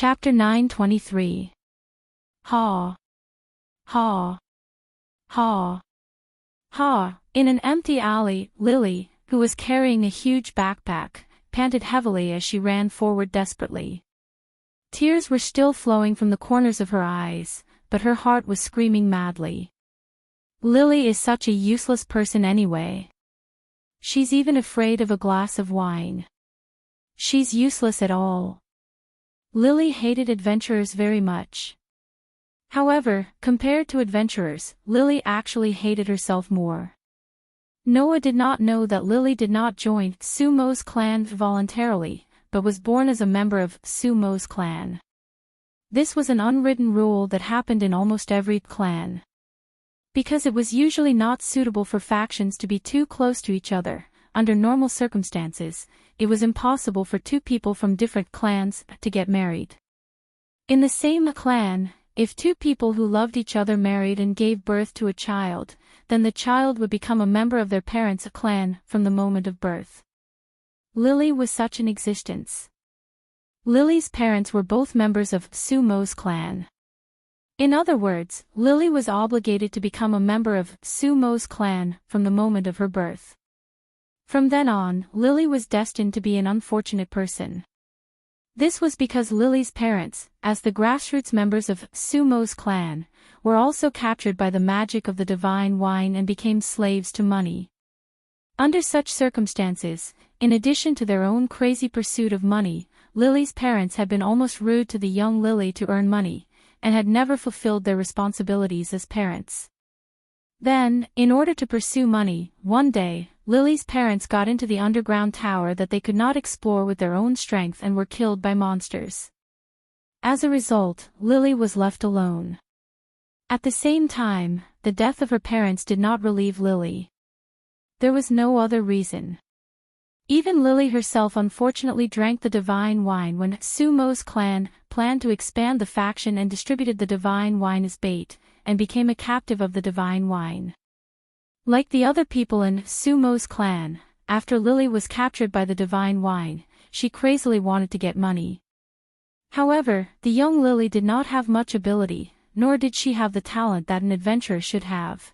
Chapter 923. Haw. Haw. Haw. Haw. In an empty alley, Lily, who was carrying a huge backpack, panted heavily as she ran forward desperately. Tears were still flowing from the corners of her eyes, but her heart was screaming madly. Lily is such a useless person anyway. She's even afraid of a glass of wine. She's useless at all. Lily hated adventurers very much. However, compared to adventurers, Lily actually hated herself more. Noah did not know that Lily did not join Sumo's clan voluntarily, but was born as a member of Sumo's clan. This was an unwritten rule that happened in almost every clan. Because it was usually not suitable for factions to be too close to each other, under normal circumstances, it was impossible for two people from different clans to get married. In the same clan, if two people who loved each other married and gave birth to a child, then the child would become a member of their parents' clan from the moment of birth. Lily was such an existence. Lily's parents were both members of Sumo's clan. In other words, Lily was obligated to become a member of Sumo's clan from the moment of her birth. From then on, Lily was destined to be an unfortunate person. This was because Lily's parents, as the grassroots members of Sumo's clan, were also captured by the magic of the divine wine and became slaves to money. Under such circumstances, in addition to their own crazy pursuit of money, Lily's parents had been almost rude to the young Lily to earn money, and had never fulfilled their responsibilities as parents. Then, in order to pursue money, one day, Lily's parents got into the underground tower that they could not explore with their own strength and were killed by monsters. As a result, Lily was left alone. At the same time, the death of her parents did not relieve Lily. There was no other reason. Even Lily herself unfortunately drank the divine wine when Sumo's clan planned to expand the faction and distributed the divine wine as bait, and became a captive of the divine wine. Like the other people in Sumo's clan, after Lily was captured by the divine wine, she crazily wanted to get money. However, the young Lily did not have much ability, nor did she have the talent that an adventurer should have.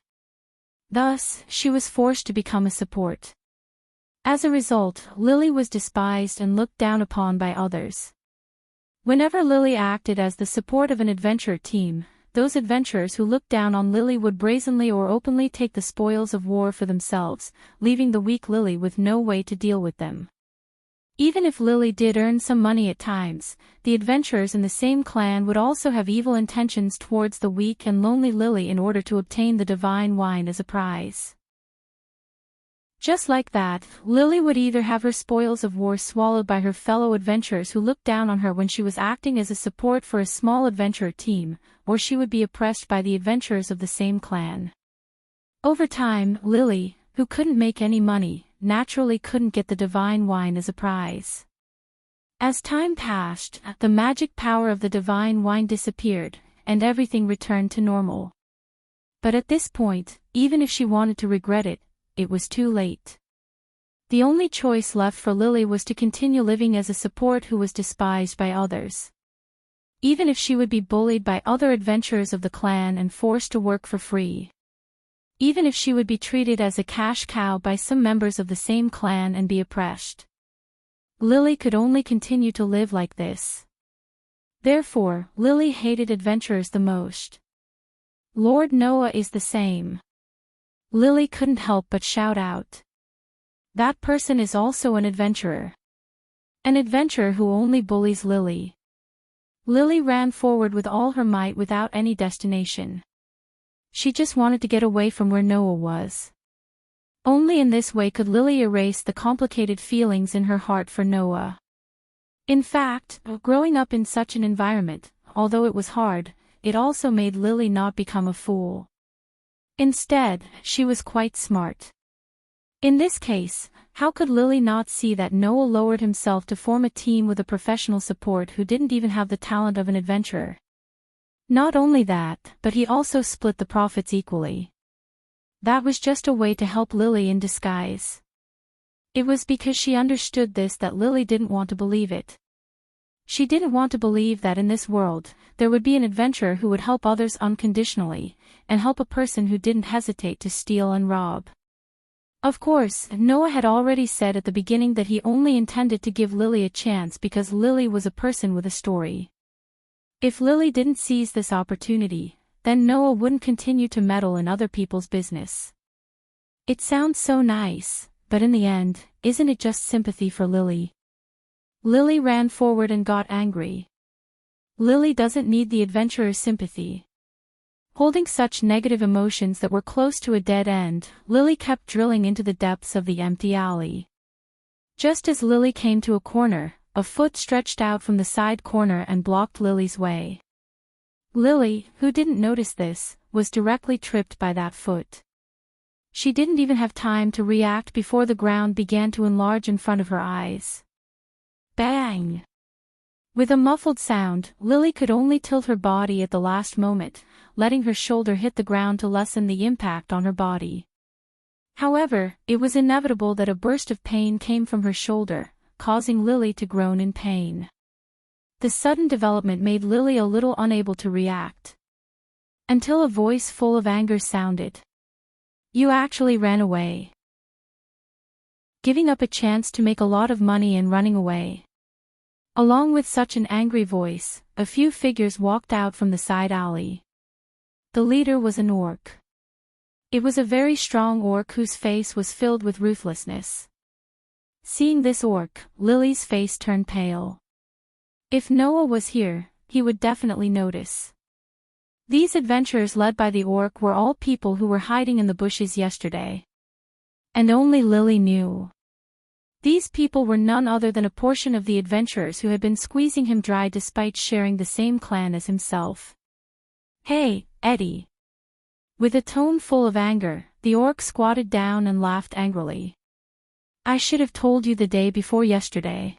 Thus, she was forced to become a support. As a result, Lily was despised and looked down upon by others. Whenever Lily acted as the support of an adventurer team, those adventurers who looked down on Lily would brazenly or openly take the spoils of war for themselves, leaving the weak Lily with no way to deal with them. Even if Lily did earn some money at times, the adventurers in the same clan would also have evil intentions towards the weak and lonely Lily in order to obtain the divine wine as a prize. Just like that, Lily would either have her spoils of war swallowed by her fellow adventurers who looked down on her when she was acting as a support for a small adventurer team, or she would be oppressed by the adventurers of the same clan. Over time, Lily, who couldn't make any money, naturally couldn't get the divine wine as a prize. As time passed, the magic power of the divine wine disappeared, and everything returned to normal. But at this point, even if she wanted to regret it, it was too late. The only choice left for Lily was to continue living as a support who was despised by others. Even if she would be bullied by other adventurers of the clan and forced to work for free. Even if she would be treated as a cash cow by some members of the same clan and be oppressed. Lily could only continue to live like this. Therefore, Lily hated adventurers the most. Lord Noah is the same. Lily couldn't help but shout out. That person is also an adventurer. An adventurer who only bullies Lily. Lily ran forward with all her might without any destination. She just wanted to get away from where Noah was. Only in this way could Lily erase the complicated feelings in her heart for Noah. In fact, growing up in such an environment, although it was hard, it also made Lily not become a fool. Instead, she was quite smart. In this case, how could Lily not see that Noah lowered himself to form a team with a professional support who didn't even have the talent of an adventurer? Not only that, but he also split the profits equally. That was just a way to help Lily in disguise. It was because she understood this that Lily didn't want to believe it. She didn't want to believe that in this world, there would be an adventurer who would help others unconditionally, and help a person who didn't hesitate to steal and rob. Of course, Noah had already said at the beginning that he only intended to give Lily a chance because Lily was a person with a story. If Lily didn't seize this opportunity, then Noah wouldn't continue to meddle in other people's business. It sounds so nice, but in the end, isn't it just sympathy for Lily? Lily ran forward and got angry. Lily doesn't need the adventurer's sympathy. Holding such negative emotions that were close to a dead end, Lily kept drilling into the depths of the empty alley. Just as Lily came to a corner, a foot stretched out from the side corner and blocked Lily's way. Lily, who didn't notice this, was directly tripped by that foot. She didn't even have time to react before the ground began to enlarge in front of her eyes. Bang! With a muffled sound, Lily could only tilt her body at the last moment, letting her shoulder hit the ground to lessen the impact on her body. However, it was inevitable that a burst of pain came from her shoulder, causing Lily to groan in pain. The sudden development made Lily a little unable to react. Until a voice full of anger sounded. "You actually ran away. Giving up a chance to make a lot of money and running away." Along with such an angry voice, a few figures walked out from the side alley. The leader was an orc. It was a very strong orc whose face was filled with ruthlessness. Seeing this orc, Lily's face turned pale. If Noah was here, he would definitely notice. These adventurers led by the orc were all people who were hiding in the bushes yesterday. And only Lily knew. These people were none other than a portion of the adventurers who had been squeezing him dry despite sharing the same clan as himself. "Hey, Eddie." With a tone full of anger, the orc squatted down and laughed angrily. "I should have told you the day before yesterday.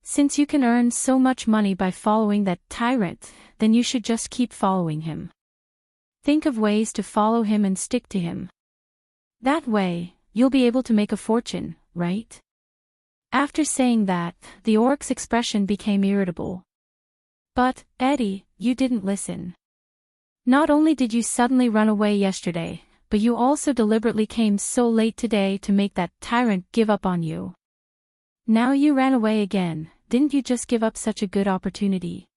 Since you can earn so much money by following that tyrant, then you should just keep following him. Think of ways to follow him and stick to him. That way, you'll be able to make a fortune, right?" After saying that, the orc's expression became irritable. "But, Eddie, you didn't listen. Not only did you suddenly run away yesterday, but you also deliberately came so late today to make that tyrant give up on you. Now you ran away again, didn't you just give up such a good opportunity?"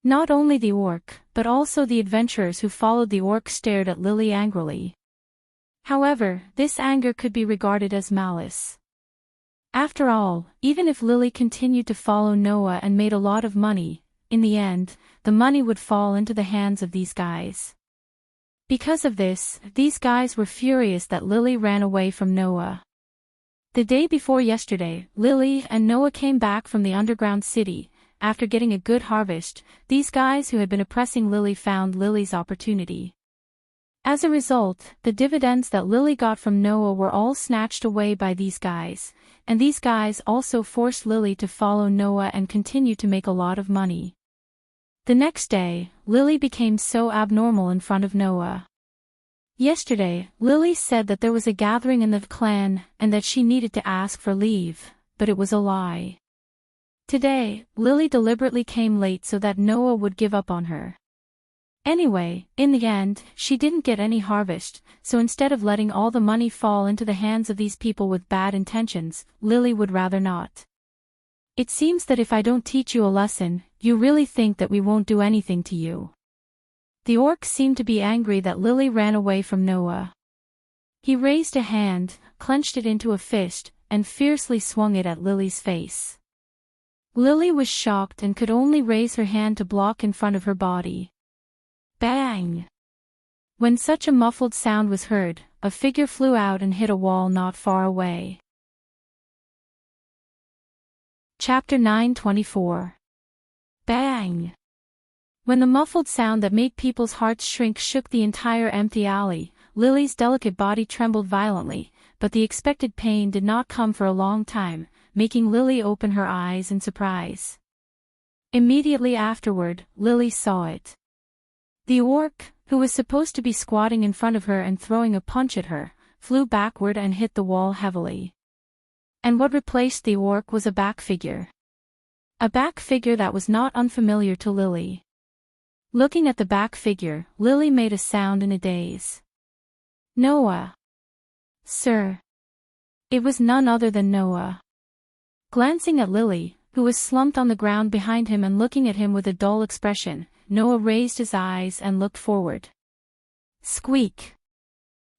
Not only the orc, but also the adventurers who followed the orc stared at Lily angrily. However, this anger could be regarded as malice. After all, even if Lily continued to follow Noah and made a lot of money, in the end, the money would fall into the hands of these guys. Because of this, these guys were furious that Lily ran away from Noah. The day before yesterday, Lily and Noah came back from the underground city. After getting a good harvest, these guys who had been oppressing Lily found Lily's opportunity. As a result, the dividends that Lily got from Noah were all snatched away by these guys, and these guys also forced Lily to follow Noah and continue to make a lot of money. The next day, Lily became so abnormal in front of Noah. Yesterday, Lily said that there was a gathering in the clan and that she needed to ask for leave, but it was a lie. Today, Lily deliberately came late so that Noah would give up on her. Anyway, in the end, she didn't get any harvest, so instead of letting all the money fall into the hands of these people with bad intentions, Lily would rather not. "It seems that if I don't teach you a lesson, you really think that we won't do anything to you." The orc seemed to be angry that Lily ran away from Noah. He raised a hand, clenched it into a fist, and fiercely swung it at Lily's face. Lily was shocked and could only raise her hand to block in front of her body. Bang! When such a muffled sound was heard, a figure flew out and hit a wall not far away. Chapter 9:24. Bang! When the muffled sound that made people's hearts shrink shook the entire empty alley, Lily's delicate body trembled violently, but the expected pain did not come for a long time, making Lily open her eyes in surprise. Immediately afterward, Lily saw it. The orc, who was supposed to be squatting in front of her and throwing a punch at her, flew backward and hit the wall heavily. And what replaced the orc was a back figure. A back figure that was not unfamiliar to Lily. Looking at the back figure, Lily made a sound in a daze. Noah. Sir. It was none other than Noah. Glancing at Lily, who was slumped on the ground behind him and looking at him with a dull expression, Noah raised his eyes and looked forward. Squeak.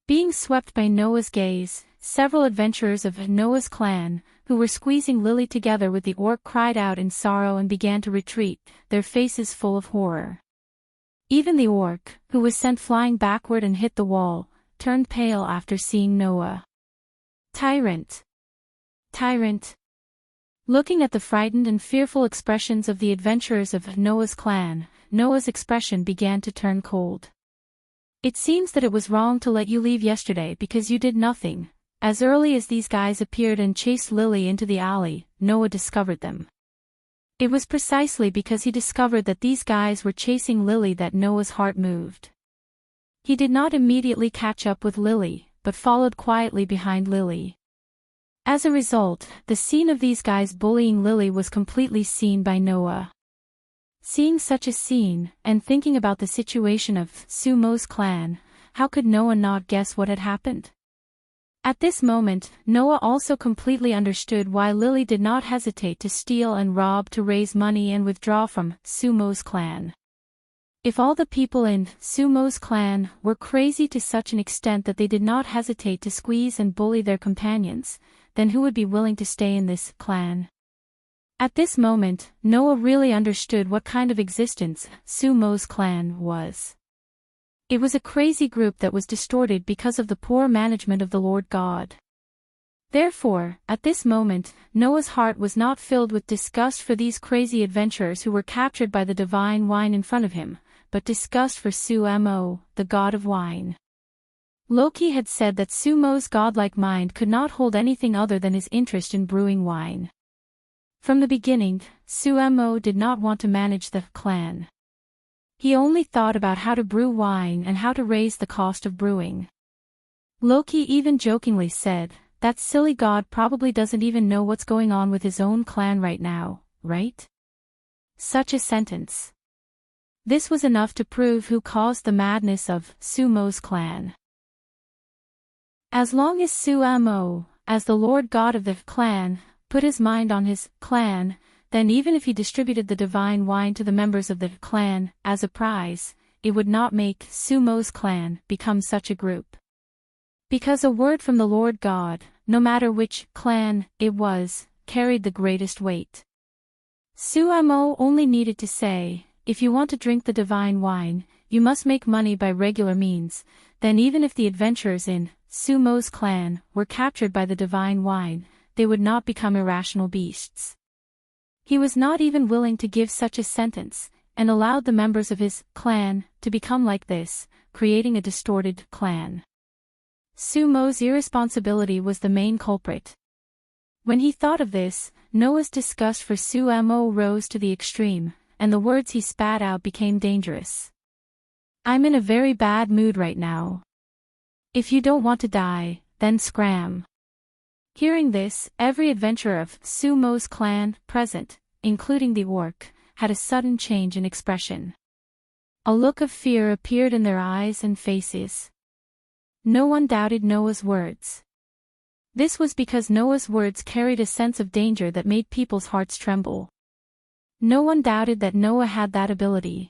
Being swept by Noah's gaze, several adventurers of Noah's clan, who were squeezing Lily together with the orc, cried out in sorrow and began to retreat, their faces full of horror. Even the orc, who was sent flying backward and hit the wall, turned pale after seeing Noah. Tyrant! Tyrant! Looking at the frightened and fearful expressions of the adventurers of Noah's clan, Noah's expression began to turn cold. It seems that it was wrong to let you leave yesterday because you did nothing. As early as these guys appeared and chased Lily into the alley, Noah discovered them. It was precisely because he discovered that these guys were chasing Lily that Noah's heart moved. He did not immediately catch up with Lily, but followed quietly behind Lily. As a result, the scene of these guys bullying Lily was completely seen by Noah. Seeing such a scene, and thinking about the situation of Sumo's clan, how could Noah not guess what had happened? At this moment, Noah also completely understood why Lily did not hesitate to steal and rob to raise money and withdraw from Sumo's clan. If all the people in Sumo's clan were crazy to such an extent that they did not hesitate to squeeze and bully their companions, then who would be willing to stay in this clan? At this moment, Noah really understood what kind of existence Sumo's clan was. It was a crazy group that was distorted because of the poor management of the Lord God. Therefore, at this moment, Noah's heart was not filled with disgust for these crazy adventurers who were captured by the divine wine in front of him, but disgust for Sumo, the god of wine. Loki had said that Sumo's godlike mind could not hold anything other than his interest in brewing wine. From the beginning, Sumo did not want to manage the clan. He only thought about how to brew wine and how to raise the cost of brewing. Loki even jokingly said, "That silly god probably doesn't even know what's going on with his own clan right now, right?" Such a sentence. This was enough to prove who caused the madness of Sumo's clan. As long as Sumo, as the Lord God of the clan, put his mind on his clan, then even if he distributed the divine wine to the members of the clan as a prize, it would not make Sumo's clan become such a group. Because a word from the Lord God, no matter which clan it was, carried the greatest weight. Sumo only needed to say, "If you want to drink the divine wine, you must make money by regular means," then even if the adventurers in Sumo's clan were captured by the divine wine, they would not become irrational beasts. He was not even willing to give such a sentence, and allowed the members of his clan to become like this, creating a distorted clan. Sumo's irresponsibility was the main culprit. When he thought of this, Noah's disgust for Sumo rose to the extreme, and the words he spat out became dangerous. "I'm in a very bad mood right now. If you don't want to die, then scram." Hearing this, every adventurer of Sumo's clan present, including the orc, had a sudden change in expression. A look of fear appeared in their eyes and faces. No one doubted Noah's words. This was because Noah's words carried a sense of danger that made people's hearts tremble. No one doubted that Noah had that ability.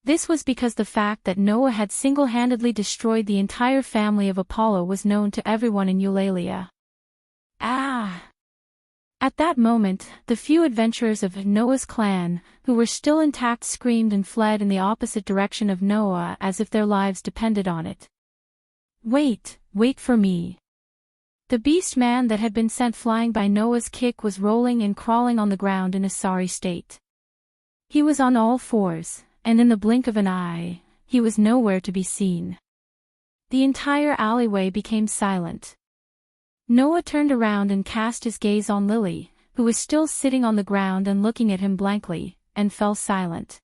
This was because the fact that Noah had single-handedly destroyed the entire family of Apollo was known to everyone in Eulalia. At that moment, the few adventurers of Noah's clan, who were still intact, screamed and fled in the opposite direction of Noah as if their lives depended on it. "Wait for me." The beast man that had been sent flying by Noah's kick was rolling and crawling on the ground in a sorry state. He was on all fours, and in the blink of an eye, he was nowhere to be seen. The entire alleyway became silent. Noah turned around and cast his gaze on Lily, who was still sitting on the ground and looking at him blankly, and fell silent.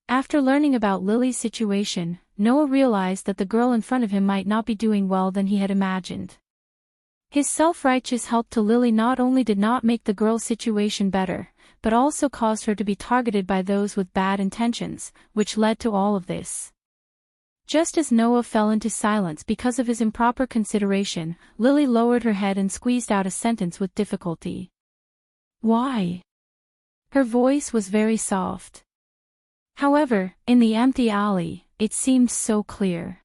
After learning about Lily's situation, Noah realized that the girl in front of him might not be doing well than he had imagined. His self-righteous help to Lily not only did not make the girl's situation better, but also caused her to be targeted by those with bad intentions, which led to all of this. Just as Noah fell into silence because of his improper consideration, Lily lowered her head and squeezed out a sentence with difficulty. Why? Her voice was very soft. However, in the empty alley, it seemed so clear.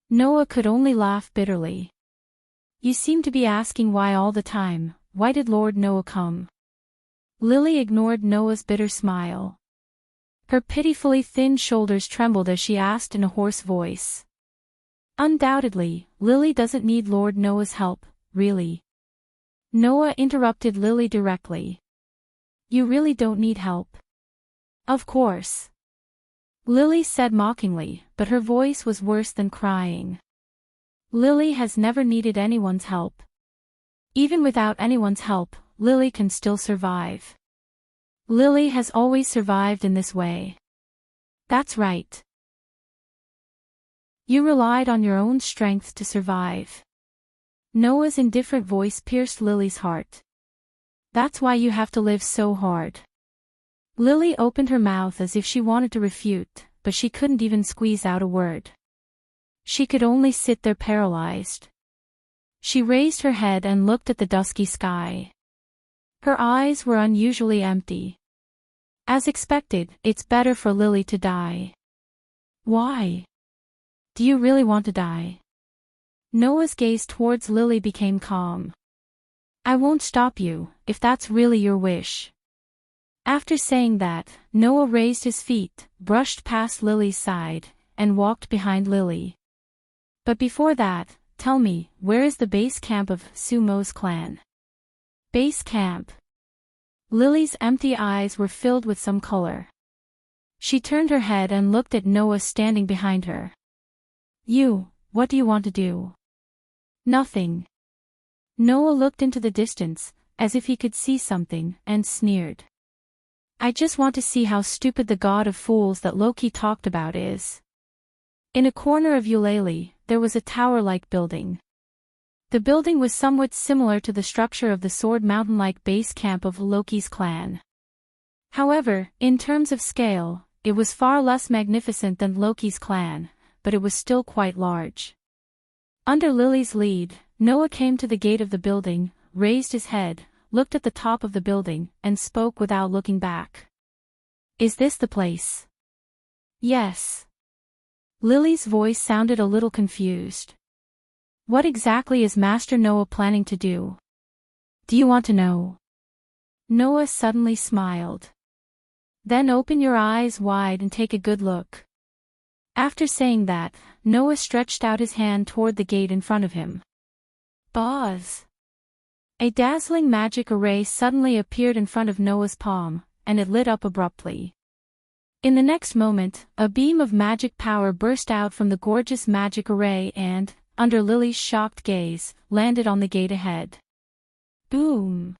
Noah could only laugh bitterly. You seem to be asking why all the time. Why did Lord Noah come? Lily ignored Noah's bitter smile. Her pitifully thin shoulders trembled as she asked in a hoarse voice. Undoubtedly, Lily doesn't need Lord Noah's help, really. Noah interrupted Lily directly. You really don't need help. Of course. Lily said mockingly, but her voice was worse than crying. Lily has never needed anyone's help. Even without anyone's help, Lily can still survive. Lily has always survived in this way. That's right. You relied on your own strength to survive. Noah's indifferent voice pierced Lily's heart. That's why you have to live so hard. Lily opened her mouth as if she wanted to refute, but she couldn't even squeeze out a word. She could only sit there paralyzed. She raised her head and looked at the dusky sky. Her eyes were unusually empty. As expected, it's better for Lily to die. Why? Do you really want to die? Noah's gaze towards Lily became calm. I won't stop you, if that's really your wish. After saying that, Noah raised his feet, brushed past Lily's side, and walked behind Lily. But before that, tell me, where is the base camp of Sumo's clan? Base camp. Lily's empty eyes were filled with some color. She turned her head and looked at Noah standing behind her. What do you want to do? Nothing. Noah looked into the distance, as if he could see something, and sneered. I just want to see how stupid the god of fools that Loki talked about is. In a corner of Eulalie, there was a tower-like building. The building was somewhat similar to the structure of the Sword Mountain-like base camp of Loki's clan. However, in terms of scale, it was far less magnificent than Loki's clan, but it was still quite large. Under Lily's lead, Noah came to the gate of the building, raised his head, looked at the top of the building, and spoke without looking back. Is this the place? Yes. Lily's voice sounded a little confused. What exactly is Master Noah planning to do? Do you want to know? Noah suddenly smiled. Then open your eyes wide and take a good look. After saying that, Noah stretched out his hand toward the gate in front of him. Buzz! A dazzling magic array suddenly appeared in front of Noah's palm, and it lit up abruptly. In the next moment, a beam of magic power burst out from the gorgeous magic array and, under Lily's shocked gaze, landed on the gate ahead. Boom!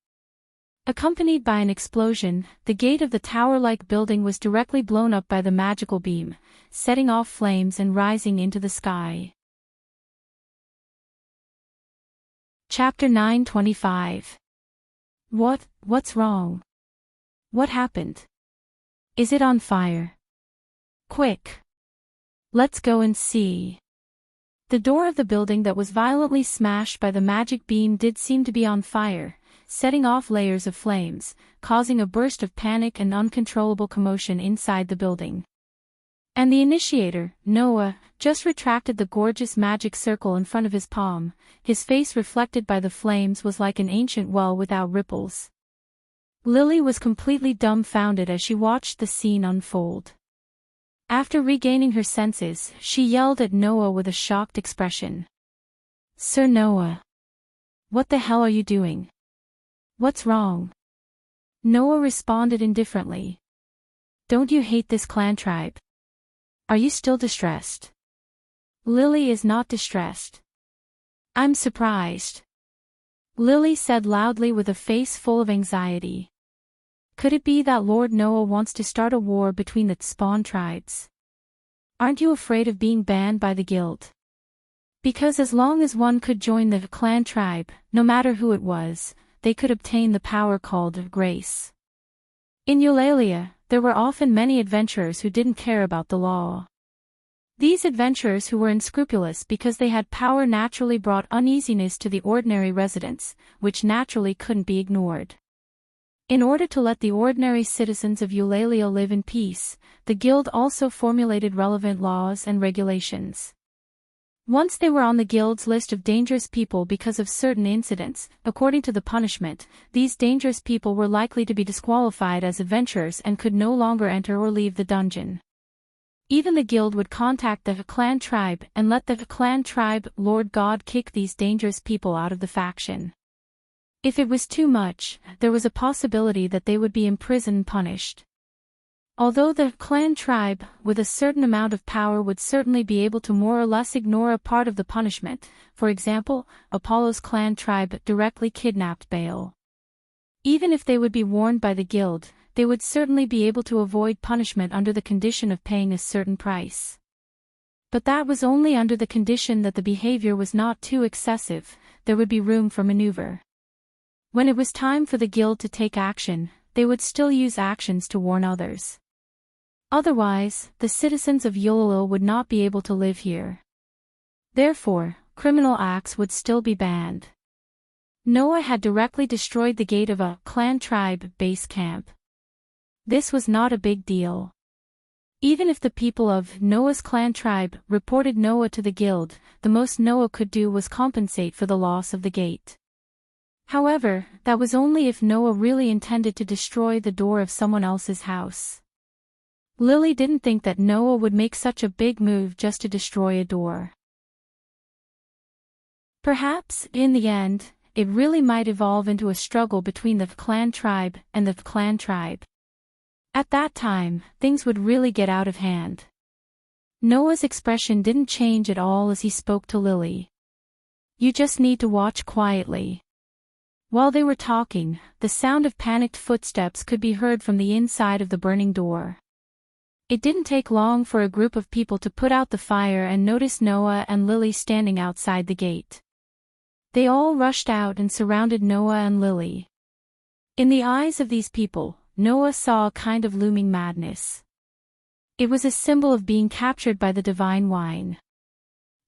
Accompanied by an explosion, the gate of the tower-like building was directly blown up by the magical beam, setting off flames and rising into the sky. Chapter 9:25. What's wrong? What happened? Is it on fire? Quick! Let's go and see. The door of the building that was violently smashed by the magic beam did seem to be on fire, setting off layers of flames, causing a burst of panic and uncontrollable commotion inside the building. And the initiator, Noah, just retracted the gorgeous magic circle in front of his palm. His face reflected by the flames was like an ancient well without ripples. Lily was completely dumbfounded as she watched the scene unfold. After regaining her senses, she yelled at Noah with a shocked expression. Sir Noah! What the hell are you doing? What's wrong? Noah responded indifferently. Don't you hate this clan tribe? Are you still distressed? Lily is not distressed. I'm surprised. Lily said loudly with a face full of anxiety. Could it be that Lord Noah wants to start a war between the spawn tribes? Aren't you afraid of being banned by the guild? Because as long as one could join the clan tribe, no matter who it was, they could obtain the power called grace. In Eulalia, there were often many adventurers who didn't care about the law. These adventurers who were unscrupulous because they had power naturally brought uneasiness to the ordinary residents, which naturally couldn't be ignored. In order to let the ordinary citizens of Eulalia live in peace, the guild also formulated relevant laws and regulations. Once they were on the guild's list of dangerous people because of certain incidents, according to the punishment, these dangerous people were likely to be disqualified as adventurers and could no longer enter or leave the dungeon. Even the guild would contact the clan tribe and let the clan tribe Lord God kick these dangerous people out of the faction. If it was too much, there was a possibility that they would be imprisoned and punished. Although the clan tribe, with a certain amount of power, would certainly be able to more or less ignore a part of the punishment, for example, Apollo's clan tribe directly kidnapped Baal. Even if they would be warned by the guild, they would certainly be able to avoid punishment under the condition of paying a certain price. But that was only under the condition that the behavior was not too excessive. There would be room for maneuver. When it was time for the guild to take action, they would still use actions to warn others. Otherwise, the citizens of Eulalia would not be able to live here. Therefore, criminal acts would still be banned. Noah had directly destroyed the gate of a clan tribe base camp. This was not a big deal. Even if the people of Noah's clan tribe reported Noah to the guild, the most Noah could do was compensate for the loss of the gate. However, that was only if Noah really intended to destroy the door of someone else's house. Lily didn't think that Noah would make such a big move just to destroy a door. Perhaps, in the end, it really might evolve into a struggle between the clan tribe and the clan tribe. At that time, things would really get out of hand. Noah's expression didn't change at all as he spoke to Lily. "You just need to watch quietly." While they were talking, the sound of panicked footsteps could be heard from the inside of the burning door. It didn't take long for a group of people to put out the fire and notice Noah and Lily standing outside the gate. They all rushed out and surrounded Noah and Lily. In the eyes of these people, Noah saw a kind of looming madness. It was a symbol of being captured by the divine wine.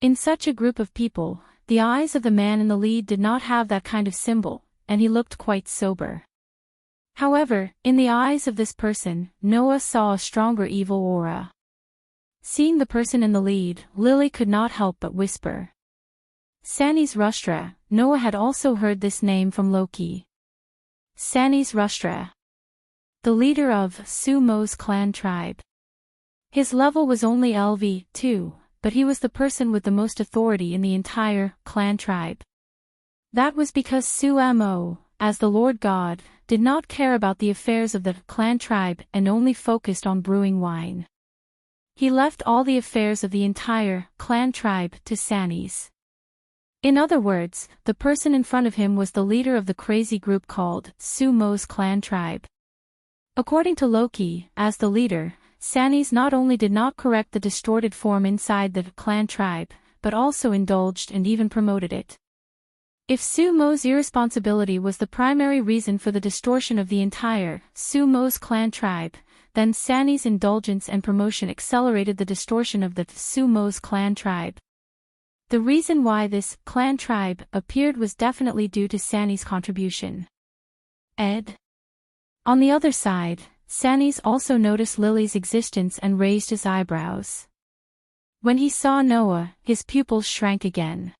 In such a group of people, the eyes of the man in the lead did not have that kind of symbol, and he looked quite sober. However, in the eyes of this person, Noah saw a stronger evil aura. Seeing the person in the lead, Lily could not help but whisper. Sanis Rustra. Noah had also heard this name from Loki. Sanis Rustra, the leader of Sumo's clan tribe. His level was only LV2, but he was the person with the most authority in the entire clan tribe. That was because Sumo, as the Lord God, did not care about the affairs of the clan tribe and only focused on brewing wine. He left all the affairs of the entire clan tribe to Sanis. In other words, the person in front of him was the leader of the crazy group called Sumo's clan tribe. According to Loki, as the leader, Sanis not only did not correct the distorted form inside the clan tribe, but also indulged and even promoted it. If Sumo's irresponsibility was the primary reason for the distortion of the entire Sumo's clan tribe, then Sanis' indulgence and promotion accelerated the distortion of the Sumo's clan tribe. The reason why this clan tribe appeared was definitely due to Sanis' contribution. Ed. On the other side, Sanis also noticed Lily's existence and raised his eyebrows. When he saw Noah, his pupils shrank again.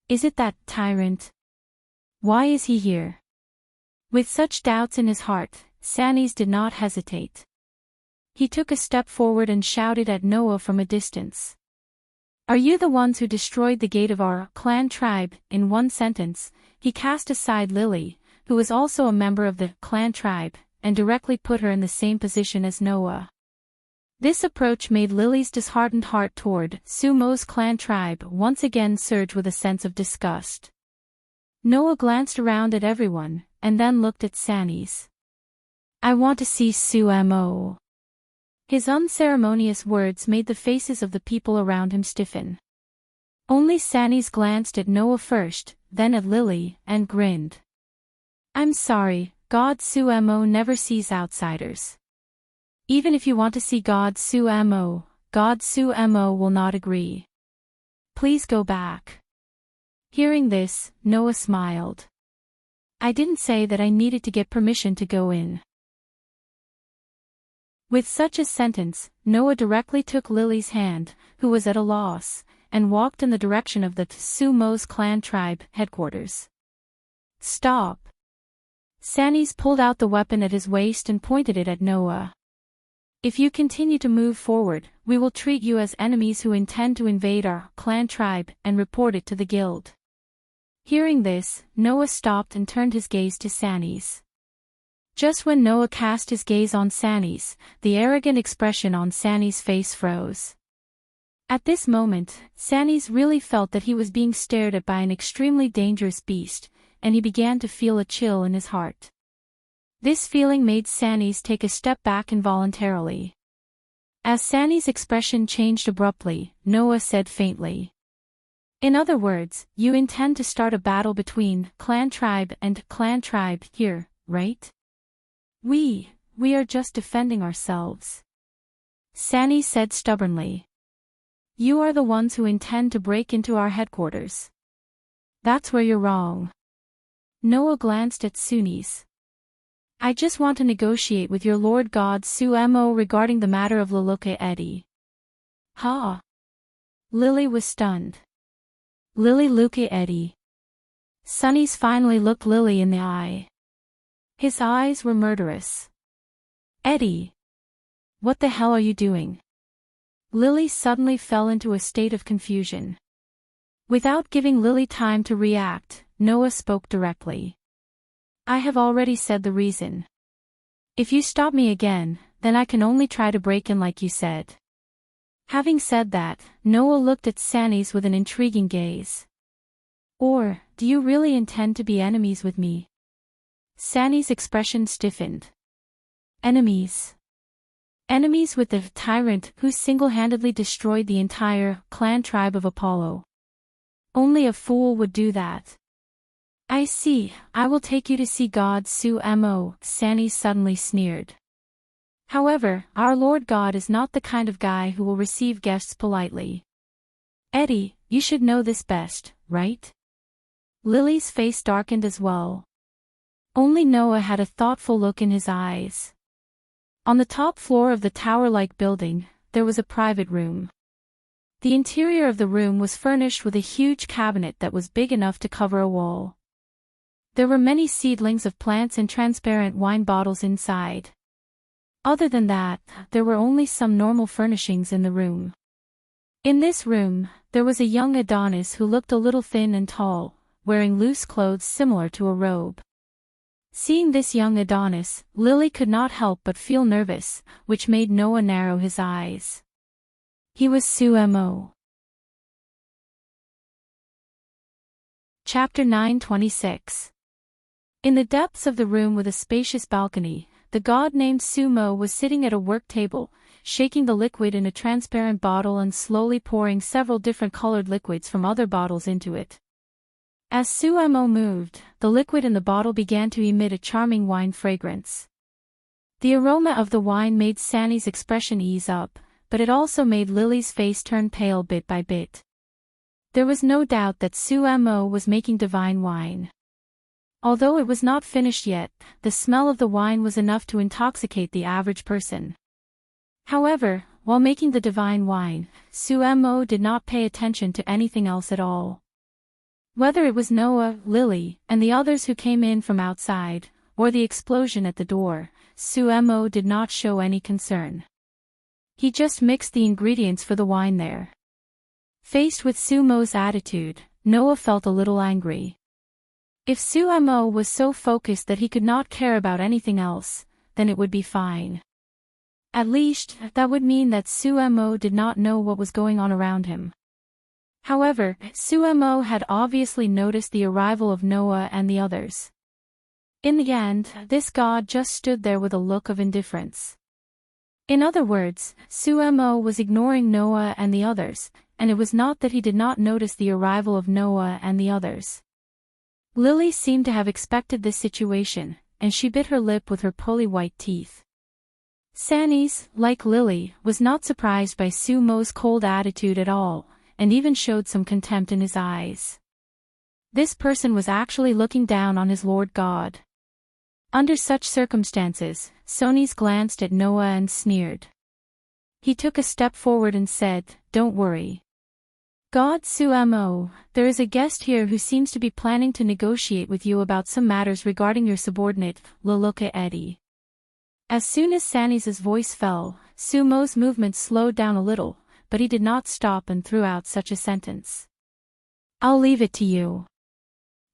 Is it that tyrant? Why is he here? With such doubts in his heart, Sanis did not hesitate. He took a step forward and shouted at Noah from a distance. Are you the ones who destroyed the gate of our clan tribe? In one sentence, he cast aside Lily, who was also a member of the clan tribe, and directly put her in the same position as Noah. This approach made Lily's disheartened heart toward Sumo's clan tribe once again surge with a sense of disgust. Noah glanced around at everyone, and then looked at Sanis. I want to see Sumo. His unceremonious words made the faces of the people around him stiffen. Only Sanis glanced at Noah first, then at Lily, and grinned. I'm sorry, God Sumo never sees outsiders. Even if you want to see God Sumo will not agree. Please go back. Hearing this, Noah smiled. I didn't say that I needed to get permission to go in. With such a sentence, Noah directly took Lily's hand, who was at a loss, and walked in the direction of the Sumo's clan tribe headquarters. Stop. Sanis pulled out the weapon at his waist and pointed it at Noah. If you continue to move forward, we will treat you as enemies who intend to invade our clan tribe and report it to the guild. Hearing this, Noah stopped and turned his gaze to Sanis. Just when Noah cast his gaze on Sanis, the arrogant expression on Sanis' face froze. At this moment, Sanis really felt that he was being stared at by an extremely dangerous beast, and he began to feel a chill in his heart. This feeling made Sanis take a step back involuntarily. As Sanis' expression changed abruptly, Noah said faintly. In other words, you intend to start a battle between clan tribe and clan tribe here, right? We are just defending ourselves. Sanis said stubbornly. You are the ones who intend to break into our headquarters. That's where you're wrong. Noah glanced at Sanis. I just want to negotiate with your Lord God Sumo regarding the matter of Luluke. Ha! Lily was stunned. Lily Luke. Sanis finally looked Lily in the eye. His eyes were murderous. Eddie! What the hell are you doing? Lily suddenly fell into a state of confusion. Without giving Lily time to react, Noah spoke directly. I have already said the reason. If you stop me again, then I can only try to break in like you said. Having said that, Noah looked at Sanis with an intriguing gaze. Or, do you really intend to be enemies with me? Sanis' expression stiffened. Enemies. Enemies with the tyrant who single-handedly destroyed the entire clan tribe of Apollo. Only a fool would do that. I see, I will take you to see God Sumo, Sanis suddenly sneered. However, our Lord God is not the kind of guy who will receive guests politely. Eddie, you should know this best, right? Lily's face darkened as well. Only Noah had a thoughtful look in his eyes. On the top floor of the tower-like building, there was a private room. The interior of the room was furnished with a huge cabinet that was big enough to cover a wall. There were many seedlings of plants and transparent wine bottles inside. Other than that, there were only some normal furnishings in the room. In this room, there was a young Adonis who looked a little thin and tall, wearing loose clothes similar to a robe. Seeing this young Adonis, Lily could not help but feel nervous, which made Noah narrow his eyes. He was Sumo. Chapter 9:26. In the depths of the room with a spacious balcony, the god named Sumo was sitting at a work table, shaking the liquid in a transparent bottle and slowly pouring several different colored liquids from other bottles into it. As Sumo moved, the liquid in the bottle began to emit a charming wine fragrance. The aroma of the wine made Sanis' expression ease up, but it also made Lily's face turn pale bit by bit. There was no doubt that Sumo was making divine wine. Although it was not finished yet, the smell of the wine was enough to intoxicate the average person. However, while making the divine wine, Sumo did not pay attention to anything else at all. Whether it was Noah, Lily, and the others who came in from outside, or the explosion at the door, Sumo did not show any concern. He just mixed the ingredients for the wine there. Faced with Sumo's attitude, Noah felt a little angry. If Sumo was so focused that he could not care about anything else, then it would be fine. At least, that would mean that Sumo did not know what was going on around him. However, Sumo had obviously noticed the arrival of Noah and the others. In the end, this god just stood there with a look of indifference. In other words, Sumo was ignoring Noah and the others, and it was not that he did not notice the arrival of Noah and the others. Lily seemed to have expected this situation, and she bit her lip with her pearly white teeth. Sannies, like Lily, was not surprised by Sumo's cold attitude at all, and even showed some contempt in his eyes. This person was actually looking down on his Lord God. Under such circumstances, Sannies glanced at Noah and sneered. He took a step forward and said, "Don't worry. God Sumo, there is a guest here who seems to be planning to negotiate with you about some matters regarding your subordinate, Luluka Eddie." As soon as Sannies' voice fell, Sumo's movement slowed down a little, but he did not stop and threw out such a sentence. "I'll leave it to you."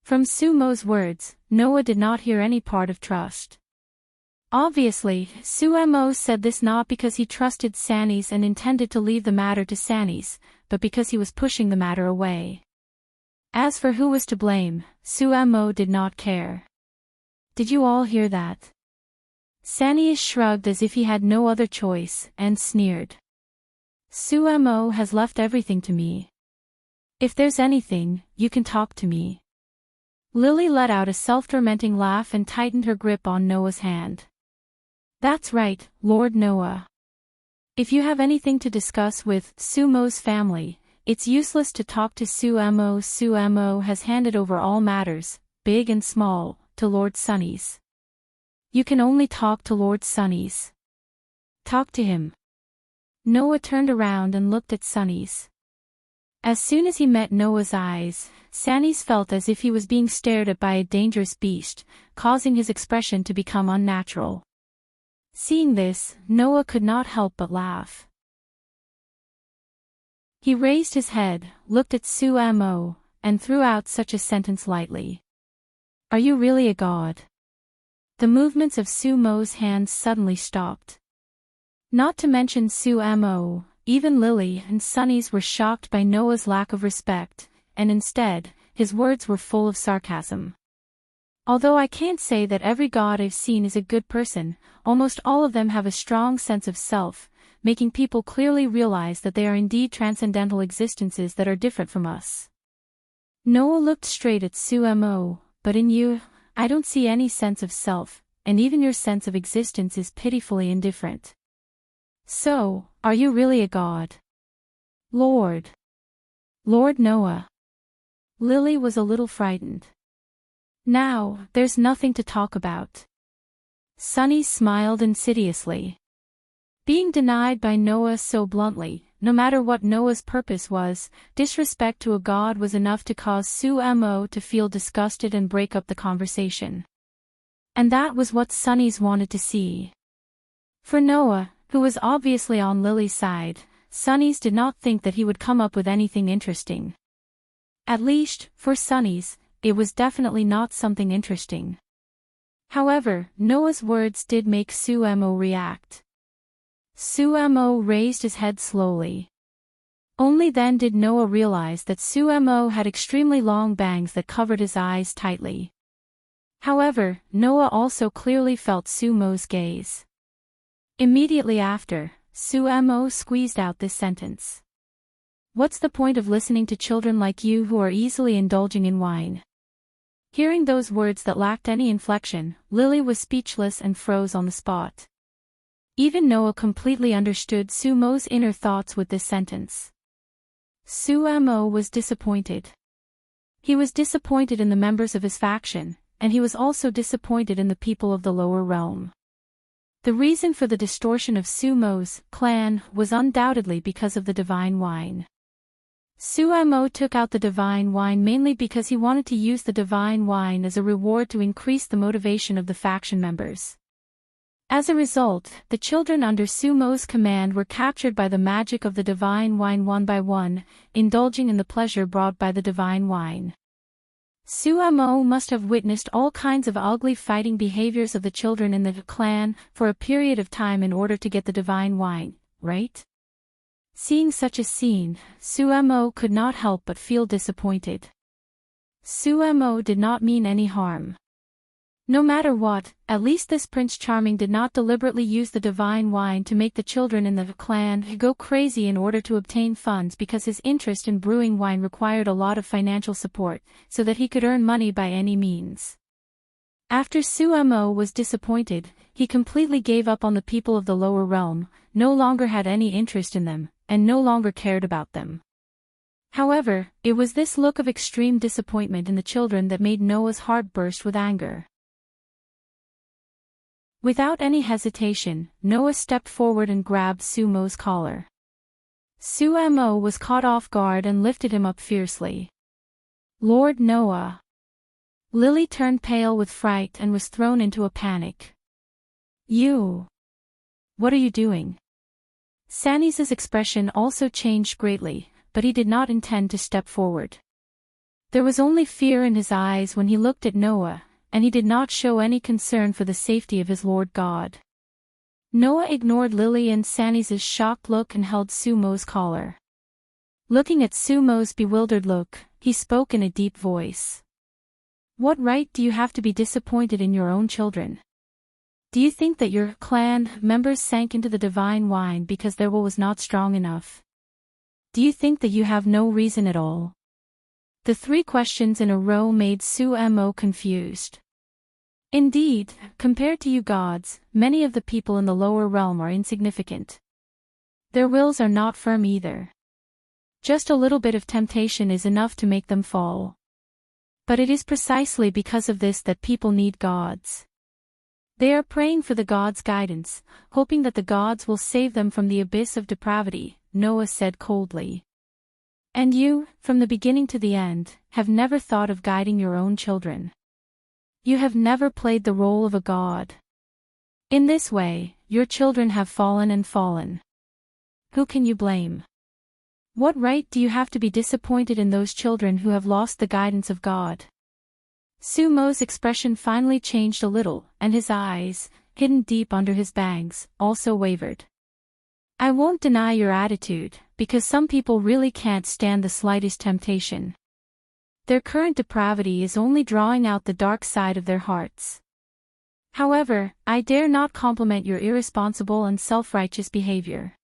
From Sumo's words, Noah did not hear any part of trust. Obviously, Sumo said this not because he trusted Sannies and intended to leave the matter to Sannies, but because he was pushing the matter away. As for who was to blame, Sumo did not care. "Did you all hear that?" Sannies shrugged as if he had no other choice, and sneered. "Sumo has left everything to me. If there's anything, you can talk to me." Lily let out a self-tormenting laugh and tightened her grip on Noah's hand. "That's right, Lord Noah. If you have anything to discuss with Sumo's family, it's useless to talk to Sumo. Sumo has handed over all matters, big and small, to Lord Sannies. You can only talk to Lord Sannies. Talk to him." Noah turned around and looked at Sannies. As soon as he met Noah's eyes, Sannies felt as if he was being stared at by a dangerous beast, causing his expression to become unnatural. Seeing this, Noah could not help but laugh. He raised his head, looked at Sumo, and threw out such a sentence lightly. "Are you really a god?" The movements of Sumo's hands suddenly stopped. Not to mention Sumo, even Lily and Sannies were shocked by Noah's lack of respect, and instead, his words were full of sarcasm. "Although I can't say that every god I've seen is a good person, almost all of them have a strong sense of self, making people clearly realize that they are indeed transcendental existences that are different from us." Noah looked straight at Sumo, "But in you, I don't see any sense of self, and even your sense of existence is pitifully indifferent. So, are you really a god?" Lord Noah." Lily was a little frightened. "Now, there's nothing to talk about." Sannies smiled insidiously. Being denied by Noah so bluntly, no matter what Noah's purpose was, disrespect to a god was enough to cause Sumo to feel disgusted and break up the conversation. And that was what Sannies wanted to see. For Noah, who was obviously on Lily's side, Sannies did not think that he would come up with anything interesting. At least, for Sannies, it was definitely not something interesting. However, Noah's words did make Sumo react. Sumo raised his head slowly. Only then did Noah realize that Sumo had extremely long bangs that covered his eyes tightly. However, Noah also clearly felt Sumo's gaze. Immediately after, Sumo squeezed out this sentence. "What's the point of listening to children like you who are easily indulging in wine?" Hearing those words that lacked any inflection, Lily was speechless and froze on the spot. Even Noah completely understood Sumo's inner thoughts with this sentence. Sumo was disappointed. He was disappointed in the members of his faction, and he was also disappointed in the people of the lower realm. The reason for the distortion of Sumo's clan was undoubtedly because of the divine wine. Sumo took out the divine wine mainly because he wanted to use the divine wine as a reward to increase the motivation of the faction members. As a result, the children under Sumo's command were captured by the magic of the divine wine one by one, indulging in the pleasure brought by the divine wine. Sumo must have witnessed all kinds of ugly fighting behaviors of the children in the clan for a period of time in order to get the divine wine, right? Seeing such a scene, Sumo could not help but feel disappointed. Sumo did not mean any harm. No matter what, at least this Prince Charming did not deliberately use the divine wine to make the children in the clan go crazy in order to obtain funds, because his interest in brewing wine required a lot of financial support, so that he could earn money by any means. After Sumo was disappointed, he completely gave up on the people of the lower realm, no longer had any interest in them, and no longer cared about them. However, it was this look of extreme disappointment in the children that made Noah's heart burst with anger. Without any hesitation, Noah stepped forward and grabbed Sumo's collar. Sumo was caught off guard and lifted him up fiercely. "Lord Noah!" Lily turned pale with fright and was thrown into a panic. "You! What are you doing?" Sanis's expression also changed greatly, but he did not intend to step forward. There was only fear in his eyes when he looked at Noah, and he did not show any concern for the safety of his Lord God. Noah ignored Lily and Sanis's shocked look and held Sumo's collar. Looking at Sumo's bewildered look, he spoke in a deep voice. "What right do you have to be disappointed in your own children? Do you think that your clan members sank into the divine wine because their will was not strong enough? Do you think that you have no reason at all?" The three questions in a row made Sumo confused. Indeed, compared to you gods, many of the people in the lower realm are insignificant. Their wills are not firm either. Just a little bit of temptation is enough to make them fall. But it is precisely because of this that people need gods. They are praying for the gods' guidance, hoping that the gods will save them from the abyss of depravity, Noah said coldly. And you, from the beginning to the end, have never thought of guiding your own children. You have never played the role of a god. In this way, your children have fallen and fallen. Who can you blame? What right do you have to be disappointed in those children who have lost the guidance of God? Sumo's expression finally changed a little, and his eyes, hidden deep under his bangs, also wavered. "I won't deny your attitude, because some people really can't stand the slightest temptation. Their current depravity is only drawing out the dark side of their hearts. However, I dare not compliment your irresponsible and self-righteous behavior."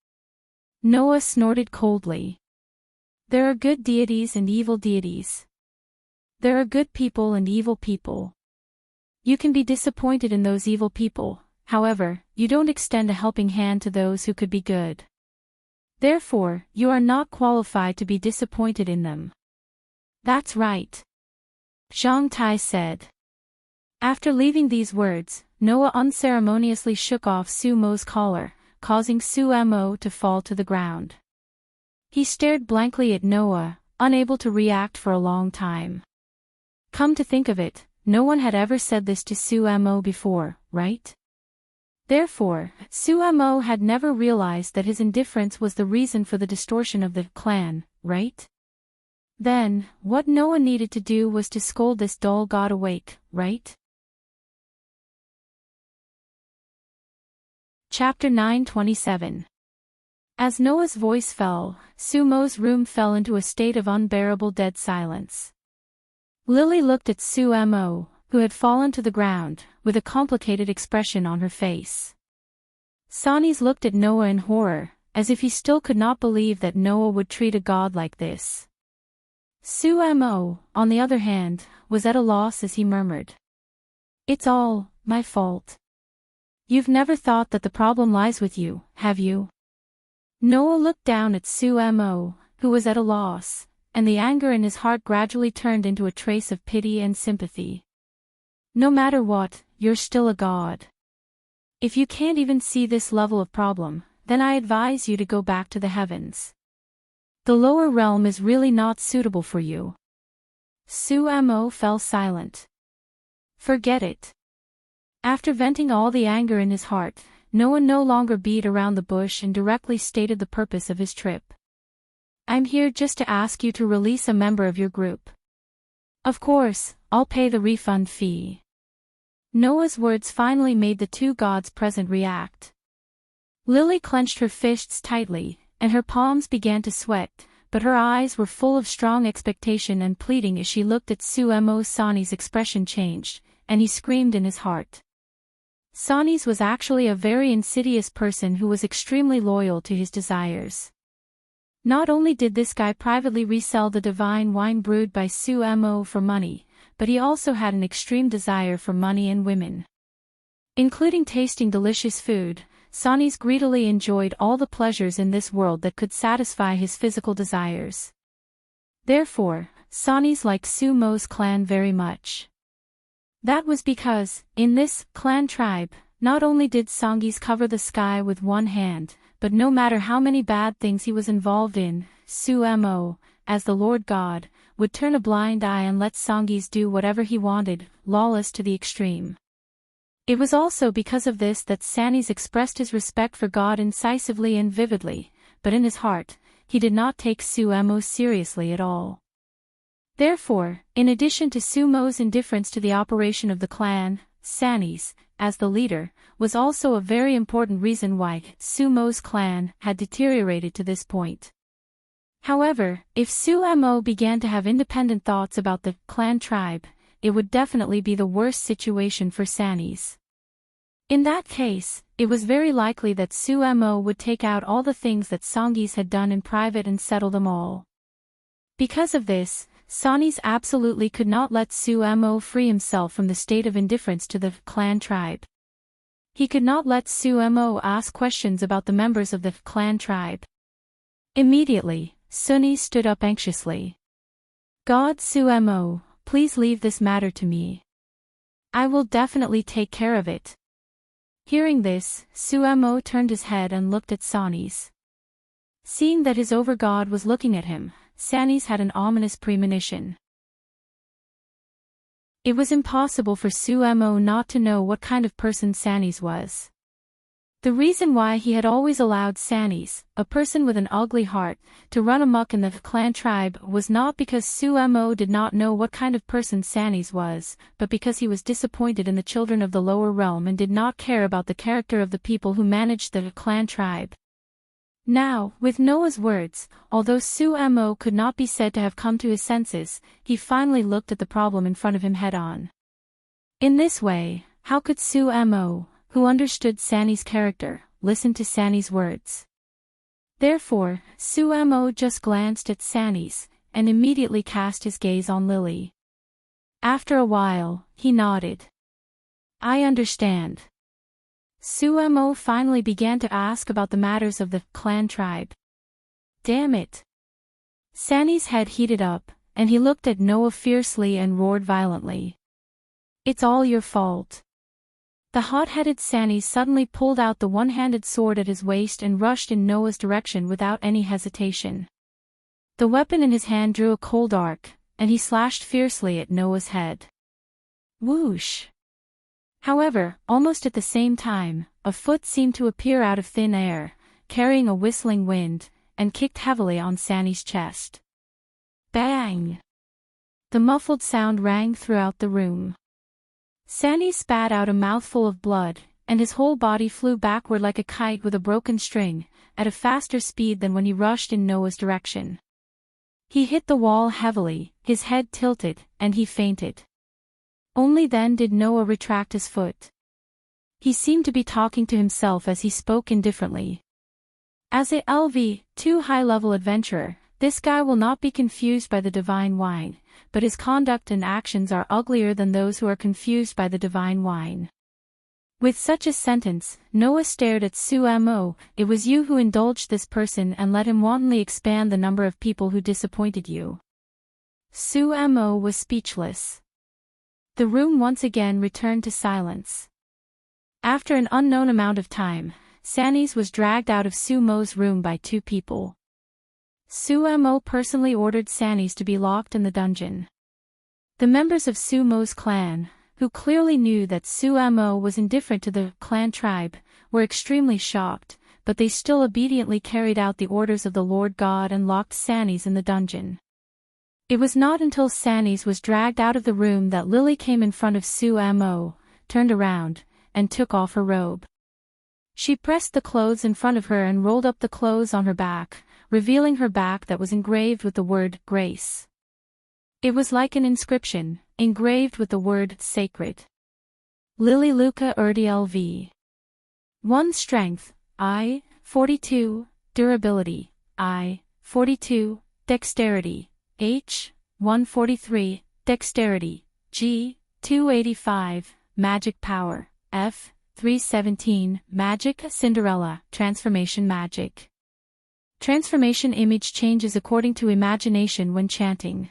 Noah snorted coldly. "There are good deities and evil deities. There are good people and evil people. You can be disappointed in those evil people, however, you don't extend a helping hand to those who could be good. Therefore, you are not qualified to be disappointed in them." "That's right," Zhang Tai said. After leaving these words, Noah unceremoniously shook off Sumo's collar, causing Sumo to fall to the ground. He stared blankly at Noah, unable to react for a long time. Come to think of it, no one had ever said this to Sumo before, right? Therefore, Sumo had never realized that his indifference was the reason for the distortion of the clan, right? Then, what Noah needed to do was to scold this dull god awake, right? Chapter 9:27. As Noah's voice fell, Sumo's room fell into a state of unbearable dead silence. Lily looked at Sumo, who had fallen to the ground, with a complicated expression on her face. Sanis looked at Noah in horror, as if he still could not believe that Noah would treat a god like this. Sumo, on the other hand, was at a loss as he murmured. "It's all my fault. You've never thought that the problem lies with you, have you?" Noah looked down at Sumo, who was at a loss, and the anger in his heart gradually turned into a trace of pity and sympathy. "No matter what, you're still a god. If you can't even see this level of problem, then I advise you to go back to the heavens. The lower realm is really not suitable for you." Sumo fell silent. "Forget it." After venting all the anger in his heart, Noah no longer beat around the bush and directly stated the purpose of his trip. "I'm here just to ask you to release a member of your group. Of course, I'll pay the refund fee." Noah's words finally made the two gods present react. Lily clenched her fists tightly, and her palms began to sweat, but her eyes were full of strong expectation and pleading as she looked at Sumo. Sanis' expression changed, and he screamed in his heart. Sanis was actually a very insidious person who was extremely loyal to his desires. Not only did this guy privately resell the divine wine brewed by Sumo for money, but he also had an extreme desire for money and women. Including tasting delicious food, Sanis greedily enjoyed all the pleasures in this world that could satisfy his physical desires. Therefore, Sanis liked Sumo's clan very much. That was because, in this clan tribe, not only did Sangis cover the sky with one hand, but no matter how many bad things he was involved in, Sumo, as the Lord God, would turn a blind eye and let Sangis do whatever he wanted, lawless to the extreme. It was also because of this that Sanis expressed his respect for God incisively and vividly, but in his heart, he did not take Sumo seriously at all. Therefore, in addition to Sumo's indifference to the operation of the clan, Sanis, as the leader, was also a very important reason why Sumo's clan had deteriorated to this point. However, if Sumo began to have independent thoughts about the clan tribe, it would definitely be the worst situation for Sanis. In that case, it was very likely that Sumo would take out all the things that Sangis had done in private and settle them all. Because of this, Sanis absolutely could not let Sumo free himself from the state of indifference to the clan tribe. He could not let Sumo ask questions about the members of the clan tribe. Immediately, Sunny stood up anxiously. God Sumo, please leave this matter to me. I will definitely take care of it. Hearing this, Sumo turned his head and looked at Sanis. Seeing that his overgod was looking at him, Sanis had an ominous premonition. It was impossible for Sumo not to know what kind of person Sanis was. The reason why he had always allowed Sanis, a person with an ugly heart, to run amok in the clan tribe was not because Sumo did not know what kind of person Sanis was, but because he was disappointed in the children of the lower realm and did not care about the character of the people who managed the clan tribe. Now, with Noah's words, although Sumo could not be said to have come to his senses, he finally looked at the problem in front of him head-on. In this way, how could Sumo, who understood Sanis' character, listen to Sanis' words? Therefore, Sumo just glanced at Sanis, and immediately cast his gaze on Lily. After a while, he nodded. I understand. Sumo finally began to ask about the matters of the clan tribe. Damn it. Sanis' head heated up, and he looked at Noah fiercely and roared violently. It's all your fault. The hot-headed Sanis suddenly pulled out the one-handed sword at his waist and rushed in Noah's direction without any hesitation. The weapon in his hand drew a cold arc, and he slashed fiercely at Noah's head. Whoosh! However, almost at the same time, a foot seemed to appear out of thin air, carrying a whistling wind, and kicked heavily on Sanis' chest. Bang! The muffled sound rang throughout the room. Sanis spat out a mouthful of blood, and his whole body flew backward like a kite with a broken string, at a faster speed than when he rushed in Noah's direction. He hit the wall heavily, his head tilted, and he fainted. Only then did Noah retract his foot. He seemed to be talking to himself as he spoke indifferently. As a LV2 high-level adventurer, this guy will not be confused by the divine wine, but his conduct and actions are uglier than those who are confused by the divine wine. With such a sentence, Noah stared at Sumo. It was you who indulged this person and let him wantonly expand the number of people who disappointed you. Sumo was speechless. The room once again returned to silence. After an unknown amount of time, Sanis was dragged out of Sumo's room by two people. Sumo personally ordered Sanis to be locked in the dungeon. The members of Sumo's clan, who clearly knew that Sumo was indifferent to the clan tribe, were extremely shocked, but they still obediently carried out the orders of the Lord God and locked Sanis in the dungeon. It was not until Sanis was dragged out of the room that Lily came in front of Sumo, turned around, and took off her robe. She pressed the clothes in front of her and rolled up the clothes on her back, revealing her back that was engraved with the word grace. It was like an inscription, engraved with the word sacred. Lily Luca Erdi LV. 1 Strength, I, 42, Durability, I, 42, Dexterity, H, 143, Dexterity, G. 285, Magic Power, F. 317, Magic Cinderella, Transformation Magic. Transformation image changes according to imagination when chanting.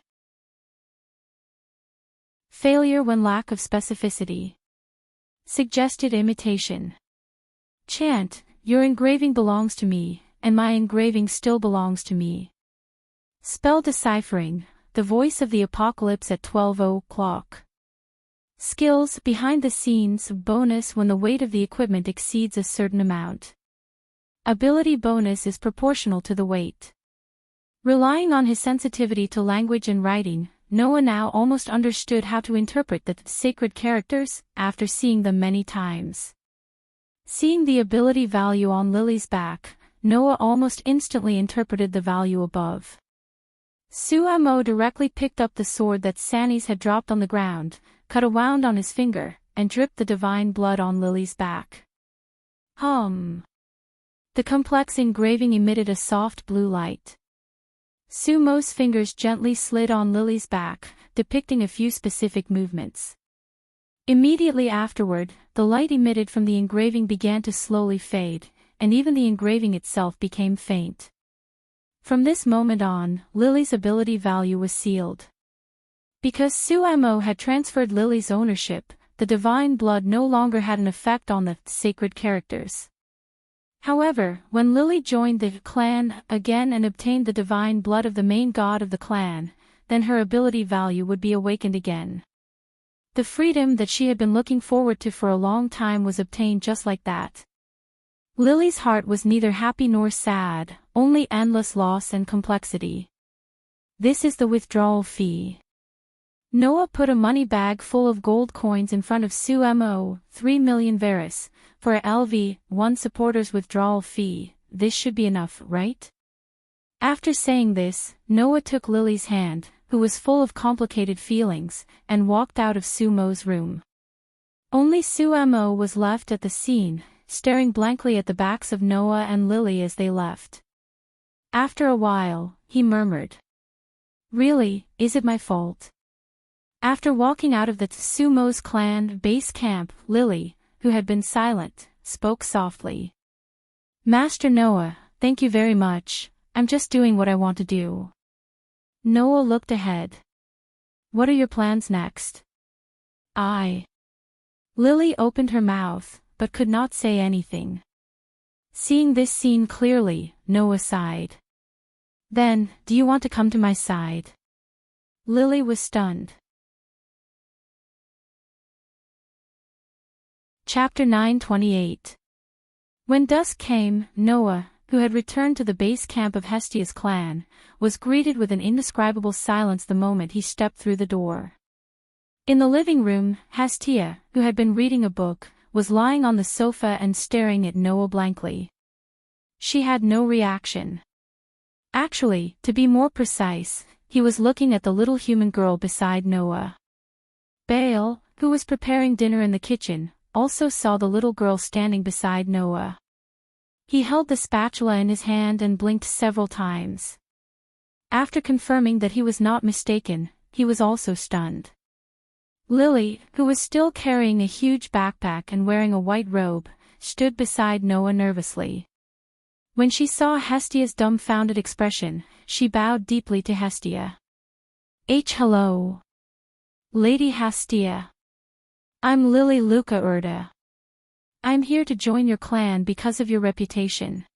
Failure when lack of specificity. Suggested imitation. Chant, your engraving belongs to me, and my engraving still belongs to me. Spell deciphering, the voice of the apocalypse at 12 o'clock. Skills, behind the scenes, bonus when the weight of the equipment exceeds a certain amount. Ability bonus is proportional to the weight. Relying on his sensitivity to language and writing, Noah now almost understood how to interpret the sacred characters, after seeing them many times. Seeing the ability value on Lily's back, Noah almost instantly interpreted the value above. Suamo directly picked up the sword that Sanis had dropped on the ground, cut a wound on his finger, and dripped the divine blood on Lily's back. The complex engraving emitted a soft blue light. Sumo's fingers gently slid on Lily's back, depicting a few specific movements. Immediately afterward, the light emitted from the engraving began to slowly fade, and even the engraving itself became faint. From this moment on, Lily's ability value was sealed. Because Suamo had transferred Lily's ownership, the divine blood no longer had an effect on the sacred characters. However, when Lily joined the clan again and obtained the divine blood of the main god of the clan, then her ability value would be awakened again. The freedom that she had been looking forward to for a long time was obtained just like that. Lily's heart was neither happy nor sad, only endless loss and complexity. This is the withdrawal fee. Noah put a money bag full of gold coins in front of Suamo, 3 million Varus, for a LV1 supporter's withdrawal fee. This should be enough, right? After saying this, Noah took Lily's hand, who was full of complicated feelings, and walked out of Sumo's room. Only Suamo was left at the scene, staring blankly at the backs of Noah and Lily as they left. After a while, he murmured, "Really, is it my fault?" After walking out of the Sumo's clan base camp, Lily, who had been silent, spoke softly. "Master Noah, thank you very much, I'm just doing what I want to do." Noah looked ahead. "What are your plans next?" Lily opened her mouth, but could not say anything. Seeing this scene clearly, Noah sighed. "Then, do you want to come to my side?" Lily was stunned. Chapter 9:28. When dusk came, Noah, who had returned to the base camp of Hestia's clan, was greeted with an indescribable silence the moment he stepped through the door. In the living room, Hestia, who had been reading a book, was lying on the sofa and staring at Noah blankly. She had no reaction. Actually, to be more precise, he was looking at the little human girl beside Noah. Baal, who was preparing dinner in the kitchen, also saw the little girl standing beside Noah. He held the spatula in his hand and blinked several times. After confirming that he was not mistaken, he was also stunned. Lily, who was still carrying a huge backpack and wearing a white robe, stood beside Noah nervously. When she saw Hestia's dumbfounded expression, she bowed deeply to Hestia. Hello. Lady Hestia. I'm Lily Luca Urda. I'm here to join your clan because of your reputation.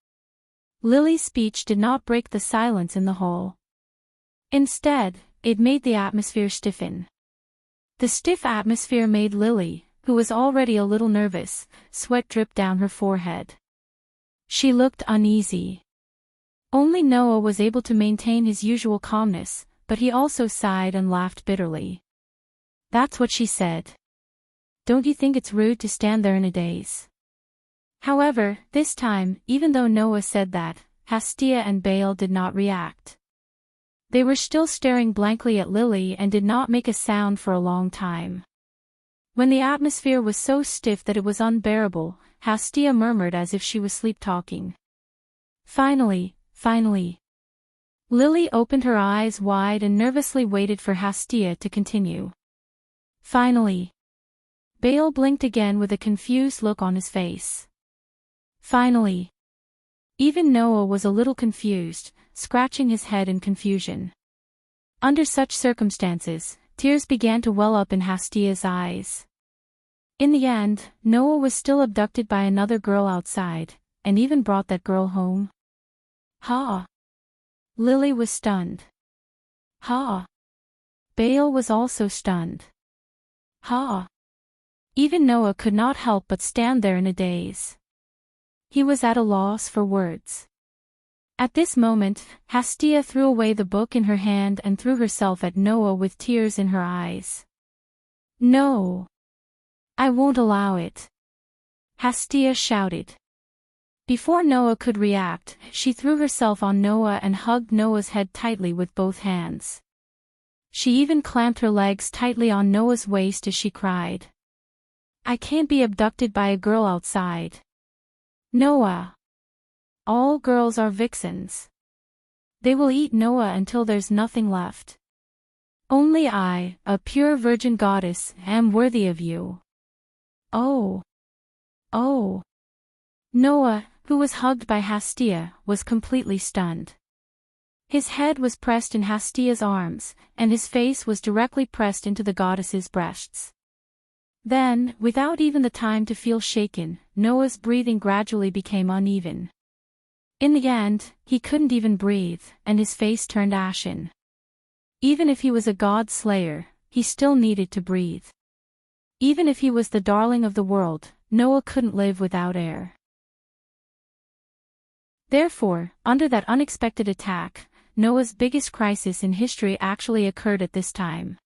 Lily's speech did not break the silence in the hall. Instead, it made the atmosphere stiffen. The stiff atmosphere made Lily, who was already a little nervous, sweat drip down her forehead. She looked uneasy. Only Noah was able to maintain his usual calmness, but he also sighed and laughed bitterly. That's what she said. Don't you think it's rude to stand there in a daze? However, this time, even though Noah said that, Hestia and Baal did not react. They were still staring blankly at Lily and did not make a sound for a long time. When the atmosphere was so stiff that it was unbearable, Hestia murmured as if she was sleep-talking. Finally. Lily opened her eyes wide and nervously waited for Hestia to continue. Finally. Baal blinked again with a confused look on his face. Finally. Even Noah was a little confused, scratching his head in confusion. Under such circumstances, tears began to well up in Hastia's eyes. In the end, Noah was still abducted by another girl outside, and even brought that girl home. Ha! Lily was stunned. Ha! Baal was also stunned. Ha! Even Noah could not help but stand there in a daze. He was at a loss for words. At this moment, Hastia threw away the book in her hand and threw herself at Noah with tears in her eyes. No! I won't allow it! Hastia shouted. Before Noah could react, she threw herself on Noah and hugged Noah's head tightly with both hands. She even clamped her legs tightly on Noah's waist as she cried. I can't be abducted by a girl outside. Noah! All girls are vixens. They will eat Noah until there's nothing left. Only I, a pure virgin goddess, am worthy of you. Oh! Oh! Noah, who was hugged by Hastia, was completely stunned. His head was pressed in Hastia's arms, and his face was directly pressed into the goddess's breasts. Then, without even the time to feel shaken, Noah's breathing gradually became uneven. In the end, he couldn't even breathe, and his face turned ashen. Even if he was a god slayer, he still needed to breathe. Even if he was the darling of the world, Noah couldn't live without air. Therefore, under that unexpected attack, Noah's biggest crisis in history actually occurred at this time.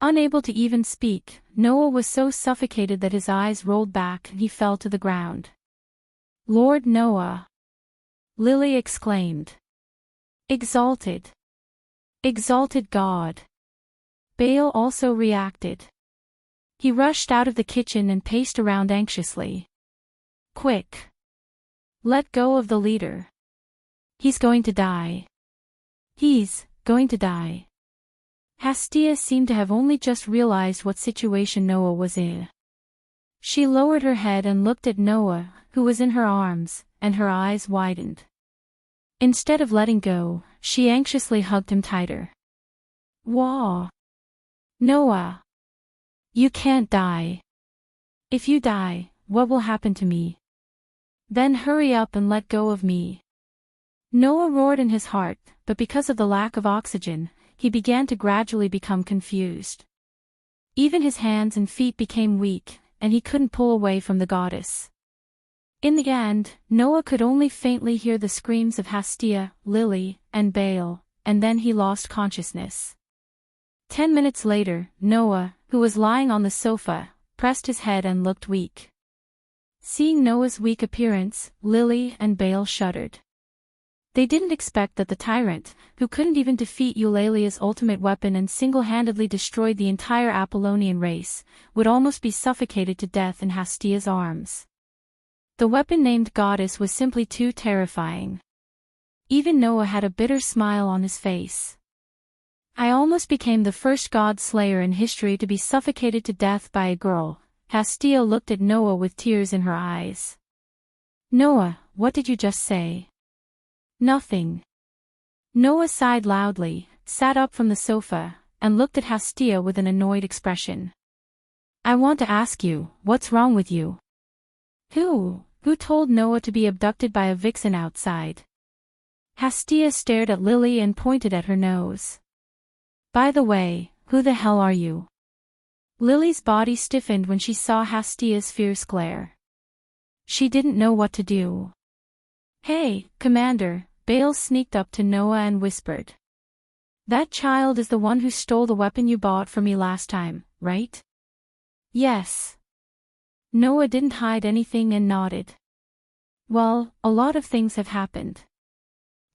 Unable to even speak, Noah was so suffocated that his eyes rolled back and he fell to the ground. Lord Noah! Lily exclaimed. Exalted! Exalted God! Baal also reacted. He rushed out of the kitchen and paced around anxiously. Quick! Let go of the leader. He's going to die. He's going to die. Hastia seemed to have only just realized what situation Noah was in. She lowered her head and looked at Noah, who was in her arms, and her eyes widened. Instead of letting go, she anxiously hugged him tighter. Wah! Noah! You can't die. If you die, what will happen to me? Then hurry up and let go of me. Noah roared in his heart, but because of the lack of oxygen, he began to gradually become confused. Even his hands and feet became weak, and he couldn't pull away from the goddess. In the end, Noah could only faintly hear the screams of Hastia, Lily, and Baal, and then he lost consciousness. 10 minutes later, Noah, who was lying on the sofa, pressed his head and looked weak. Seeing Noah's weak appearance, Lily and Baal shuddered. They didn't expect that the tyrant, who couldn't even defeat Eulalia's ultimate weapon and single-handedly destroyed the entire Apollonian race, would almost be suffocated to death in Hastia's arms. The weapon named Goddess was simply too terrifying. Even Noah had a bitter smile on his face. I almost became the first god slayer in history to be suffocated to death by a girl. Hastia looked at Noah with tears in her eyes. Noah, what did you just say? Nothing. Noah sighed loudly, sat up from the sofa, and looked at Hastia with an annoyed expression. I want to ask you, what's wrong with you? Who told Noah to be abducted by a vixen outside? Hastia stared at Lily and pointed at her nose. By the way, who the hell are you? Lily's body stiffened when she saw Hastia's fierce glare. She didn't know what to do. Hey, Commander, Baal sneaked up to Noah and whispered. That child is the one who stole the weapon you bought for me last time, right? Yes. Noah didn't hide anything and nodded. Well, a lot of things have happened.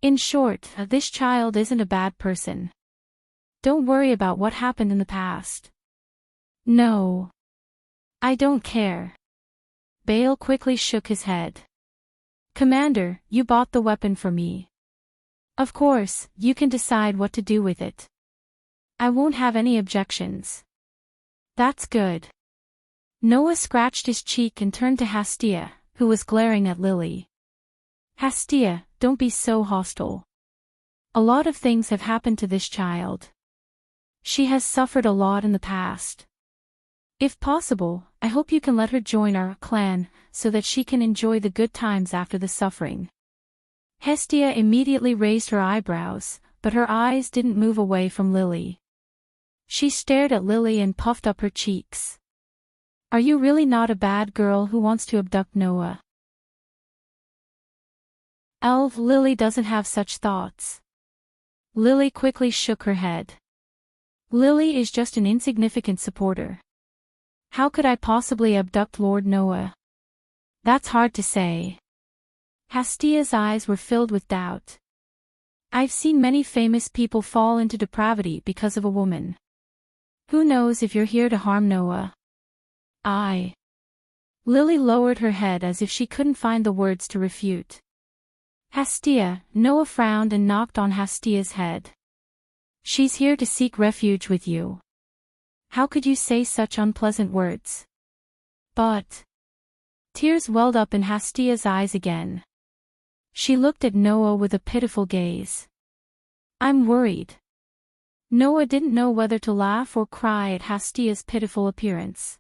In short, this child isn't a bad person. Don't worry about what happened in the past. No. I don't care. Baal quickly shook his head. Commander, you bought the weapon for me. Of course, you can decide what to do with it. I won't have any objections. That's good. Noah scratched his cheek and turned to Hastia, who was glaring at Lily. Hastia, don't be so hostile. A lot of things have happened to this child. She has suffered a lot in the past. If possible, I hope you can let her join our clan, so that she can enjoy the good times after the suffering. Hestia immediately raised her eyebrows, but her eyes didn't move away from Lily. She stared at Lily and puffed up her cheeks. Are you really not a bad girl who wants to abduct Noah? Lily doesn't have such thoughts. Lily quickly shook her head. Lily is just an insignificant supporter. How could I possibly abduct Lord Noah? That's hard to say. Hastia's eyes were filled with doubt. I've seen many famous people fall into depravity because of a woman. Who knows if you're here to harm Noah? Lily lowered her head as if she couldn't find the words to refute. Hastia, Noah frowned and knocked on Hastia's head. She's here to seek refuge with you. How could you say such unpleasant words? But... Tears welled up in Hastia's eyes again. She looked at Noah with a pitiful gaze. I'm worried. Noah didn't know whether to laugh or cry at Hastia's pitiful appearance.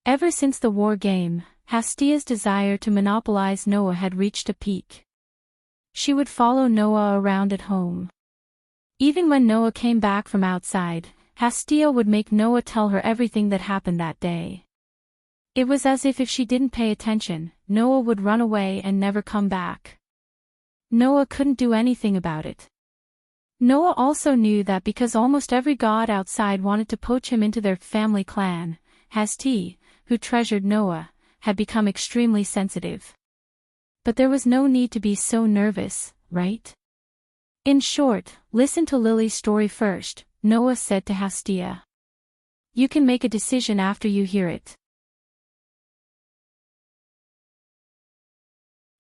Ever since the war game, Hastia's desire to monopolize Noah had reached a peak. She would follow Noah around at home. Even when Noah came back from outside, Hastia would make Noah tell her everything that happened that day. It was as if she didn't pay attention, Noah would run away and never come back. Noah couldn't do anything about it. Noah also knew that because almost every god outside wanted to poach him into their family clan, Hastia, who treasured Noah, had become extremely sensitive. But there was no need to be so nervous, right? In short, listen to Lily's story first, Noah said to Hastia. You can make a decision after you hear it.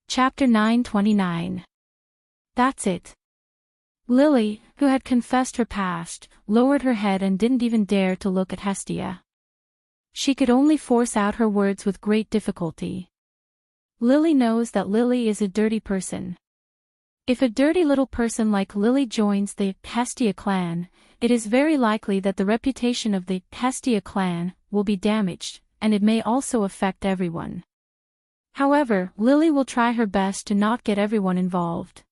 Chapter 929. That's it. Lily, who had confessed her past, lowered her head and didn't even dare to look at Hastia. She could only force out her words with great difficulty. Lily knows that Lily is a dirty person. If a dirty little person like Lily joins the Hastia clan, it is very likely that the reputation of the Hastia clan will be damaged, and it may also affect everyone. However, Lily will try her best to not get everyone involved.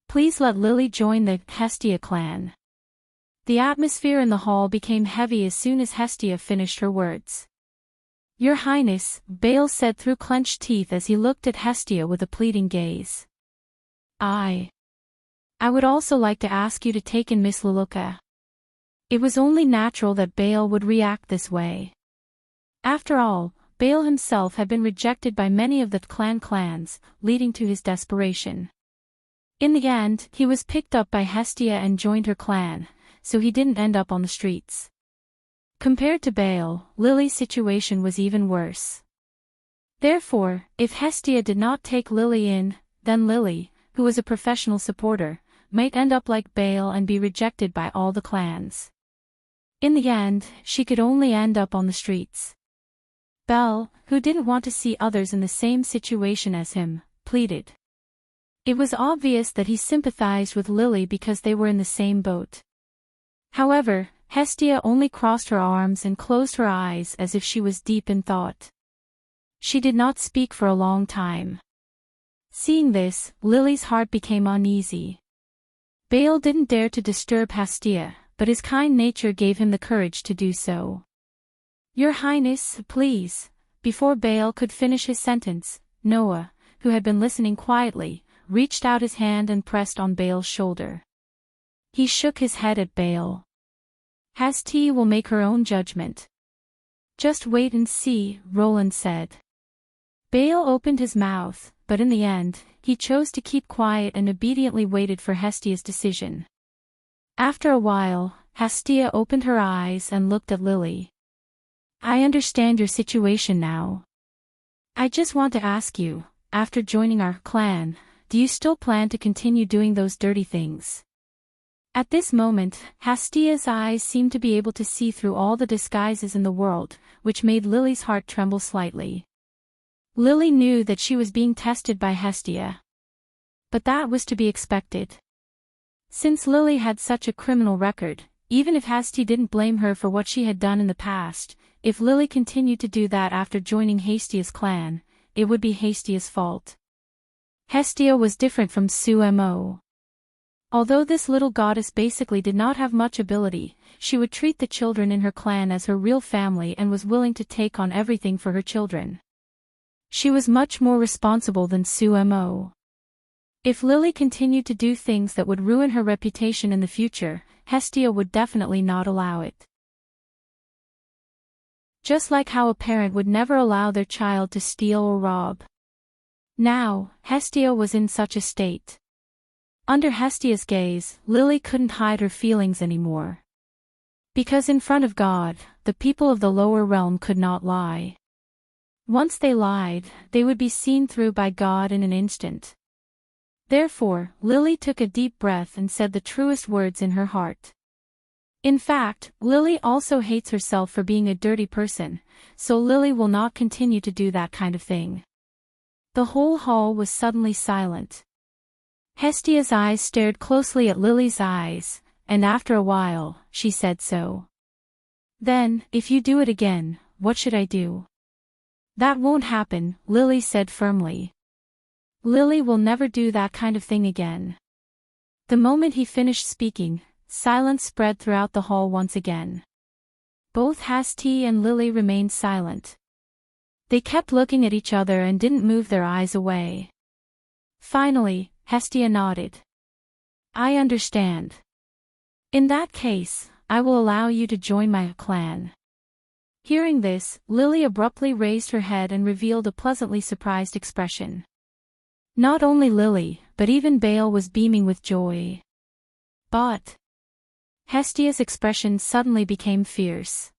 Please let Lily join the Hastia clan. The atmosphere in the hall became heavy as soon as Hastia finished her words. Your Highness, Bale said through clenched teeth as he looked at Hastia with a pleading gaze. I would also like to ask you to take in Miss Luluka. It was only natural that Bale would react this way. After all, Bale himself had been rejected by many of the clans, leading to his desperation. In the end, he was picked up by Hastia and joined her clan, so he didn't end up on the streets. Compared to Bale, Lily's situation was even worse. Therefore, if Hastia did not take Lily in, then Lily, who was a professional supporter, might end up like Bale and be rejected by all the clans. In the end, she could only end up on the streets. Belle, who didn't want to see others in the same situation as him, pleaded. It was obvious that he sympathized with Lily because they were in the same boat. However, Hastia only crossed her arms and closed her eyes as if she was deep in thought. She did not speak for a long time. Seeing this, Lily's heart became uneasy. Bale didn't dare to disturb Hastia, but his kind nature gave him the courage to do so. Your Highness, please. Before Bale could finish his sentence, Noah, who had been listening quietly, reached out his hand and pressed on Bale's shoulder. He shook his head at Bale. Hastia will make her own judgment. Just wait and see, Roland said. Bale opened his mouth, but in the end, he chose to keep quiet and obediently waited for Hastia's decision. After a while, Hastia opened her eyes and looked at Lily. I understand your situation now. I just want to ask you, after joining our clan, do you still plan to continue doing those dirty things? At this moment, Hestia's eyes seemed to be able to see through all the disguises in the world, which made Lily's heart tremble slightly. Lily knew that she was being tested by Hestia. But that was to be expected. Since Lily had such a criminal record, even if Hestia didn't blame her for what she had done in the past, if Lily continued to do that after joining Hestia's clan, it would be Hestia's fault. Hestia was different from Sumo. Although this little goddess basically did not have much ability, she would treat the children in her clan as her real family and was willing to take on everything for her children. She was much more responsible than Sumo. If Lily continued to do things that would ruin her reputation in the future, Hestia would definitely not allow it. Just like how a parent would never allow their child to steal or rob. Now, Hestia was in such a state. Under Hestia's gaze, Lily couldn't hide her feelings anymore. Because in front of God, the people of the lower realm could not lie. Once they lied, they would be seen through by God in an instant. Therefore, Lily took a deep breath and said the truest words in her heart. In fact, Lily also hates herself for being a dirty person, so Lily will not continue to do that kind of thing. The whole hall was suddenly silent. Hestia's eyes stared closely at Lily's eyes, and after a while, she said so. Then, if you do it again, what should I do? That won't happen, Lily said firmly. Lily will never do that kind of thing again. The moment he finished speaking, silence spread throughout the hall once again. Both Hestia and Lily remained silent. They kept looking at each other and didn't move their eyes away. Finally, Hestia nodded. I understand. In that case, I will allow you to join my clan. Hearing this, Lily abruptly raised her head and revealed a pleasantly surprised expression. Not only Lily, but even Bale was beaming with joy. But Hestia's expression suddenly became fierce.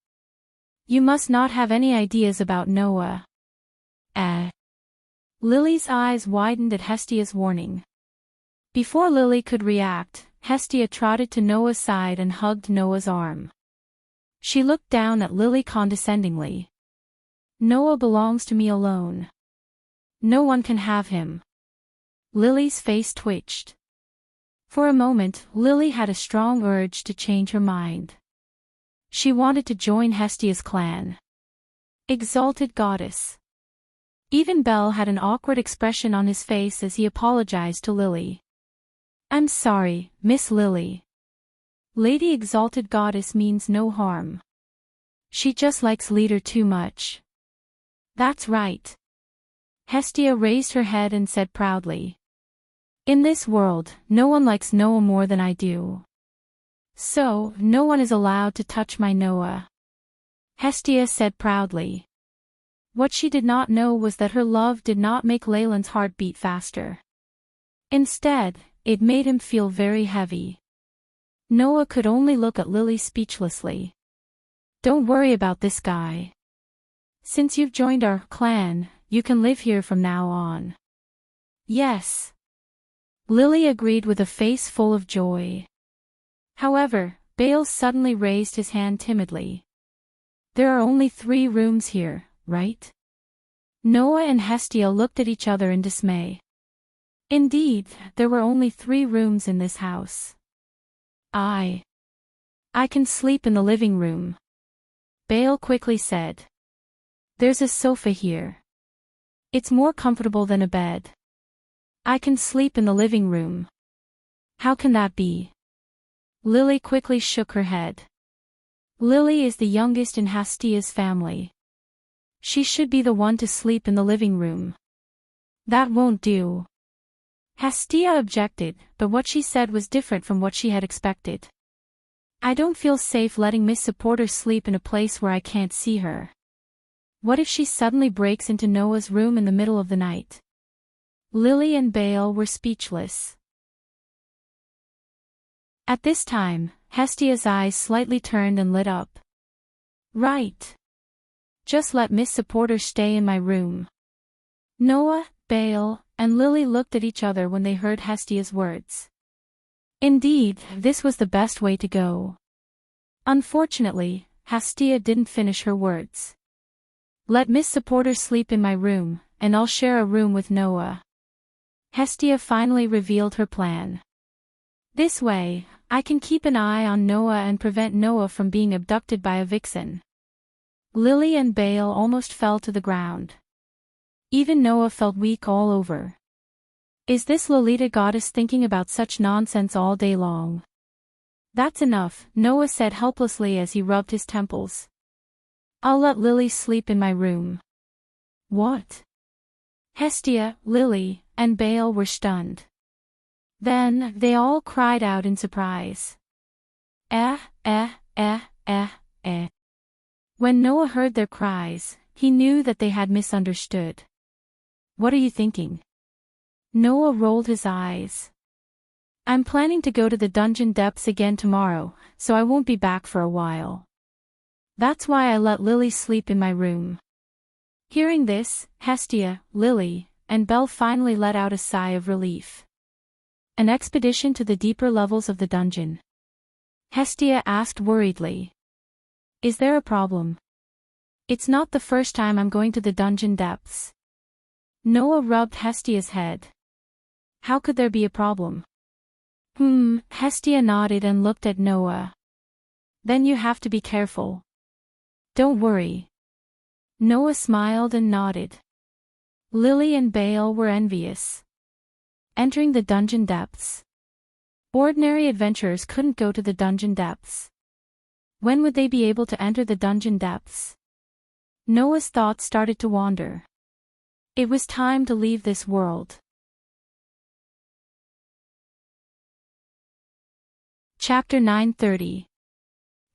You must not have any ideas about Noah. Lily's eyes widened at Hestia's warning. Before Lily could react, Hestia trotted to Noah's side and hugged Noah's arm. She looked down at Lily condescendingly. Noah belongs to me alone. No one can have him. Lily's face twitched. For a moment, Lily had a strong urge to change her mind. She wanted to join Hestia's clan. Exalted goddess. Even Belle had an awkward expression on his face as he apologized to Lily. I'm sorry, Miss Lily. Lady Exalted Goddess means no harm. She just likes Leader too much. That's right. Hestia raised her head and said proudly. In this world, no one likes Noah more than I do. So, no one is allowed to touch my Noah. Hestia said proudly. What she did not know was that her love did not make Leyland's heart beat faster. Instead, it made him feel very heavy. Noah could only look at Lily speechlessly. Don't worry about this guy. Since you've joined our clan, you can live here from now on. Yes. Lily agreed with a face full of joy. However, Bale suddenly raised his hand timidly. There are only 3 rooms here, right? Noah and Hestia looked at each other in dismay. Indeed, there were only 3 rooms in this house. I can sleep in the living room. Bale quickly said. There's a sofa here. It's more comfortable than a bed. I can sleep in the living room. How can that be? Lily quickly shook her head. Lily is the youngest in Hestia's family. She should be the one to sleep in the living room. That won't do. Hestia objected, but what she said was different from what she had expected. I don't feel safe letting Miss Supporter sleep in a place where I can't see her. What if she suddenly breaks into Noah's room in the middle of the night? Lily and Bale were speechless. At this time, Hestia's eyes slightly turned and lit up. Right. Just let Miss Supporter stay in my room. Noah, Bale, and Lily looked at each other when they heard Hestia's words. Indeed, this was the best way to go. Unfortunately, Hestia didn't finish her words. Let Miss Supporter sleep in my room, and I'll share a room with Noah. Hestia finally revealed her plan. This way, I can keep an eye on Noah and prevent Noah from being abducted by a vixen. Lily and Bale almost fell to the ground. Even Noah felt weak all over. Is this Lolita goddess thinking about such nonsense all day long? That's enough, Noah said helplessly as he rubbed his temples. I'll let Lily sleep in my room. What? Hestia, Lily, and Bale were stunned. Then, they all cried out in surprise. Eh. When Noah heard their cries, he knew that they had misunderstood. What are you thinking? Noah rolled his eyes. I'm planning to go to the dungeon depths again tomorrow, so I won't be back for a while. That's why I let Lily sleep in my room. Hearing this, Hestia, Lily, and Belle finally let out a sigh of relief. An expedition to the deeper levels of the dungeon? Hestia asked worriedly. Is there a problem? It's not the first time I'm going to the dungeon depths. Noah rubbed Hestia's head. How could there be a problem? Hestia nodded and looked at Noah. Then you have to be careful. Don't worry. Noah smiled and nodded. Lily and Bale were envious. Entering the dungeon depths. Ordinary adventurers couldn't go to the dungeon depths. When would they be able to enter the dungeon depths? Noah's thoughts started to wander. It was time to leave this world. Chapter 930.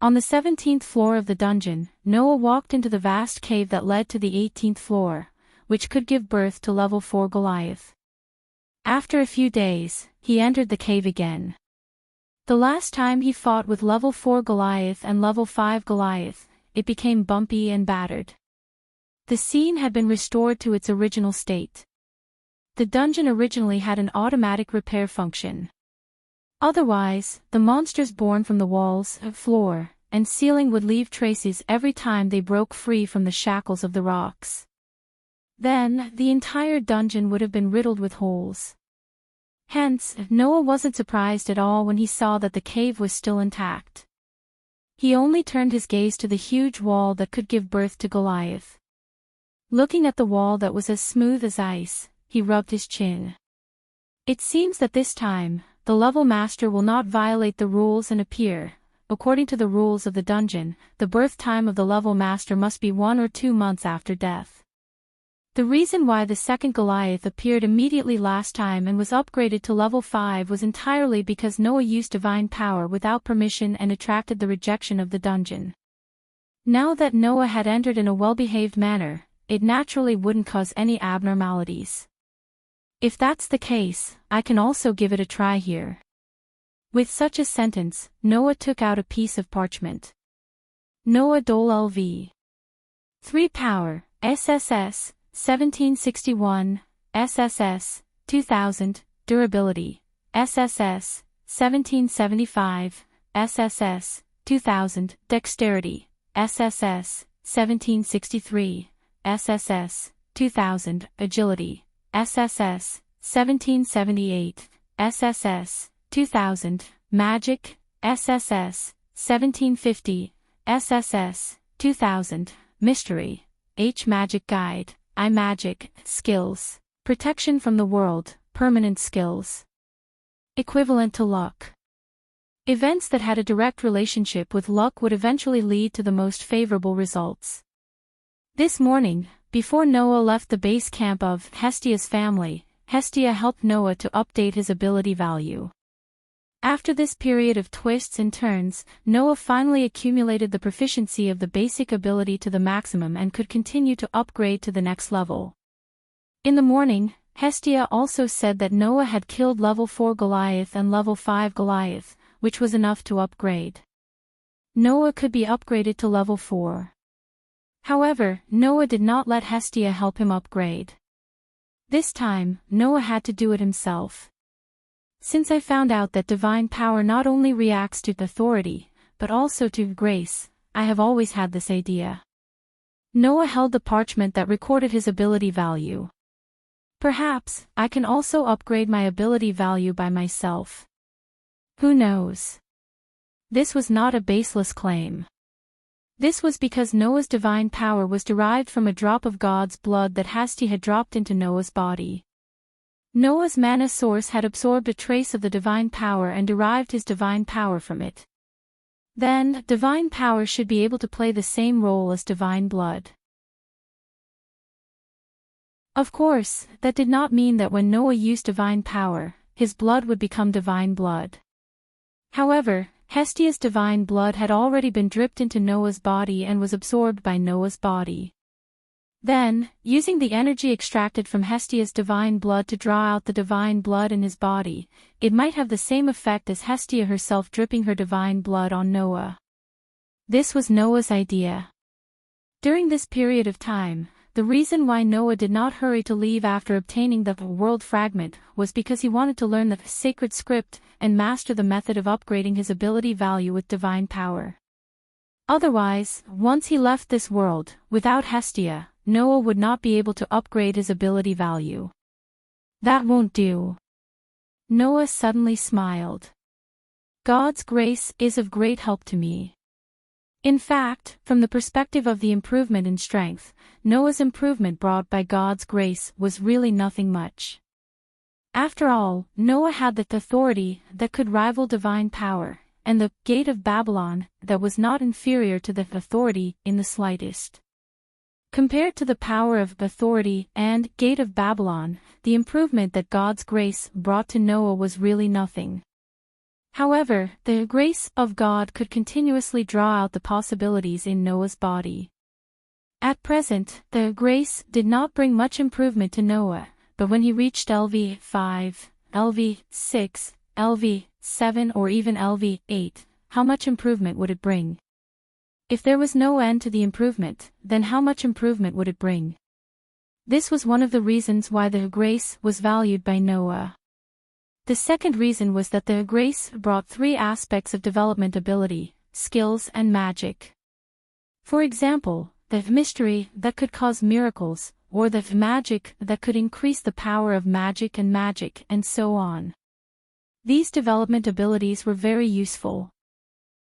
On the 17th floor of the dungeon, Noah walked into the vast cave that led to the 18th floor, which could give birth to level 4 Goliath. After a few days, he entered the cave again. The last time he fought with level 4 Goliath and level 5 Goliath, it became bumpy and battered. The scene had been restored to its original state. The dungeon originally had an automatic repair function. Otherwise, the monsters born from the walls, floor, and ceiling would leave traces every time they broke free from the shackles of the rocks. Then, the entire dungeon would have been riddled with holes. Hence, Noah wasn't surprised at all when he saw that the cave was still intact. He only turned his gaze to the huge wall that could give birth to Goliath. Looking at the wall that was as smooth as ice, he rubbed his chin. It seems that this time, the level master will not violate the rules and appear. According to the rules of the dungeon, the birth time of the level master must be 1 or 2 months after death. The reason why the second Goliath appeared immediately last time and was upgraded to level 5 was entirely because Noah used divine power without permission and attracted the rejection of the dungeon. Now that Noah had entered in a well-behaved manner, it naturally wouldn't cause any abnormalities. If that's the case, I can also give it a try here. With such a sentence, Noah took out a piece of parchment. Noah Dole LV. 3 power, SSS, 1761, SSS, 2000, durability, SSS, 1775, SSS, 2000, dexterity, SSS, 1763, SSS, 2000, agility, SSS, 1778, SSS, 2000, magic, SSS, 1750, SSS, 2000, mystery, H magic guide, I magic, skills, protection from the world, permanent skills. Equivalent to luck. Events that had a direct relationship with luck would eventually lead to the most favorable results. This morning, before Noah left the base camp of Hestia's family, Hestia helped Noah to update his ability value. After this period of twists and turns, Noah finally accumulated the proficiency of the basic ability to the maximum and could continue to upgrade to the next level. In the morning, Hestia also said that Noah had killed level 4 Goliath and level 5 Goliath, which was enough to upgrade. Noah could be upgraded to level 4. However, Noah did not let Hestia help him upgrade. This time, Noah had to do it himself. Since I found out that divine power not only reacts to authority, but also to grace, I have always had this idea. Noah held the parchment that recorded his ability value. Perhaps, I can also upgrade my ability value by myself. Who knows? This was not a baseless claim. This was because Noah's divine power was derived from a drop of God's blood that Hasti had dropped into Noah's body. Noah's mana source had absorbed a trace of the divine power and derived his divine power from it. Then, divine power should be able to play the same role as divine blood. Of course, that did not mean that when Noah used divine power, his blood would become divine blood. However, Hestia's divine blood had already been dripped into Noah's body and was absorbed by Noah's body. Then, using the energy extracted from Hestia's divine blood to draw out the divine blood in his body, it might have the same effect as Hestia herself dripping her divine blood on Noah. This was Noah's idea. During this period of time, the reason why Noah did not hurry to leave after obtaining the world fragment was because he wanted to learn the sacred script and master the method of upgrading his ability value with divine power. Otherwise, once he left this world, without Hestia, Noah would not be able to upgrade his ability value. That won't do. Noah suddenly smiled. God's grace is of great help to me. In fact, from the perspective of the improvement in strength, Noah's improvement brought by God's grace was really nothing much. After all, Noah had the authority that could rival divine power, and the gate of Babylon that was not inferior to the authority in the slightest. Compared to the power of authority and gate of Babylon, the improvement that God's grace brought to Noah was really nothing. However, the grace of God could continuously draw out the possibilities in Noah's body. At present, the grace did not bring much improvement to Noah, but when he reached LV5, LV6, LV7 or even LV8, how much improvement would it bring? If there was no end to the improvement, then how much improvement would it bring? This was one of the reasons why the grace was valued by Noah. The second reason was that the grace brought three aspects of development: ability, skills and magic. For example, the mystery that could cause miracles, or the magic that could increase the power of magic, and so on. These development abilities were very useful.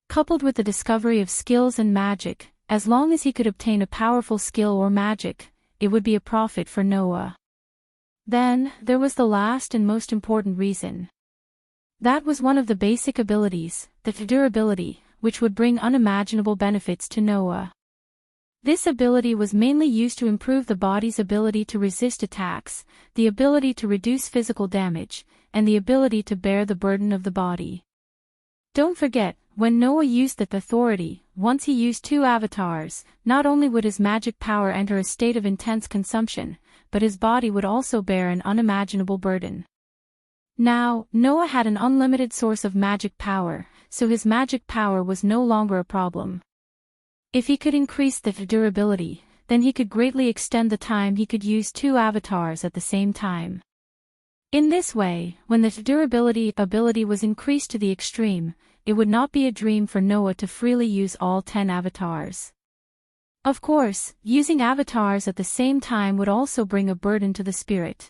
Coupled with the discovery of skills and magic, as long as he could obtain a powerful skill or magic, it would be a profit for Noah. Then, there was the last and most important reason. That was one of the basic abilities, the durability, which would bring unimaginable benefits to Noah. This ability was mainly used to improve the body's ability to resist attacks, the ability to reduce physical damage, and the ability to bear the burden of the body. Don't forget, when Noah used the authority, once he used two avatars, not only would his magic power enter a state of intense consumption, but his body would also bear an unimaginable burden. Now, Noah had an unlimited source of magic power, so his magic power was no longer a problem. If he could increase the durability, then he could greatly extend the time he could use two avatars at the same time. In this way, when the durability ability was increased to the extreme, it would not be a dream for Noah to freely use all 10 avatars. Of course, using avatars at the same time would also bring a burden to the spirit.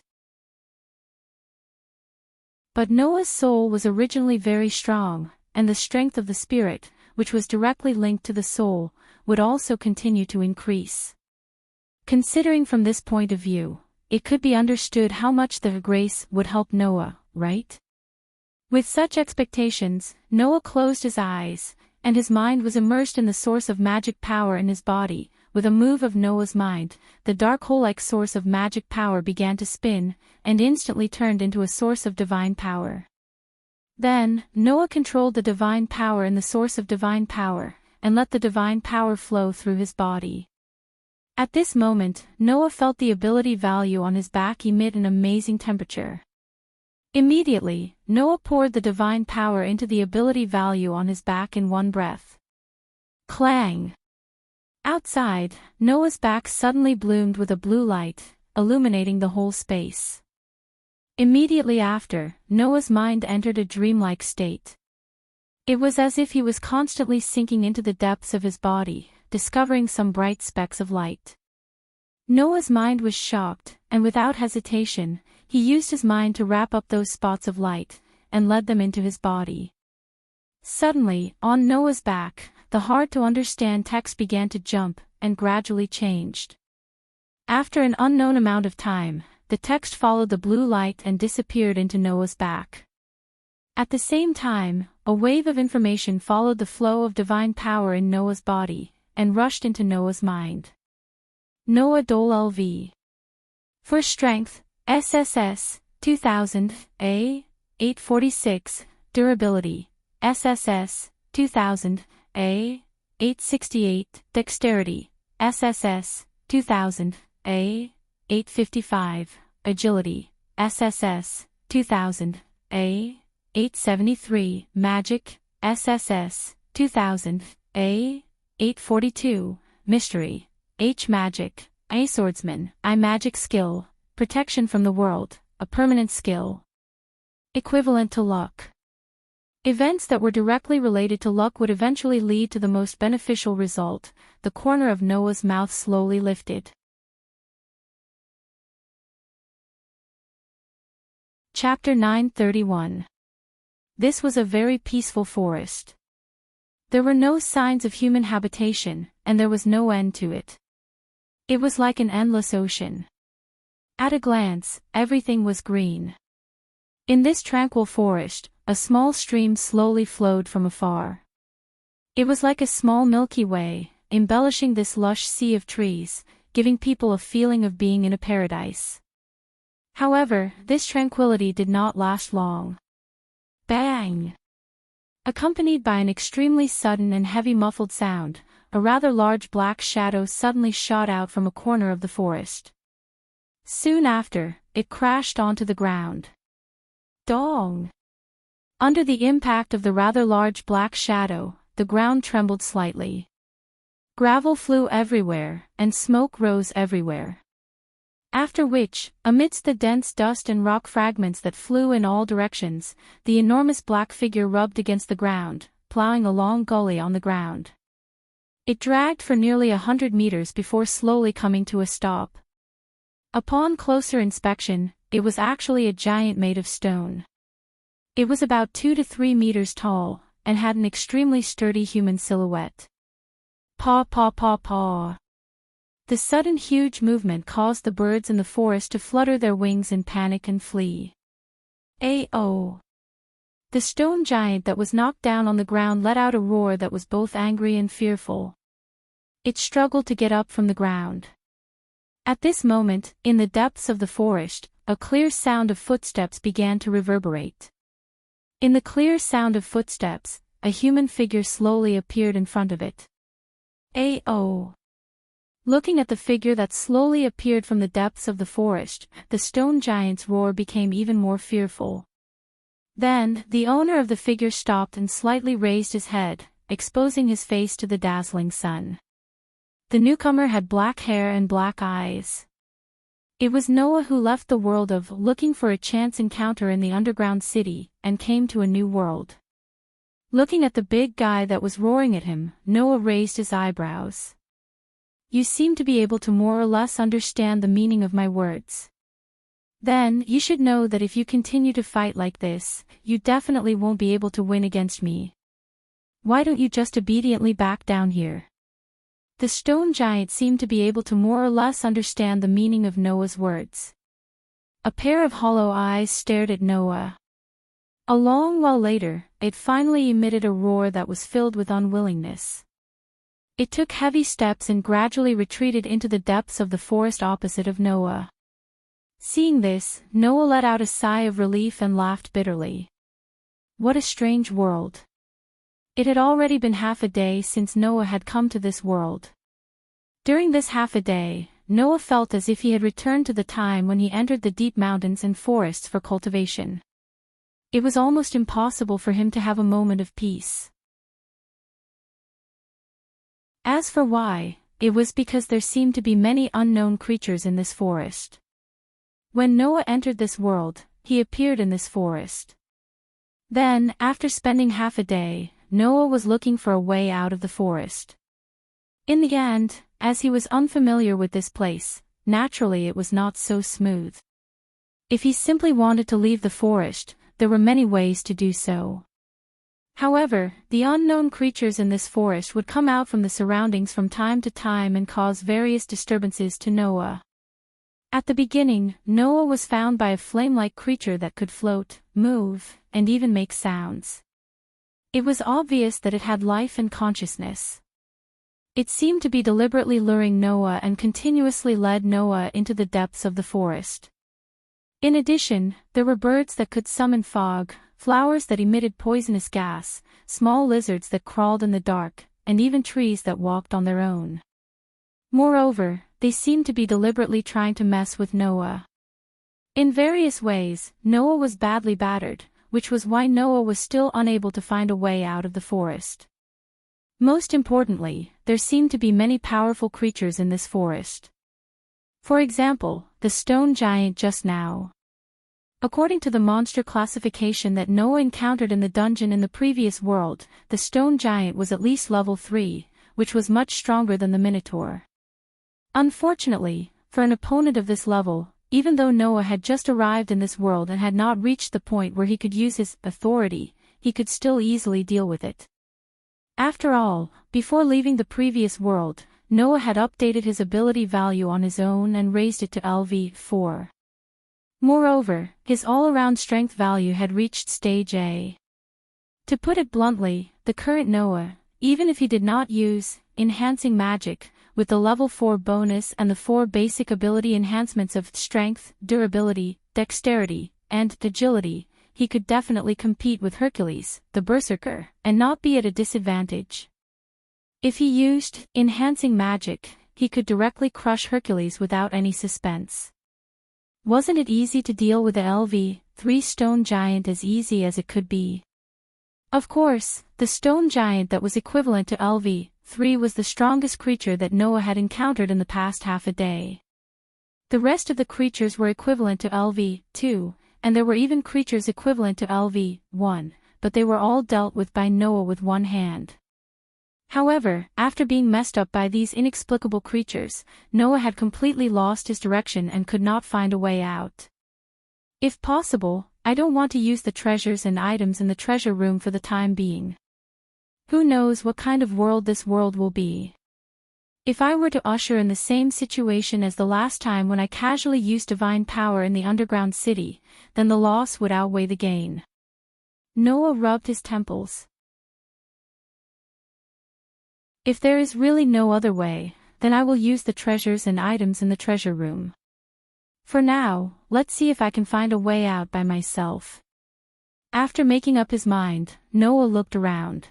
But Noah's soul was originally very strong, and the strength of the spirit, which was directly linked to the soul, would also continue to increase. Considering from this point of view, it could be understood how much the grace would help Noah, right? With such expectations, Noah closed his eyes, and his mind was immersed in the source of magic power in his body. With a move of Noah's mind, the dark hole-like source of magic power began to spin, and instantly turned into a source of divine power. Then, Noah controlled the divine power in the source of divine power, and let the divine power flow through his body. At this moment, Noah felt the ability value on his back emit an amazing temperature. Immediately, Noah poured the divine power into the ability value on his back in one breath. Clang! Outside, Noah's back suddenly bloomed with a blue light, illuminating the whole space. Immediately after, Noah's mind entered a dreamlike state. It was as if he was constantly sinking into the depths of his body, discovering some bright specks of light. Noah's mind was shocked, and without hesitation, he used his mind to wrap up those spots of light, and led them into his body. Suddenly, on Noah's back, the hard-to-understand text began to jump, and gradually changed. After an unknown amount of time, the text followed the blue light and disappeared into Noah's back. At the same time, a wave of information followed the flow of divine power in Noah's body, and rushed into Noah's mind. Noah Dole LV. For strength, SSS, 2000, A, 846, durability, SSS, 2000, A, 868, dexterity, SSS, 2000, A, 855, agility, SSS, 2000, A, 873, magic, SSS, 2000, A, 842, mystery, H magic, A swordsman, I magic skill, protection from the world, a permanent skill. Equivalent to luck. Events that were directly related to luck would eventually lead to the most beneficial result. The corner of Noah's mouth slowly lifted. Chapter 931. This was a very peaceful forest. There were no signs of human habitation, and there was no end to it. It was like an endless ocean. At a glance, everything was green. In this tranquil forest, a small stream slowly flowed from afar. It was like a small Milky Way, embellishing this lush sea of trees, giving people a feeling of being in a paradise. However, this tranquility did not last long. Bang! Accompanied by an extremely sudden and heavy muffled sound, a rather large black shadow suddenly shot out from a corner of the forest. Soon after, it crashed onto the ground. Dong! Under the impact of the rather large black shadow, the ground trembled slightly. Gravel flew everywhere, and smoke rose everywhere. After which, amidst the dense dust and rock fragments that flew in all directions, the enormous black figure rubbed against the ground, plowing a long gully on the ground. It dragged for nearly 100 meters before slowly coming to a stop. Upon closer inspection, it was actually a giant made of stone. It was about 2 to 3 meters tall, and had an extremely sturdy human silhouette. Paw paw paw paw. The sudden huge movement caused the birds in the forest to flutter their wings in panic and flee. A-oh! The stone giant that was knocked down on the ground let out a roar that was both angry and fearful. It struggled to get up from the ground. At this moment, in the depths of the forest, a clear sound of footsteps began to reverberate. In the clear sound of footsteps, a human figure slowly appeared in front of it. A-oh! Looking at the figure that slowly appeared from the depths of the forest, the stone giant's roar became even more fearful. Then, the owner of the figure stopped and slightly raised his head, exposing his face to the dazzling sun. The newcomer had black hair and black eyes. It was Noah who left the world of looking for a chance encounter in the underground city, and came to a new world. Looking at the big guy that was roaring at him, Noah raised his eyebrows. You seem to be able to more or less understand the meaning of my words. Then, you should know that if you continue to fight like this, you definitely won't be able to win against me. Why don't you just obediently back down here? The stone giant seemed to be able to more or less understand the meaning of Noah's words. A pair of hollow eyes stared at Noah. A long while later, it finally emitted a roar that was filled with unwillingness. It took heavy steps and gradually retreated into the depths of the forest opposite of Noah. Seeing this, Noah let out a sigh of relief and laughed bitterly. What a strange world. It had already been half a day since Noah had come to this world. During this half a day, Noah felt as if he had returned to the time when he entered the deep mountains and forests for cultivation. It was almost impossible for him to have a moment of peace. As for why, it was because there seemed to be many unknown creatures in this forest. When Noah entered this world, he appeared in this forest. Then, after spending half a day, Noah was looking for a way out of the forest. In the end, as he was unfamiliar with this place, naturally it was not so smooth. If he simply wanted to leave the forest, there were many ways to do so. However, the unknown creatures in this forest would come out from the surroundings from time to time and cause various disturbances to Noah. At the beginning, Noah was found by a flame-like creature that could float, move, and even make sounds. It was obvious that it had life and consciousness. It seemed to be deliberately luring Noah and continuously led Noah into the depths of the forest. In addition, there were birds that could summon fog, flowers that emitted poisonous gas, small lizards that crawled in the dark, and even trees that walked on their own. Moreover, they seemed to be deliberately trying to mess with Noah. In various ways, Noah was badly battered, which was why Noah was still unable to find a way out of the forest. Most importantly, there seemed to be many powerful creatures in this forest. For example, the stone giant just now. According to the monster classification that Noah encountered in the dungeon in the previous world, the stone giant was at least level 3, which was much stronger than the Minotaur. Unfortunately, for an opponent of this level, even though Noah had just arrived in this world and had not reached the point where he could use his authority, he could still easily deal with it. After all, before leaving the previous world, Noah had updated his ability value on his own and raised it to LV4. Moreover, his all-around strength value had reached stage A. To put it bluntly, the current Noah, even if he did not use enhancing magic, with the level 4 bonus and the 4 basic ability enhancements of strength, durability, dexterity, and agility, he could definitely compete with Hercules, the Berserker, and not be at a disadvantage. If he used enhancing magic, he could directly crush Hercules without any suspense. Wasn't it easy to deal with the LV3 stone giant as easy as it could be? Of course, the stone giant that was equivalent to LV3 was the strongest creature that Noah had encountered in the past half a day. The rest of the creatures were equivalent to LV2, and there were even creatures equivalent to LV1, but they were all dealt with by Noah with one hand. However, after being messed up by these inexplicable creatures, Noah had completely lost his direction and could not find a way out. If possible, I don't want to use the treasures and items in the treasure room for the time being. Who knows what kind of world this world will be. If I were to usher in the same situation as the last time when I casually used divine power in the underground city, then the loss would outweigh the gain. Noah rubbed his temples. If there is really no other way, then I will use the treasures and items in the treasure room. For now, let's see if I can find a way out by myself. After making up his mind, Noah looked around.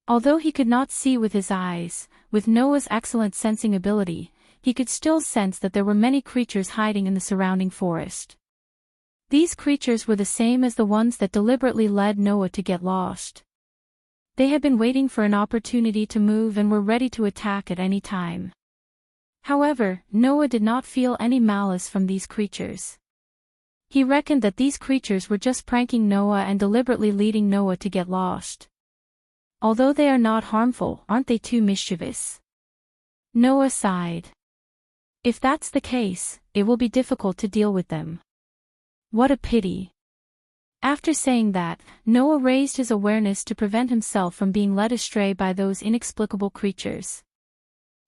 Although he could not see with his eyes, with Noah's excellent sensing ability, he could still sense that there were many creatures hiding in the surrounding forest. These creatures were the same as the ones that deliberately led Noah to get lost. They had been waiting for an opportunity to move and were ready to attack at any time. However, Noah did not feel any malice from these creatures. He reckoned that these creatures were just pranking Noah and deliberately leading Noah to get lost. Although they are not harmful, aren't they too mischievous? Noah sighed. If that's the case, it will be difficult to deal with them. What a pity. After saying that, Noah raised his awareness to prevent himself from being led astray by those inexplicable creatures.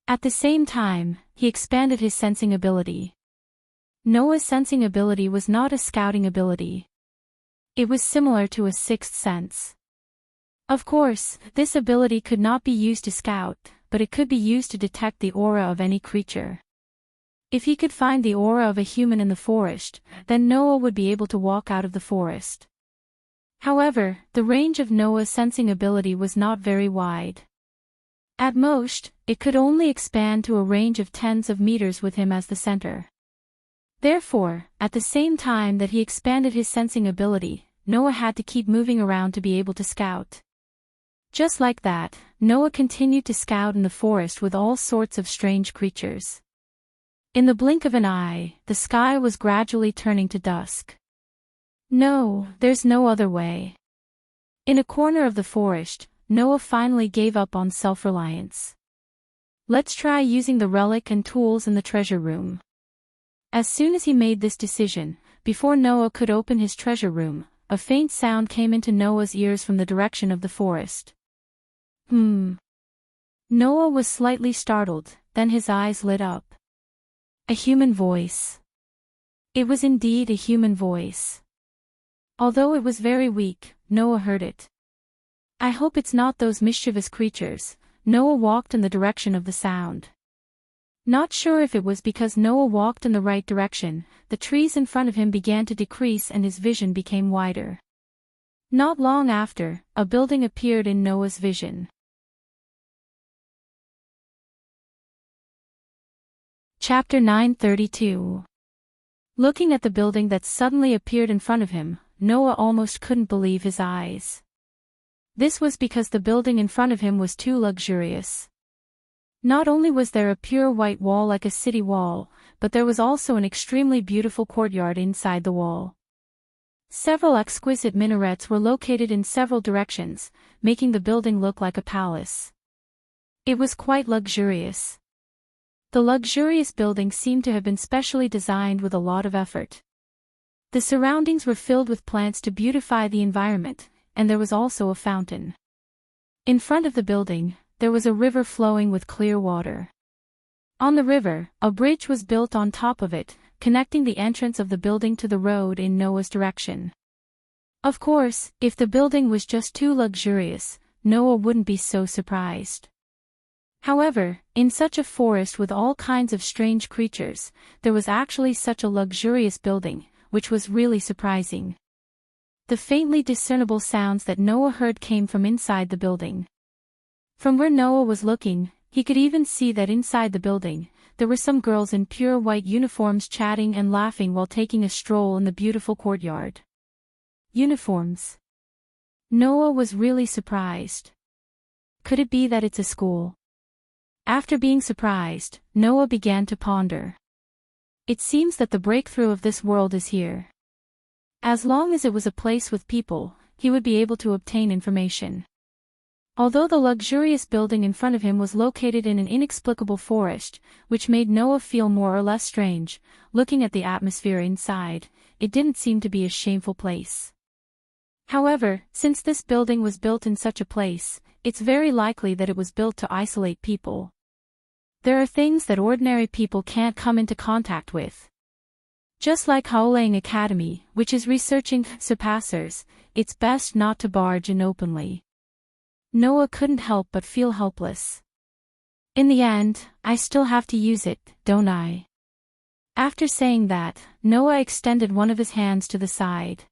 At the same time, he expanded his sensing ability. Noah's sensing ability was not a scouting ability. It was similar to a sixth sense. Of course, this ability could not be used to scout, but it could be used to detect the aura of any creature. If he could find the aura of a human in the forest, then Noah would be able to walk out of the forest. However, the range of Noah's sensing ability was not very wide. At most, it could only expand to a range of tens of meters with him as the center. Therefore, at the same time that he expanded his sensing ability, Noah had to keep moving around to be able to scout. Just like that, Noah continued to scout in the forest with all sorts of strange creatures. In the blink of an eye, the sky was gradually turning to dusk. No, there's no other way. In a corner of the forest, Noah finally gave up on self-reliance. Let's try using the relic and tools in the treasure room. As soon as he made this decision, before Noah could open his treasure room, a faint sound came into Noah's ears from the direction of the forest. Noah was slightly startled, then his eyes lit up. A human voice. It was indeed a human voice. Although it was very weak, Noah heard it. I hope it's not those mischievous creatures. Noah walked in the direction of the sound. Not sure if it was because Noah walked in the right direction, the trees in front of him began to decrease and his vision became wider. Not long after, a building appeared in Noah's vision. Chapter 932. Looking at the building that suddenly appeared in front of him, Noah almost couldn't believe his eyes. This was because the building in front of him was too luxurious. Not only was there a pure white wall like a city wall, but there was also an extremely beautiful courtyard inside the wall. Several exquisite minarets were located in several directions, making the building look like a palace. It was quite luxurious. The luxurious building seemed to have been specially designed with a lot of effort. The surroundings were filled with plants to beautify the environment, and there was also a fountain. In front of the building, there was a river flowing with clear water. On the river, a bridge was built on top of it, connecting the entrance of the building to the road in Noah's direction. Of course, if the building was just too luxurious, Noah wouldn't be so surprised. However, in such a forest with all kinds of strange creatures, there was actually such a luxurious building, which was really surprising. The faintly discernible sounds that Noah heard came from inside the building. From where Noah was looking, he could even see that inside the building, there were some girls in pure white uniforms chatting and laughing while taking a stroll in the beautiful courtyard. Uniforms. Noah was really surprised. Could it be that it's a school? After being surprised, Noah began to ponder. It seems that the breakthrough of this world is here. As long as it was a place with people, he would be able to obtain information. Although the luxurious building in front of him was located in an inexplicable forest, which made Noah feel more or less strange, looking at the atmosphere inside, it didn't seem to be a shameful place. However, since this building was built in such a place, it's very likely that it was built to isolate people. There are things that ordinary people can't come into contact with. Just like Heartwarming Academy, which is researching surpassers, it's best not to barge in openly. Noah couldn't help but feel helpless. In the end, I still have to use it, don't I? After saying that, Noah extended one of his hands to the side.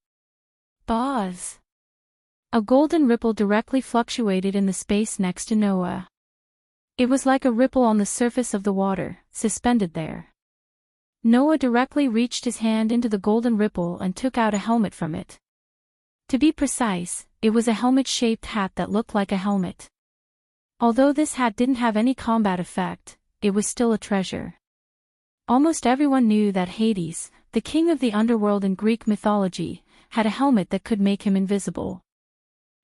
Buzz! A golden ripple directly fluctuated in the space next to Noah. It was like a ripple on the surface of the water, suspended there. Noah directly reached his hand into the golden ripple and took out a helmet from it. To be precise, it was a helmet-shaped hat that looked like a helmet. Although this hat didn't have any combat effect, it was still a treasure. Almost everyone knew that Hades, the king of the underworld in Greek mythology, had a helmet that could make him invisible.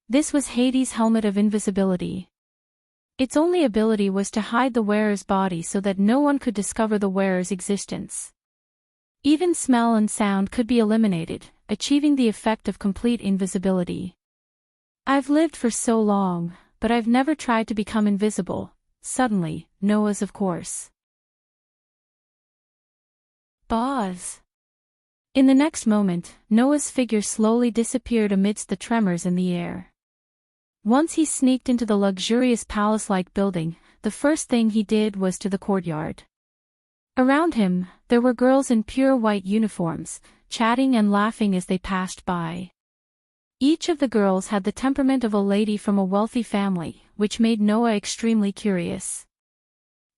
This was Hades' helmet of invisibility. Its only ability was to hide the wearer's body so that no one could discover the wearer's existence. Even smell and sound could be eliminated, achieving the effect of complete invisibility. I've lived for so long, but I've never tried to become invisible. Suddenly, Noah's of course. Buzz! In the next moment, Noah's figure slowly disappeared amidst the tremors in the air. Once he sneaked into the luxurious palace-like building, the first thing he did was to the courtyard. Around him, there were girls in pure white uniforms, chatting and laughing as they passed by. Each of the girls had the temperament of a lady from a wealthy family, which made Noah extremely curious.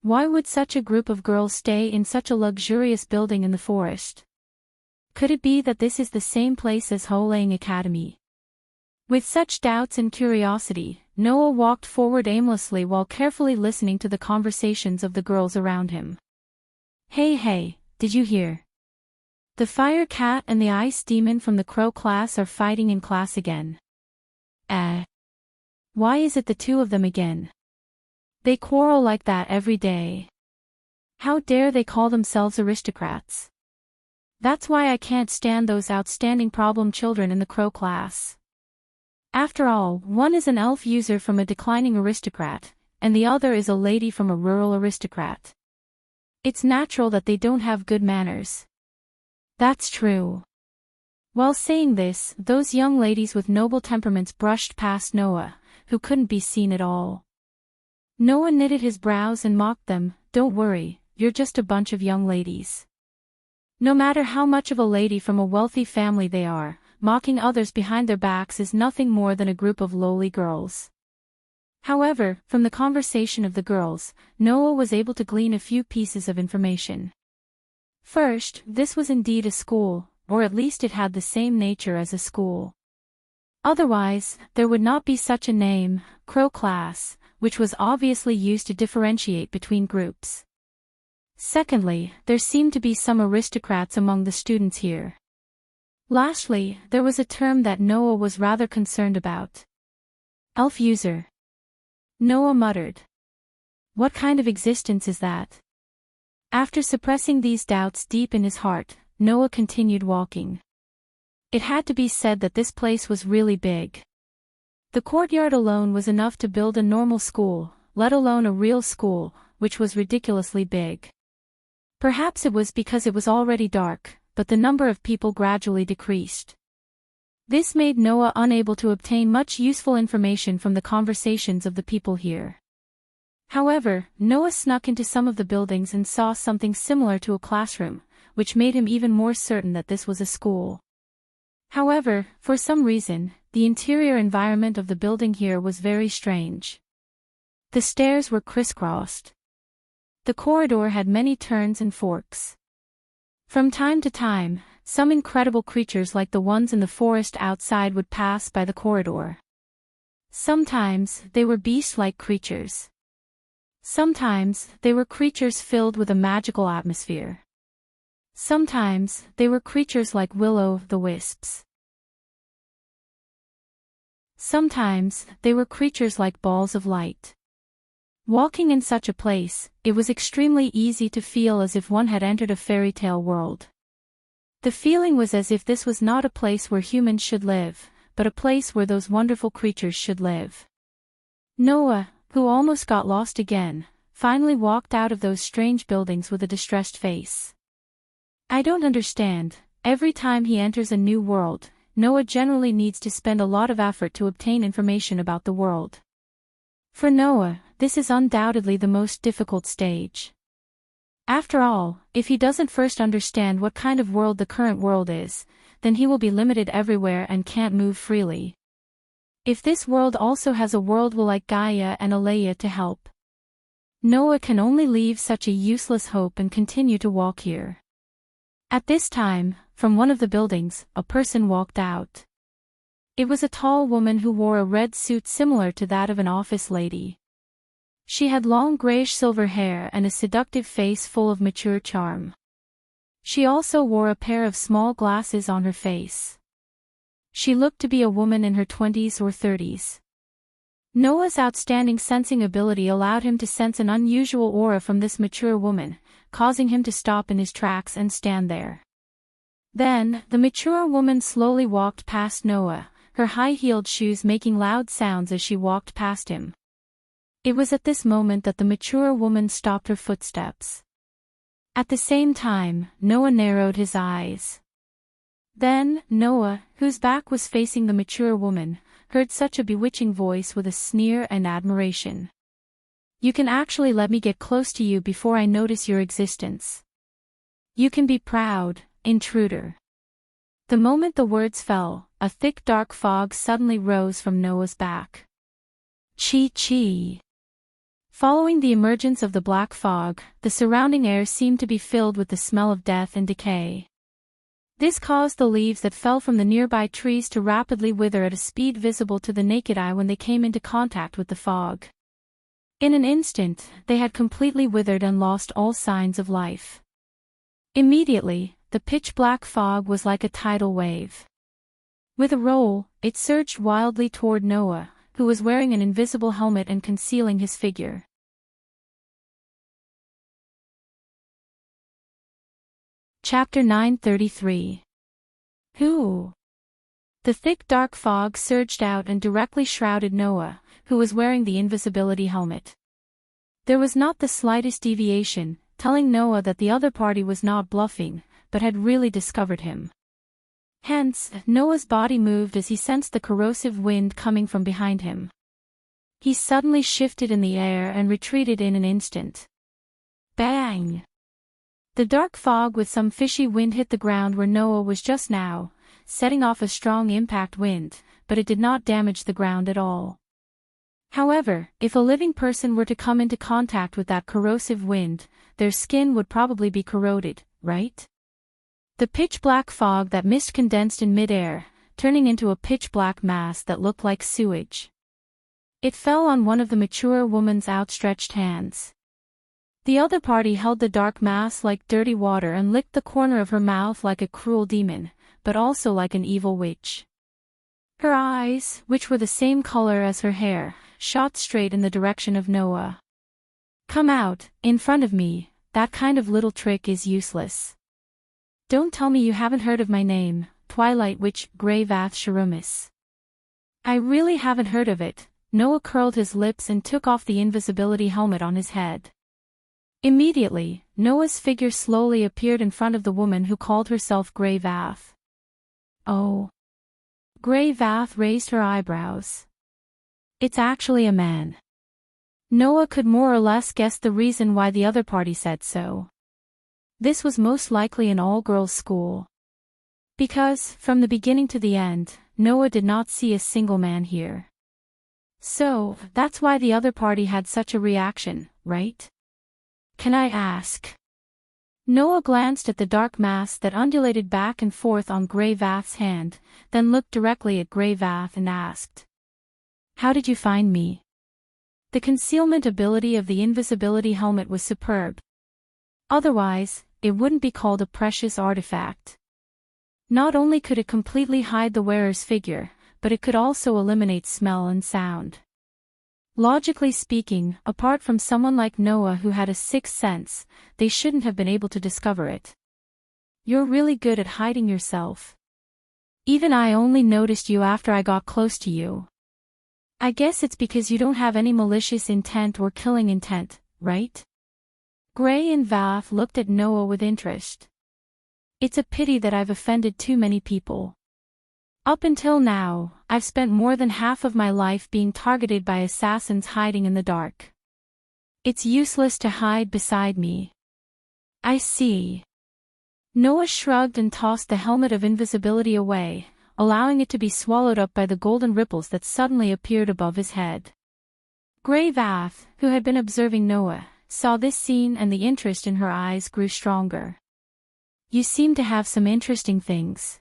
Why would such a group of girls stay in such a luxurious building in the forest? Could it be that this is the same place as Heartwarming Academy? With such doubts and curiosity, Noah walked forward aimlessly while carefully listening to the conversations of the girls around him. Hey, did you hear? The fire cat and the ice demon from the crow class are fighting in class again. Why is it the two of them again? They quarrel like that every day. How dare they call themselves aristocrats? That's why I can't stand those outstanding problem children in the crow class. After all, one is an elf user from a declining aristocrat, and the other is a lady from a rural aristocrat. It's natural that they don't have good manners. That's true. While saying this, those young ladies with noble temperaments brushed past Noah, who couldn't be seen at all. Noah knitted his brows and mocked them. Don't worry, you're just a bunch of young ladies. No matter how much of a lady from a wealthy family they are, mocking others behind their backs is nothing more than a group of lowly girls. However, from the conversation of the girls, Noah was able to glean a few pieces of information. First, this was indeed a school, or at least it had the same nature as a school. Otherwise, there would not be such a name, crow class, which was obviously used to differentiate between groups. Secondly, there seemed to be some aristocrats among the students here. Lastly, there was a term that Noah was rather concerned about. Elf user. Noah muttered. What kind of existence is that? After suppressing these doubts deep in his heart, Noah continued walking. It had to be said that this place was really big. The courtyard alone was enough to build a normal school, let alone a real school, which was ridiculously big. Perhaps it was because it was already dark, but the number of people gradually decreased. This made Noah unable to obtain much useful information from the conversations of the people here. However, Noah snuck into some of the buildings and saw something similar to a classroom, which made him even more certain that this was a school. However, for some reason, the interior environment of the building here was very strange. The stairs were crisscrossed. The corridor had many turns and forks. From time to time, some incredible creatures like the ones in the forest outside would pass by the corridor. Sometimes, they were beast-like creatures. Sometimes, they were creatures filled with a magical atmosphere. Sometimes, they were creatures like will-o'-the-wisps. Sometimes, they were creatures like balls of light. Walking in such a place, it was extremely easy to feel as if one had entered a fairy tale world. The feeling was as if this was not a place where humans should live, but a place where those wonderful creatures should live. Noah, who almost got lost again, finally walked out of those strange buildings with a distressed face. I don't understand. Every time he enters a new world, Noah generally needs to spend a lot of effort to obtain information about the world. For Noah, this is undoubtedly the most difficult stage. After all, if he doesn't first understand what kind of world the current world is, then he will be limited everywhere and can't move freely. If this world also has a world like Gaia and Alea to help, Noah can only leave such a useless hope and continue to walk here. At this time, from one of the buildings, a person walked out. It was a tall woman who wore a red suit similar to that of an office lady. She had long grayish-silver hair and a seductive face full of mature charm. She also wore a pair of small glasses on her face. She looked to be a woman in her 20s or 30s. Noah's outstanding sensing ability allowed him to sense an unusual aura from this mature woman, causing him to stop in his tracks and stand there. Then, the mature woman slowly walked past Noah, her high-heeled shoes making loud sounds as she walked past him. It was at this moment that the mature woman stopped her footsteps. At the same time, Noah narrowed his eyes. Then, Noah, whose back was facing the mature woman, heard such a bewitching voice with a sneer and admiration. You can actually let me get close to you before I notice your existence. You can be proud, intruder. The moment the words fell, a thick dark fog suddenly rose from Noah's back. Chee-chee. Following the emergence of the black fog, the surrounding air seemed to be filled with the smell of death and decay. This caused the leaves that fell from the nearby trees to rapidly wither at a speed visible to the naked eye when they came into contact with the fog. In an instant, they had completely withered and lost all signs of life. Immediately, the pitch-black fog was like a tidal wave. With a roll, it surged wildly toward Noah, who was wearing an invisible helmet and concealing his figure. Chapter 933. Who? The thick dark fog surged out and directly shrouded Noah, who was wearing the invisibility helmet. There was not the slightest deviation, telling Noah that the other party was not bluffing, but had really discovered him. Hence, Noah's body moved as he sensed the corrosive wind coming from behind him. He suddenly shifted in the air and retreated in an instant. Bang! The dark fog with some fishy wind hit the ground where Noah was just now, setting off a strong impact wind, but it did not damage the ground at all. However, if a living person were to come into contact with that corrosive wind, their skin would probably be corroded, right? The pitch-black fog that mist condensed in mid-air, turning into a pitch-black mass that looked like sewage. It fell on one of the mature woman's outstretched hands. The other party held the dark mass like dirty water and licked the corner of her mouth like a cruel demon, but also like an evil witch. Her eyes, which were the same color as her hair, shot straight in the direction of Noah. "Come out, in front of me, that kind of little trick is useless. Don't tell me you haven't heard of my name, Twilight Witch Grey Vath Sharumis." "I really haven't heard of it." Noah curled his lips and took off the invisibility helmet on his head. Immediately, Noah's figure slowly appeared in front of the woman who called herself Grey Vath. "Oh." Grey Vath raised her eyebrows. "It's actually a man." Noah could more or less guess the reason why the other party said so. This was most likely an all-girls school. Because, from the beginning to the end, Noah did not see a single man here. So, that's why the other party had such a reaction, right? "Can I ask?" Noah glanced at the dark mass that undulated back and forth on Grey Vath's hand, then looked directly at Grey Vath and asked, "How did you find me?" The concealment ability of the invisibility helmet was superb. Otherwise, it wouldn't be called a precious artifact. Not only could it completely hide the wearer's figure, but it could also eliminate smell and sound. Logically speaking, apart from someone like Noah who had a sixth sense, they shouldn't have been able to discover it. "You're really good at hiding yourself. Even I only noticed you after I got close to you. I guess it's because you don't have any malicious intent or killing intent, right?" Grey and Vath looked at Noah with interest. "It's a pity that I've offended too many people. Up until now, I've spent more than half of my life being targeted by assassins hiding in the dark. It's useless to hide beside me." "I see." Noah shrugged and tossed the helmet of invisibility away, allowing it to be swallowed up by the golden ripples that suddenly appeared above his head. Grey Vath, who had been observing Noah, saw this scene and the interest in her eyes grew stronger. "You seem to have some interesting things."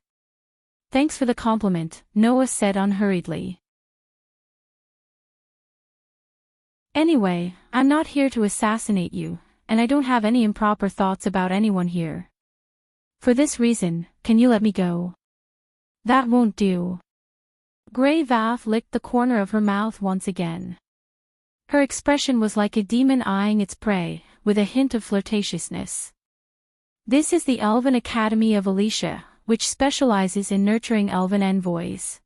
"Thanks for the compliment," Noah said unhurriedly. "Anyway, I'm not here to assassinate you, and I don't have any improper thoughts about anyone here. For this reason, can you let me go?" "That won't do." Grey Vath licked the corner of her mouth once again. Her expression was like a demon eyeing its prey, with a hint of flirtatiousness. "This is the Elven Academy of Alicia, which specializes in nurturing elven envoys.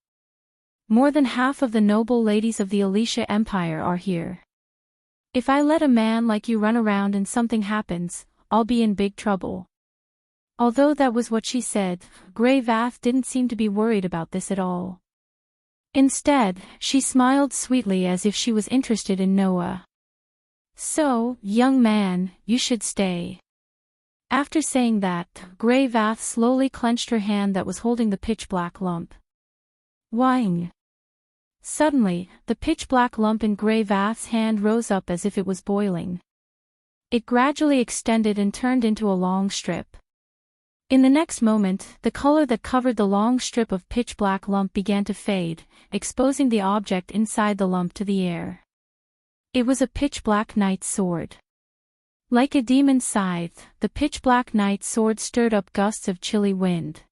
More than half of the noble ladies of the Alicia Empire are here. If I let a man like you run around and something happens, I'll be in big trouble." Although that was what she said, Grey Vath didn't seem to be worried about this at all. Instead, she smiled sweetly as if she was interested in Noah. "So, young man, you should stay." After saying that, Grey Vath slowly clenched her hand that was holding the pitch-black lump. Whing! Suddenly, the pitch-black lump in Grey Vath's hand rose up as if it was boiling. It gradually extended and turned into a long strip. In the next moment, the color that covered the long strip of pitch-black lump began to fade, exposing the object inside the lump to the air. It was a pitch-black knight's sword. Like a demon's scythe, the pitch-black knight's sword stirred up gusts of chilly wind.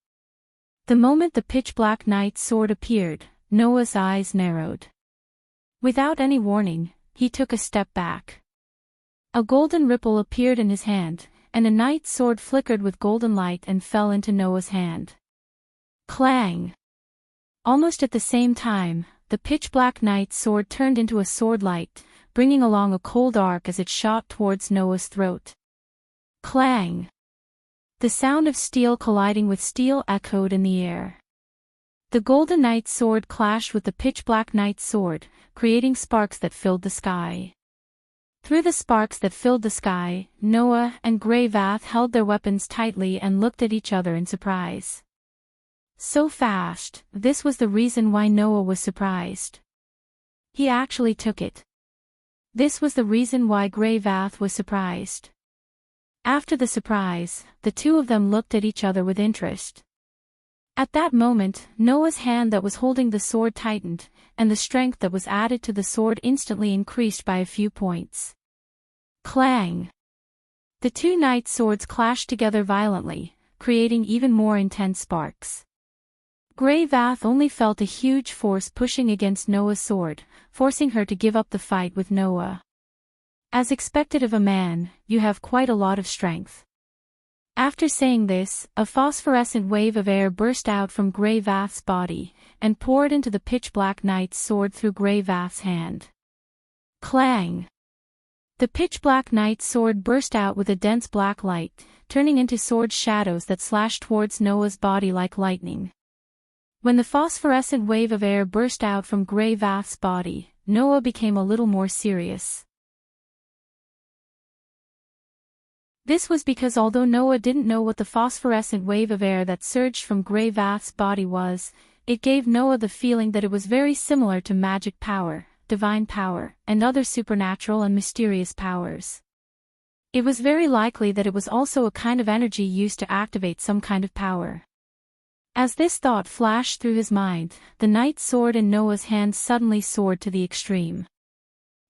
The moment the pitch-black knight's sword appeared, Noah's eyes narrowed. Without any warning, he took a step back. A golden ripple appeared in his hand, and a knight's sword flickered with golden light and fell into Noah's hand. Clang! Almost at the same time, the pitch-black knight's sword turned into a sword light, bringing along a cold arc as it shot towards Noah's throat. Clang! The sound of steel colliding with steel echoed in the air. The golden knight's sword clashed with the pitch-black knight's sword, creating sparks that filled the sky. Through the sparks that filled the sky, Noah and Grey Vath held their weapons tightly and looked at each other in surprise. So fast, this was the reason why Noah was surprised. He actually took it. This was the reason why Grey Vath was surprised. After the surprise, the two of them looked at each other with interest. At that moment, Noah's hand that was holding the sword tightened, and the strength that was added to the sword instantly increased by a few points. Clang! The two knights' swords clashed together violently, creating even more intense sparks. Grey Vath only felt a huge force pushing against Noah's sword, forcing her to give up the fight with Noah. As expected of a man, you have quite a lot of strength. After saying this, a phosphorescent wave of air burst out from Grey Vath's body, and poured into the pitch-black knight's sword through Grey Vath's hand. Clang! The pitch-black knight's sword burst out with a dense black light, turning into sword shadows that slashed towards Noah's body like lightning. When the phosphorescent wave of air burst out from Grey Vath's body, Noah became a little more serious. This was because although Noah didn't know what the phosphorescent wave of air that surged from Grey Vath's body was, it gave Noah the feeling that it was very similar to magic power, divine power, and other supernatural and mysterious powers. It was very likely that it was also a kind of energy used to activate some kind of power. As this thought flashed through his mind, the knight's sword in Noah's hand suddenly soared to the extreme.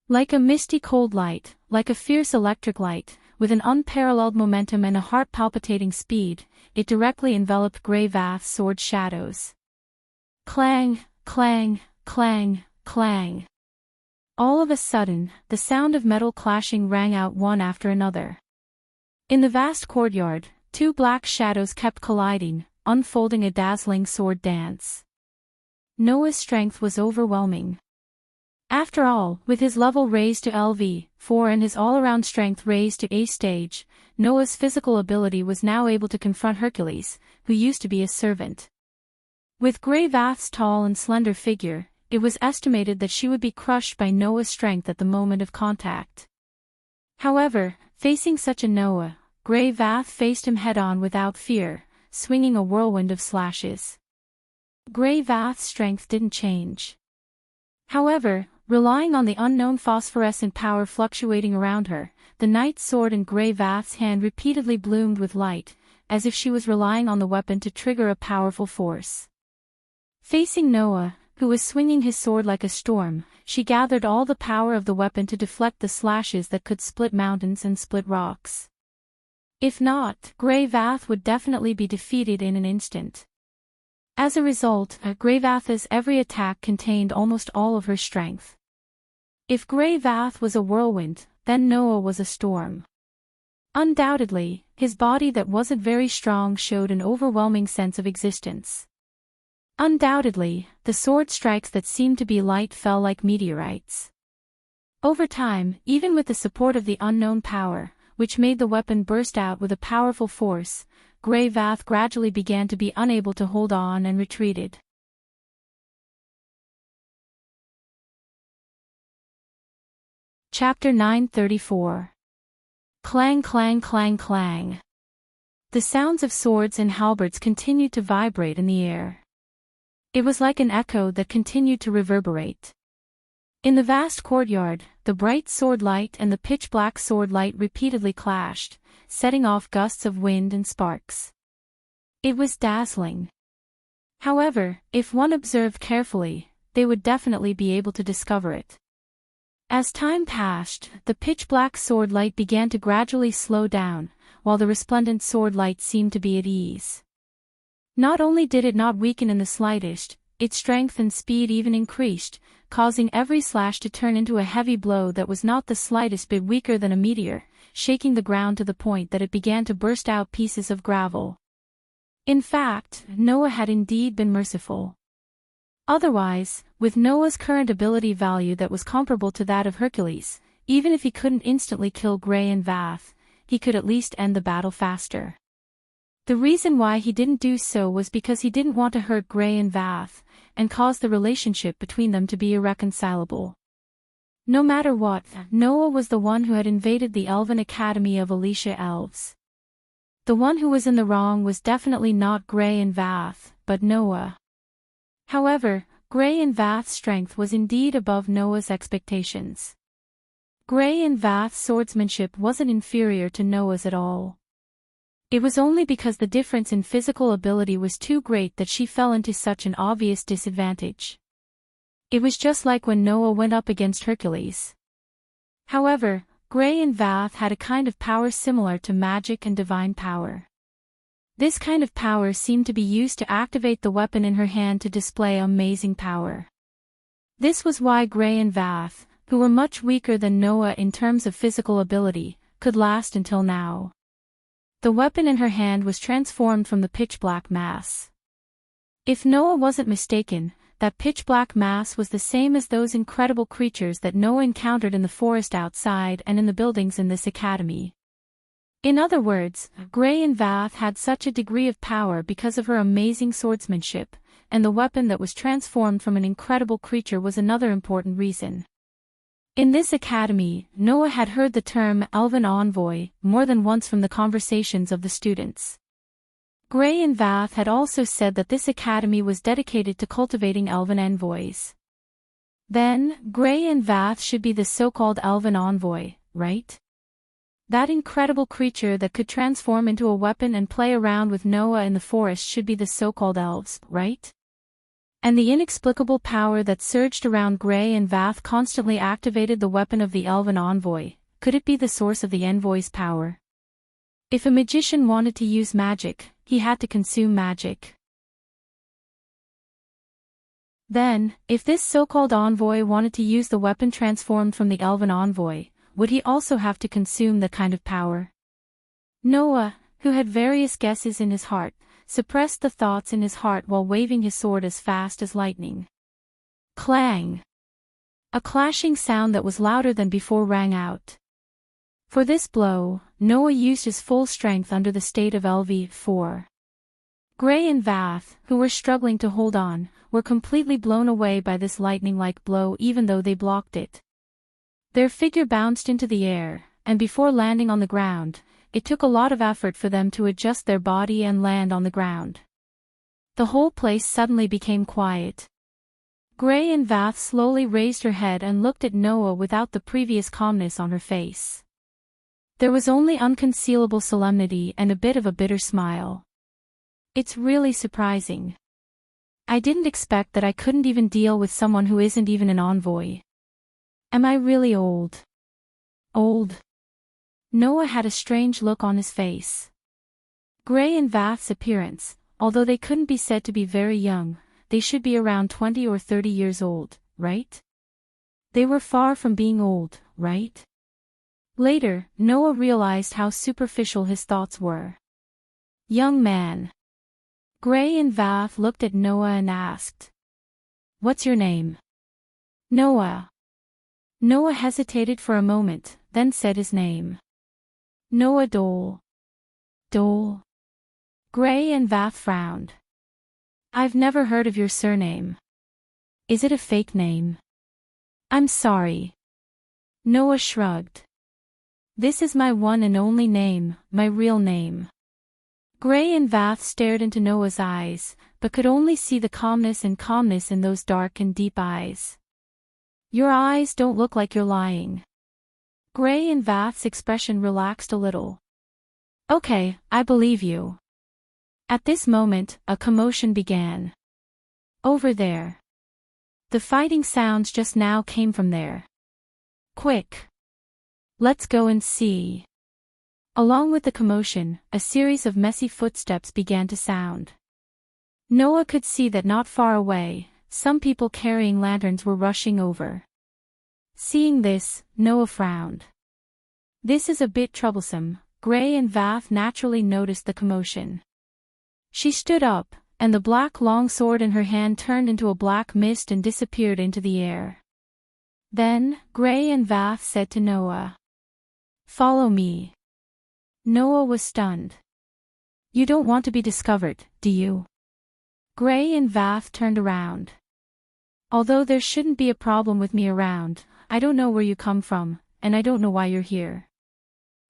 Like a misty cold light, like a fierce electric light, with an unparalleled momentum and a heart-palpitating speed, it directly enveloped Grey Vath's sword shadows. Clang, clang, clang, clang. All of a sudden, the sound of metal clashing rang out one after another. In the vast courtyard, two black shadows kept colliding, unfolding a dazzling sword dance. Noah's strength was overwhelming. After all, with his level raised to LV4 and his all-around strength raised to A stage, Noah's physical ability was now able to confront Hercules, who used to be a servant. With Grey Vath's tall and slender figure, it was estimated that she would be crushed by Noah's strength at the moment of contact. However, facing such a Noah, Grey Vath faced him head-on without fear, swinging a whirlwind of slashes. Grey Vath's strength didn't change. However, relying on the unknown phosphorescent power fluctuating around her, the knight's sword in Grey Vath's hand repeatedly bloomed with light, as if she was relying on the weapon to trigger a powerful force. Facing Noah, who was swinging his sword like a storm, she gathered all the power of the weapon to deflect the slashes that could split mountains and split rocks. If not, Grey Vath would definitely be defeated in an instant. As a result, Grey Vath's every attack contained almost all of her strength. If Grey Vath was a whirlwind, then Noah was a storm. Undoubtedly, his body that wasn't very strong showed an overwhelming sense of existence. Undoubtedly, the sword strikes that seemed to be light fell like meteorites. Over time, even with the support of the unknown power, which made the weapon burst out with a powerful force, Grey Vath gradually began to be unable to hold on and retreated. Chapter 934. Clang clang clang clang. The sounds of swords and halberds continued to vibrate in the air. It was like an echo that continued to reverberate. In the vast courtyard, the bright sword light and the pitch-black sword light repeatedly clashed, setting off gusts of wind and sparks. It was dazzling. However, if one observed carefully, they would definitely be able to discover it. As time passed, the pitch-black sword light began to gradually slow down, while the resplendent sword light seemed to be at ease. Not only did it not weaken in the slightest, its strength and speed even increased, causing every slash to turn into a heavy blow that was not the slightest bit weaker than a meteor, shaking the ground to the point that it began to burst out pieces of gravel. In fact, Noah had indeed been merciful. Otherwise, with Noah's current ability value that was comparable to that of Hercules, even if he couldn't instantly kill Gray and Vath, he could at least end the battle faster. The reason why he didn't do so was because he didn't want to hurt Gray and Vath, and cause the relationship between them to be irreconcilable. No matter what, Noah was the one who had invaded the Elven Academy of Alicia Elves. The one who was in the wrong was definitely not Gray and Vath, but Noah. However, Gray and Vath's strength was indeed above Noah's expectations. Gray and Vath's swordsmanship wasn't inferior to Noah's at all. It was only because the difference in physical ability was too great that she fell into such an obvious disadvantage. It was just like when Noah went up against Hercules. However, Gray and Vath had a kind of power similar to magic and divine power. This kind of power seemed to be used to activate the weapon in her hand to display amazing power. This was why Gray and Vath, who were much weaker than Noah in terms of physical ability, could last until now. The weapon in her hand was transformed from the pitch-black mass. If Noah wasn't mistaken, that pitch-black mass was the same as those incredible creatures that Noah encountered in the forest outside and in the buildings in this academy. In other words, Gray and Vath had such a degree of power because of her amazing swordsmanship, and the weapon that was transformed from an incredible creature was another important reason. In this academy, Noah had heard the term Elven Envoy more than once from the conversations of the students. Gray and Vath had also said that this academy was dedicated to cultivating Elven envoys. Then, Gray and Vath should be the so-called Elven Envoy, right? That incredible creature that could transform into a weapon and play around with Noah in the forest should be the so-called elves, right? And the inexplicable power that surged around Gray and Vath constantly activated the weapon of the Elven Envoy. Could it be the source of the envoy's power? If a magician wanted to use magic, he had to consume magic. Then, if this so-called envoy wanted to use the weapon transformed from the Elven Envoy, would he also have to consume that kind of power? Noah, who had various guesses in his heart, suppressed the thoughts in his heart while waving his sword as fast as lightning. Clang! A clashing sound that was louder than before rang out. For this blow, Noah used his full strength under the state of LV4. Gray and Vath, who were struggling to hold on, were completely blown away by this lightning-like blow even though they blocked it. Their figure bounced into the air, and before landing on the ground, it took a lot of effort for them to adjust their body and land on the ground. The whole place suddenly became quiet. Gray and Vath slowly raised her head and looked at Noah without the previous calmness on her face. There was only unconcealable solemnity and a bit of a bitter smile. It's really surprising. I didn't expect that I couldn't even deal with someone who isn't even an envoy. Am I really old? Old? Noah had a strange look on his face. Gray and Vath's appearance, although they couldn't be said to be very young, they should be around 20 or 30 years old, right? They were far from being old, right? Later, Noah realized how superficial his thoughts were. Young man. Gray and Vath looked at Noah and asked, "What's your name?" Noah. Noah hesitated for a moment, then said his name. Noah Dole. Dole. Gray and Vath frowned. I've never heard of your surname. Is it a fake name? I'm sorry. Noah shrugged. This is my one and only name, my real name. Gray and Vath stared into Noah's eyes, but could only see the calmness in those dark and deep eyes. Your eyes don't look like you're lying. Gray and Vath's expression relaxed a little. Okay, I believe you. At this moment, a commotion began. Over there. The fighting sounds just now came from there. Quick! Let's go and see. Along with the commotion, a series of messy footsteps began to sound. Noah could see that not far away, some people carrying lanterns were rushing over. Seeing this, Noah frowned. This is a bit troublesome. Gray and Vath naturally noticed the commotion. She stood up, and the black long sword in her hand turned into a black mist and disappeared into the air. Then, Gray and Vath said to Noah, "Follow me." Noah was stunned. "You don't want to be discovered, do you?" Gray and Vath turned around. "Although there shouldn't be a problem with me around, I don't know where you come from, and I don't know why you're here.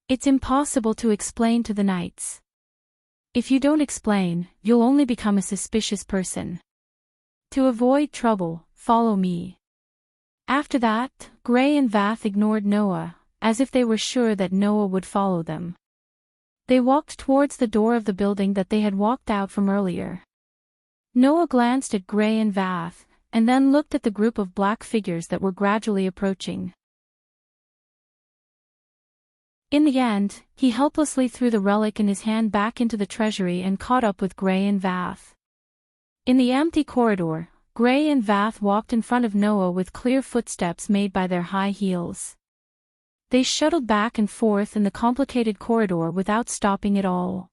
It's impossible to explain to the knights. If you don't explain, you'll only become a suspicious person. To avoid trouble, follow me." After that, Gray and Vath ignored Noah, as if they were sure that Noah would follow them. They walked towards the door of the building that they had walked out from earlier. Noah glanced at Gray and Vath, and then looked at the group of black figures that were gradually approaching. In the end, he helplessly threw the relic in his hand back into the treasury and caught up with Gray and Vath. In the empty corridor, Gray and Vath walked in front of Noah with clear footsteps made by their high heels. They shuttled back and forth in the complicated corridor without stopping at all.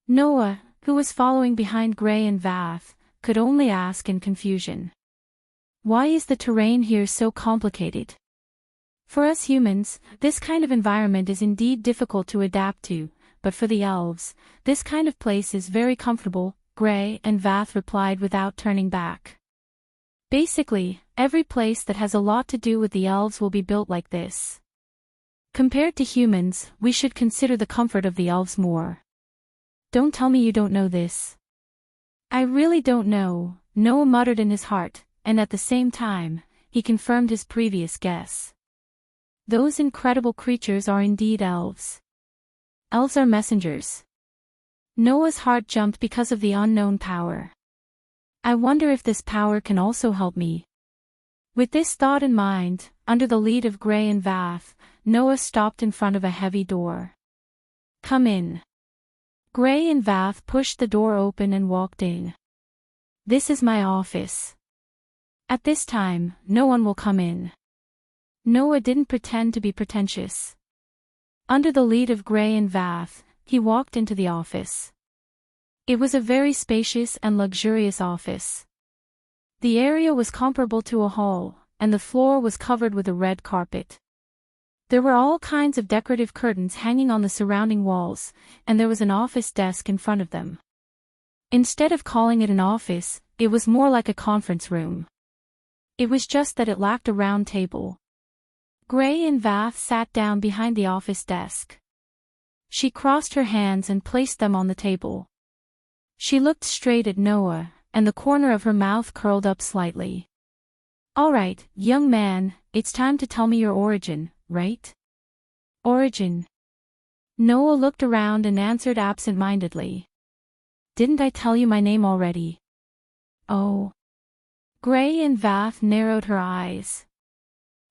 Noah, who was following behind Gray and Vath, could only ask in confusion, "Why is the terrain here so complicated?" For us humans, this kind of environment is indeed difficult to adapt to, but for the elves, this kind of place is very comfortable, Gray and Vath replied without turning back. Basically, every place that has a lot to do with the elves will be built like this. Compared to humans, we should consider the comfort of the elves more. Don't tell me you don't know this. I really don't know, Noah muttered in his heart, and at the same time, he confirmed his previous guess. Those incredible creatures are indeed elves. Elves are messengers. Noah's heart jumped because of the unknown power. I wonder if this power can also help me. With this thought in mind, under the lead of Gray and Vath, Noah stopped in front of a heavy door. "Come in." Gray and Vath pushed the door open and walked in. "This is my office. At this time, no one will come in." Noah didn't pretend to be pretentious. Under the lead of Gray and Vath, he walked into the office. It was a very spacious and luxurious office. The area was comparable to a hall, and the floor was covered with a red carpet. There were all kinds of decorative curtains hanging on the surrounding walls, and there was an office desk in front of them. Instead of calling it an office, it was more like a conference room. It was just that it lacked a round table. Gray and Vath sat down behind the office desk. She crossed her hands and placed them on the table. She looked straight at Noah, and the corner of her mouth curled up slightly. "All right, young man, it's time to tell me your origin, right?" "Origin?" Noah looked around and answered absent-mindedly. "Didn't I tell you my name already?" "Oh." Gray and Vath narrowed her eyes.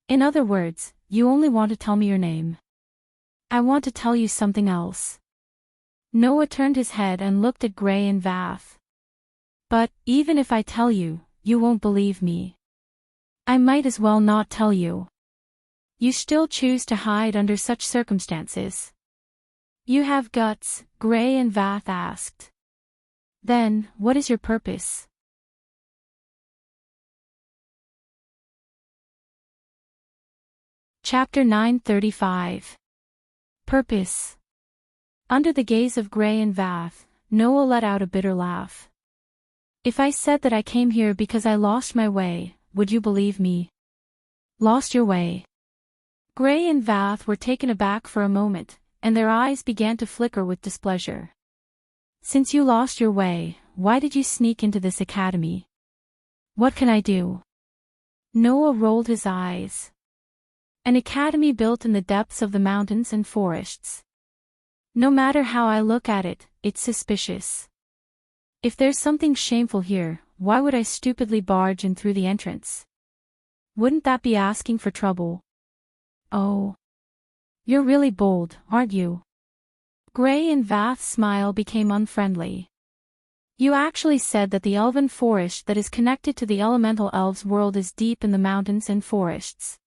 "In other words, you only want to tell me your name." "I want to tell you something else." Noah turned his head and looked at Gray and Vath. "But, even if I tell you, you won't believe me. I might as well not tell you." "You still choose to hide under such circumstances?" "You have guts," Gray and Vath asked. "Then, what is your purpose?" Chapter 935. Purpose. Under the gaze of Gray and Vath, Noah let out a bitter laugh. "If I said that I came here because I lost my way, would you believe me?" "Lost your way?" Gray and Vath were taken aback for a moment, and their eyes began to flicker with displeasure. "Since you lost your way, why did you sneak into this academy?" "What can I do?" Noah rolled his eyes. "An academy built in the depths of the mountains and forests. No matter how I look at it, it's suspicious. If there's something shameful here, why would I stupidly barge in through the entrance? Wouldn't that be asking for trouble?" Oh. You're really bold, aren't you? Gray and Vath's smile became unfriendly. You actually said that the elven forest that is connected to the elemental elves' world is deep in the mountains and forests.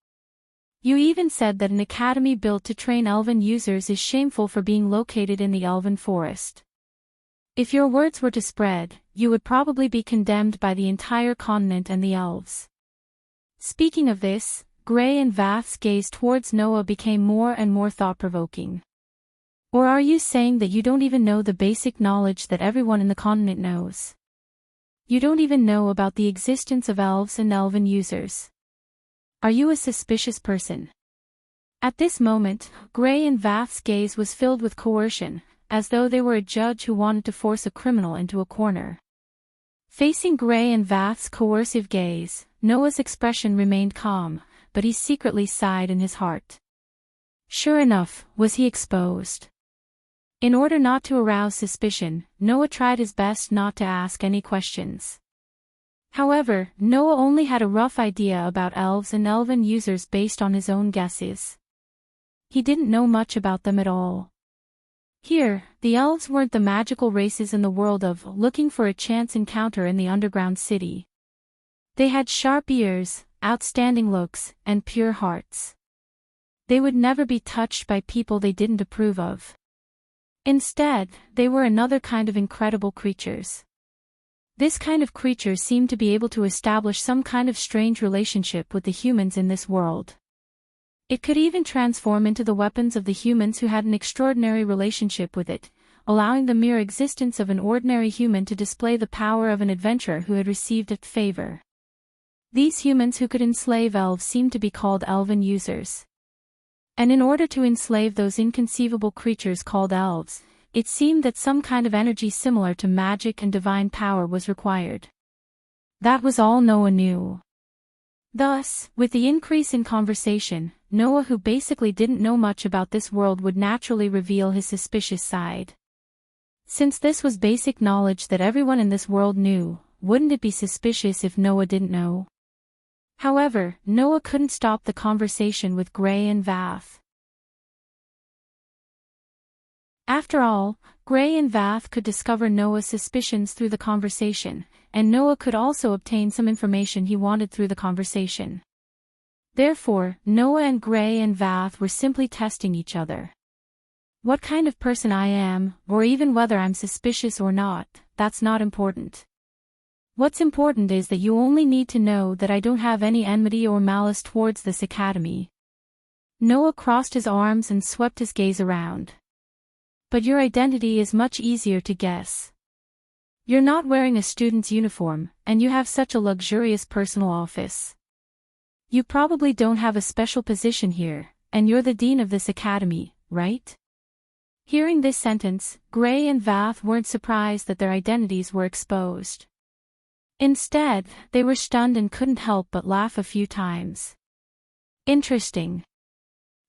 You even said that an academy built to train elven users is shameful for being located in the elven forest. If your words were to spread, you would probably be condemned by the entire continent and the elves. Speaking of this, Gray and Vath's gaze towards Noah became more and more thought-provoking. Or are you saying that you don't even know the basic knowledge that everyone in the continent knows? You don't even know about the existence of elves and elven users. Are you a suspicious person? At this moment, Gray and Vath's gaze was filled with coercion, as though they were a judge who wanted to force a criminal into a corner. Facing Gray and Vath's coercive gaze, Noah's expression remained calm, but he secretly sighed in his heart. Sure enough, was he exposed? In order not to arouse suspicion, Noah tried his best not to ask any questions. However, Noah only had a rough idea about elves and elven users based on his own guesses. He didn't know much about them at all. Here, the elves weren't the magical races in the world of looking for a chance encounter in the underground city. They had sharp ears, outstanding looks, and pure hearts. They would never be touched by people they didn't approve of. Instead, they were another kind of incredible creatures. This kind of creature seemed to be able to establish some kind of strange relationship with the humans in this world. It could even transform into the weapons of the humans who had an extraordinary relationship with it, allowing the mere existence of an ordinary human to display the power of an adventurer who had received a favor. These humans who could enslave elves seemed to be called elven users. And in order to enslave those inconceivable creatures called elves, it seemed that some kind of energy similar to magic and divine power was required. That was all Noah knew. Thus, with the increase in conversation, Noah, who basically didn't know much about this world, would naturally reveal his suspicious side. Since this was basic knowledge that everyone in this world knew, wouldn't it be suspicious if Noah didn't know? However, Noah couldn't stop the conversation with Gray and Vath. After all, Gray and Vath could discover Noah's suspicions through the conversation, and Noah could also obtain some information he wanted through the conversation. Therefore, Noah and Gray and Vath were simply testing each other. What kind of person I am, or even whether I'm suspicious or not, that's not important. What's important is that you only need to know that I don't have any enmity or malice towards this academy. Noah crossed his arms and swept his gaze around. But your identity is much easier to guess. You're not wearing a student's uniform, and you have such a luxurious personal office. You probably don't have a special position here, and you're the dean of this academy, right? Hearing this sentence, Gray and Vath weren't surprised that their identities were exposed. Instead, they were stunned and couldn't help but laugh a few times. Interesting.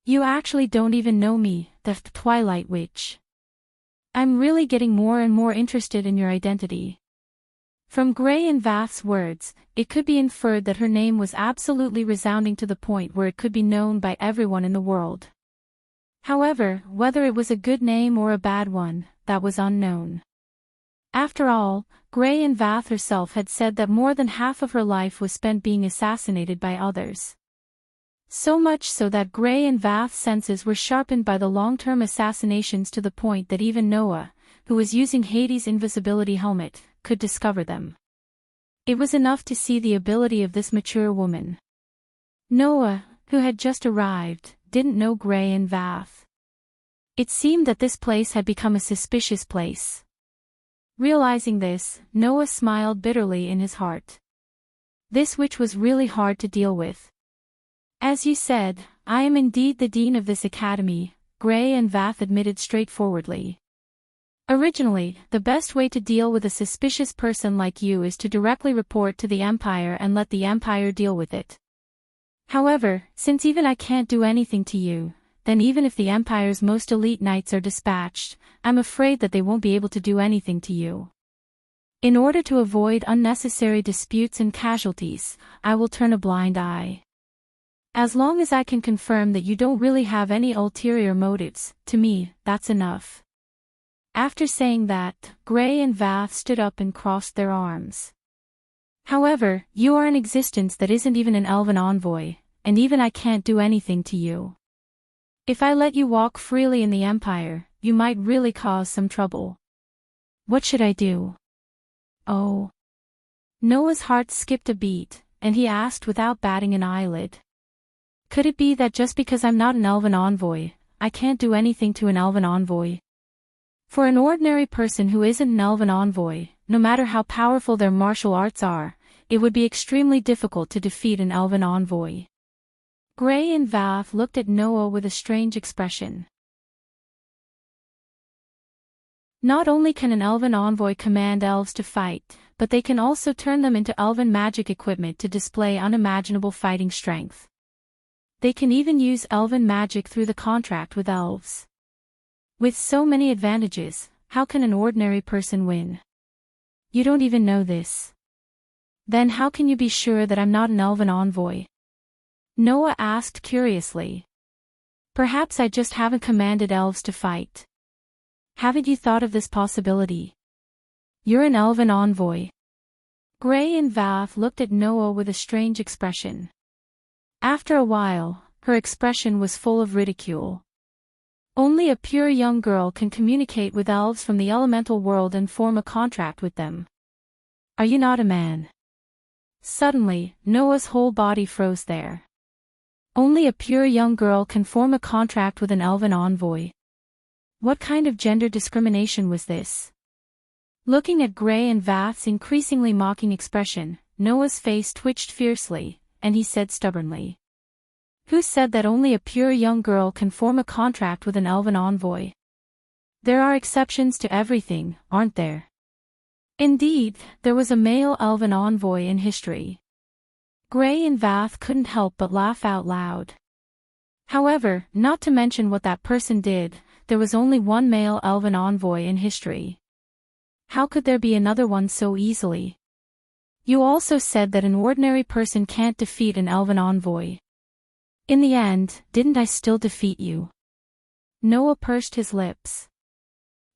You actually don't even know me, the Twilight Witch. I'm really getting more and more interested in your identity. From Gray and Vath's words, it could be inferred that her name was absolutely resounding to the point where it could be known by everyone in the world. However, whether it was a good name or a bad one, that was unknown. After all, Gray and Vath herself had said that more than half of her life was spent being assassinated by others. So much so that Gray and Vath's senses were sharpened by the long-term assassinations to the point that even Noah, who was using Hades' invisibility helmet, could discover them. It was enough to see the ability of this mature woman. Noah, who had just arrived, didn't know Gray and Vath. It seemed that this place had become a suspicious place. Realizing this, Noah smiled bitterly in his heart. This witch was really hard to deal with. As you said, I am indeed the dean of this academy, Gray and Vath admitted straightforwardly. Originally, the best way to deal with a suspicious person like you is to directly report to the Empire and let the Empire deal with it. However, since even I can't do anything to you, then even if the Empire's most elite knights are dispatched, I'm afraid that they won't be able to do anything to you. In order to avoid unnecessary disputes and casualties, I will turn a blind eye. As long as I can confirm that you don't really have any ulterior motives, to me, that's enough. After saying that, Gray and Vath stood up and crossed their arms. However, you are an existence that isn't even an elven envoy, and even I can't do anything to you. If I let you walk freely in the Empire, you might really cause some trouble. What should I do? Oh. Noah's heart skipped a beat, and he asked without batting an eyelid. Could it be that just because I'm not an elven envoy, I can't do anything to an elven envoy? For an ordinary person who isn't an elven envoy, no matter how powerful their martial arts are, it would be extremely difficult to defeat an elven envoy. Gray and Vath looked at Noah with a strange expression. Not only can an elven envoy command elves to fight, but they can also turn them into elven magic equipment to display unimaginable fighting strength. They can even use elven magic through the contract with elves. With so many advantages, how can an ordinary person win? You don't even know this. Then how can you be sure that I'm not an elven envoy? Noah asked curiously. Perhaps I just haven't commanded elves to fight. Haven't you thought of this possibility? You're an elven envoy. Gray and Vath looked at Noah with a strange expression. After a while, her expression was full of ridicule. Only a pure young girl can communicate with elves from the elemental world and form a contract with them. Are you not a man? Suddenly, Noah's whole body froze there. Only a pure young girl can form a contract with an elven envoy. What kind of gender discrimination was this? Looking at Gray and Vath's increasingly mocking expression, Noah's face twitched fiercely, and he said stubbornly. Who said that only a pure young girl can form a contract with an elven envoy? There are exceptions to everything, aren't there? Indeed, there was a male elven envoy in history. Gray and Vath couldn't help but laugh out loud. However, not to mention what that person did, there was only one male elven envoy in history. How could there be another one so easily? You also said that an ordinary person can't defeat an elven envoy. In the end, didn't I still defeat you? Noah pursed his lips.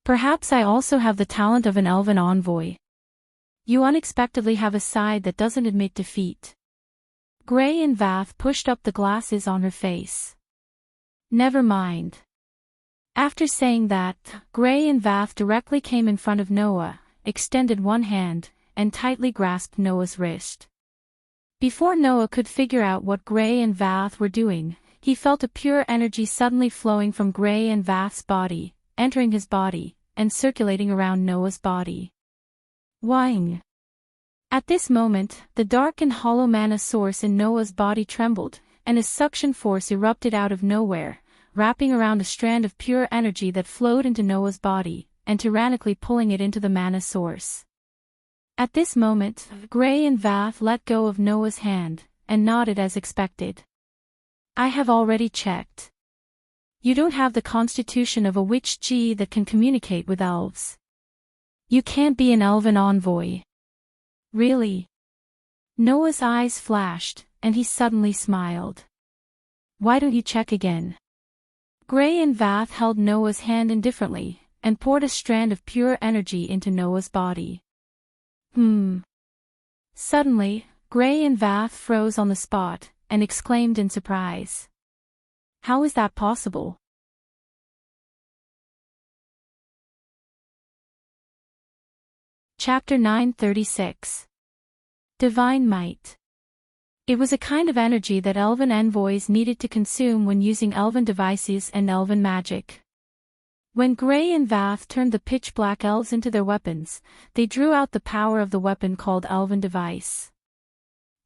Perhaps I also have the talent of an elven envoy. You unexpectedly have a side that doesn't admit defeat. Gray and Vath pushed up the glasses on her face. Never mind. After saying that, Gray and Vath directly came in front of Noah, extended one hand, and tightly grasped Noah's wrist. Before Noah could figure out what Gray and Vath were doing, he felt a pure energy suddenly flowing from Gray and Vath's body, entering his body, and circulating around Noah's body. Whing! At this moment, the dark and hollow mana source in Noah's body trembled, and a suction force erupted out of nowhere, wrapping around a strand of pure energy that flowed into Noah's body, and tyrannically pulling it into the mana source. At this moment, Gray and Vath let go of Noah's hand, and nodded as expected. I have already checked. You don't have the constitution of a witch G that can communicate with elves. You can't be an elven envoy. Really? Noah's eyes flashed, and he suddenly smiled. Why don't you check again? Gray and Vath held Noah's hand indifferently, and poured a strand of pure energy into Noah's body. Suddenly, Gray and Vath froze on the spot, and exclaimed in surprise. How is that possible? Chapter 936. Divine Might. It was a kind of energy that elven envoys needed to consume when using elven devices and elven magic. When Gray and Vath turned the pitch-black elves into their weapons, they drew out the power of the weapon called Elven Device.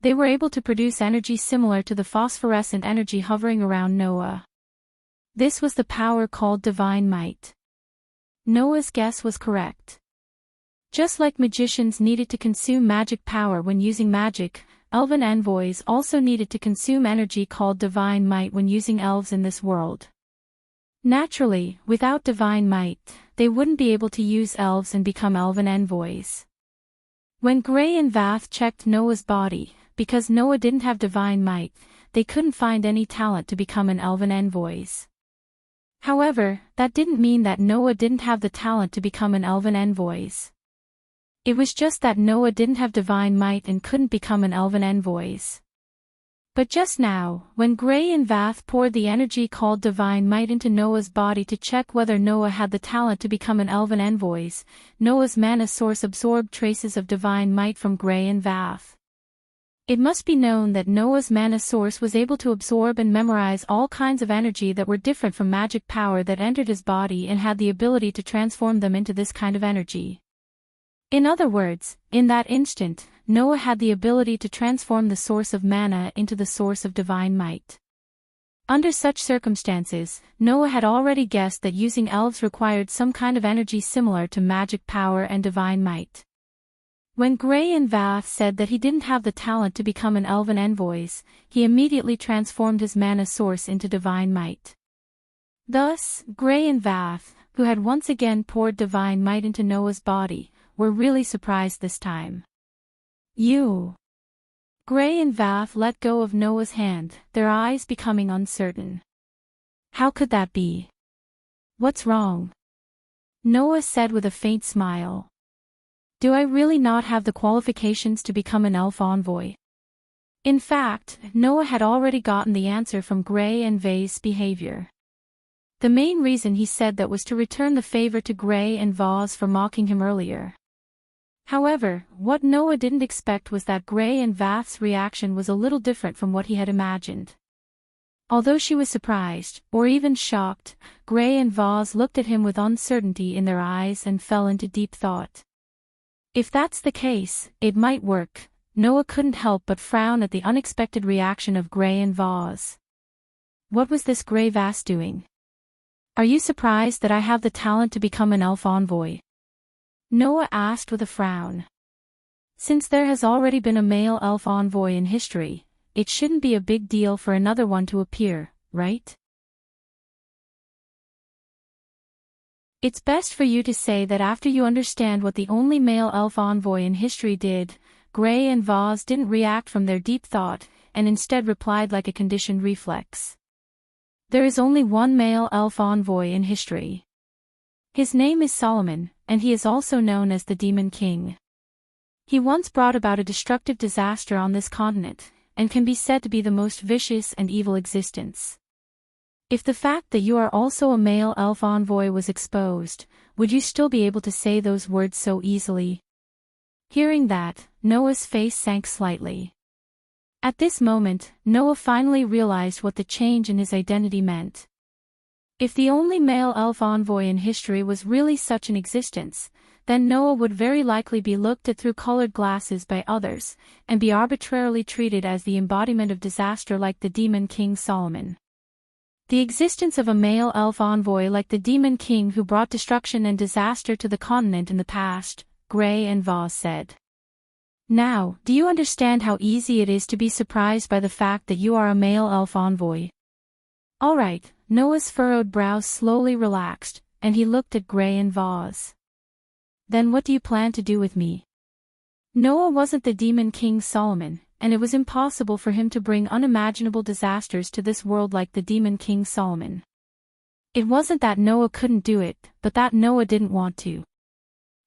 They were able to produce energy similar to the phosphorescent energy hovering around Noah. This was the power called Divine Might. Noah's guess was correct. Just like magicians needed to consume magic power when using magic, elven envoys also needed to consume energy called Divine Might when using elves in this world. Naturally, without Divine Might, they wouldn't be able to use elves and become elven envoys. When Gray and Vath checked Noah's body, because Noah didn't have Divine Might, they couldn't find any talent to become an elven envoys. However, that didn't mean that Noah didn't have the talent to become an elven envoys. It was just that Noah didn't have divine might and couldn't become an elven envoys. But just now, when Gray and Vath poured the energy called divine might into Noah's body to check whether Noah had the talent to become an elven envoys, Noah's mana source absorbed traces of divine might from Gray and Vath. It must be known that Noah's mana source was able to absorb and memorize all kinds of energy that were different from magic power that entered his body and had the ability to transform them into this kind of energy. In other words, in that instant, Noah had the ability to transform the source of mana into the source of divine might. Under such circumstances, Noah had already guessed that using elves required some kind of energy similar to magic power and divine might. When Gray and Vath said that he didn't have the talent to become an elven envoys, he immediately transformed his mana source into divine might. Thus, Gray and Vath, who had once again poured divine might into Noah's body, were really surprised this time. You! Gray and Vath let go of Noah's hand, their eyes becoming uncertain. How could that be? What's wrong? Noah said with a faint smile. Do I really not have the qualifications to become an elf envoy? In fact, Noah had already gotten the answer from Gray and Vath's behavior. The main reason he said that was to return the favor to Gray and Vath for mocking him earlier. However, what Noah didn't expect was that Gray and Vath's reaction was a little different from what he had imagined. Although she was surprised, or even shocked, Gray and Vath looked at him with uncertainty in their eyes and fell into deep thought. If that's the case, it might work. Noah couldn't help but frown at the unexpected reaction of Gray and Vath. What was this Gray Vath doing? Are you surprised that I have the talent to become an elf envoy? Noah asked with a frown. Since there has already been a male elf envoy in history, it shouldn't be a big deal for another one to appear, right? It's best for you to say that after you understand what the only male elf envoy in history did. Gray and Vath didn't react from their deep thought, and instead replied like a conditioned reflex. There is only one male elf envoy in history. His name is Solomon, and he is also known as the Demon King. He once brought about a destructive disaster on this continent, and can be said to be the most vicious and evil existence. If the fact that you are also a male elf envoy was exposed, would you still be able to say those words so easily? Hearing that, Noah's face sank slightly. At this moment, Noah finally realized what the change in his identity meant. If the only male elf envoy in history was really such an existence, then Noah would very likely be looked at through colored glasses by others, and be arbitrarily treated as the embodiment of disaster like the Demon King Solomon. The existence of a male elf envoy like the Demon King who brought destruction and disaster to the continent in the past, Gray and Vath said. Now, do you understand how easy it is to be surprised by the fact that you are a male elf envoy? Alright, Noah's furrowed brows slowly relaxed, and he looked at Gray and Vath. Then what do you plan to do with me? Noah wasn't the Demon King Solomon, and it was impossible for him to bring unimaginable disasters to this world like the Demon King Solomon. It wasn't that Noah couldn't do it, but that Noah didn't want to.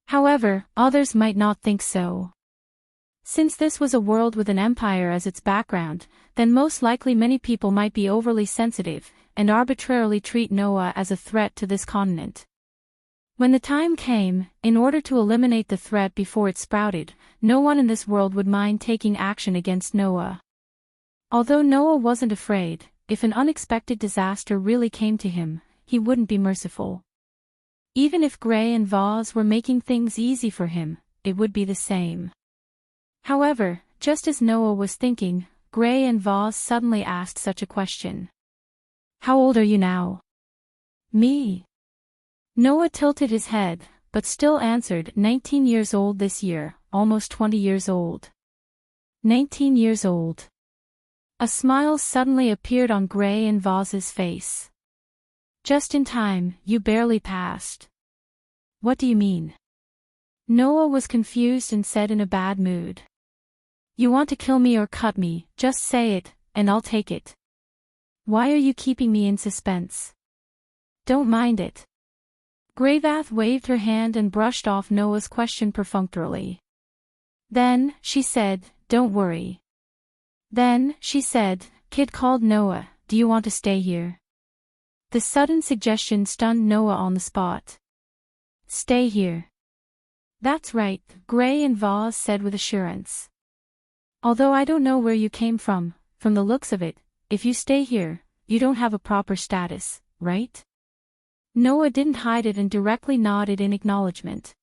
However, others might not think so. Since this was a world with an empire as its background, then most likely many people might be overly sensitive, and arbitrarily treat Noah as a threat to this continent. When the time came, in order to eliminate the threat before it sprouted, no one in this world would mind taking action against Noah. Although Noah wasn't afraid, if an unexpected disaster really came to him, he wouldn't be merciful. Even if Gray and Vath were making things easy for him, it would be the same. However, just as Noah was thinking, Gray and Vath suddenly asked such a question. How old are you now? Me? Noah tilted his head, but still answered 19 years old this year, almost 20 years old. 19 years old. A smile suddenly appeared on Gray and Vath's face. Just in time, you barely passed. What do you mean? Noah was confused and said in a bad mood. You want to kill me or cut me, just say it, and I'll take it. Why are you keeping me in suspense? Don't mind it. Greyvath waved her hand and brushed off Noah's question perfunctorily. Then, she said, don't worry. Then, she said, Kid called Noah, do you want to stay here? The sudden suggestion stunned Noah on the spot. Stay here. That's right, Grey and Vaz said with assurance. Although I don't know where you came from the looks of it, if you stay here, you don't have a proper status, right? Noah didn't hide it and directly nodded in acknowledgement.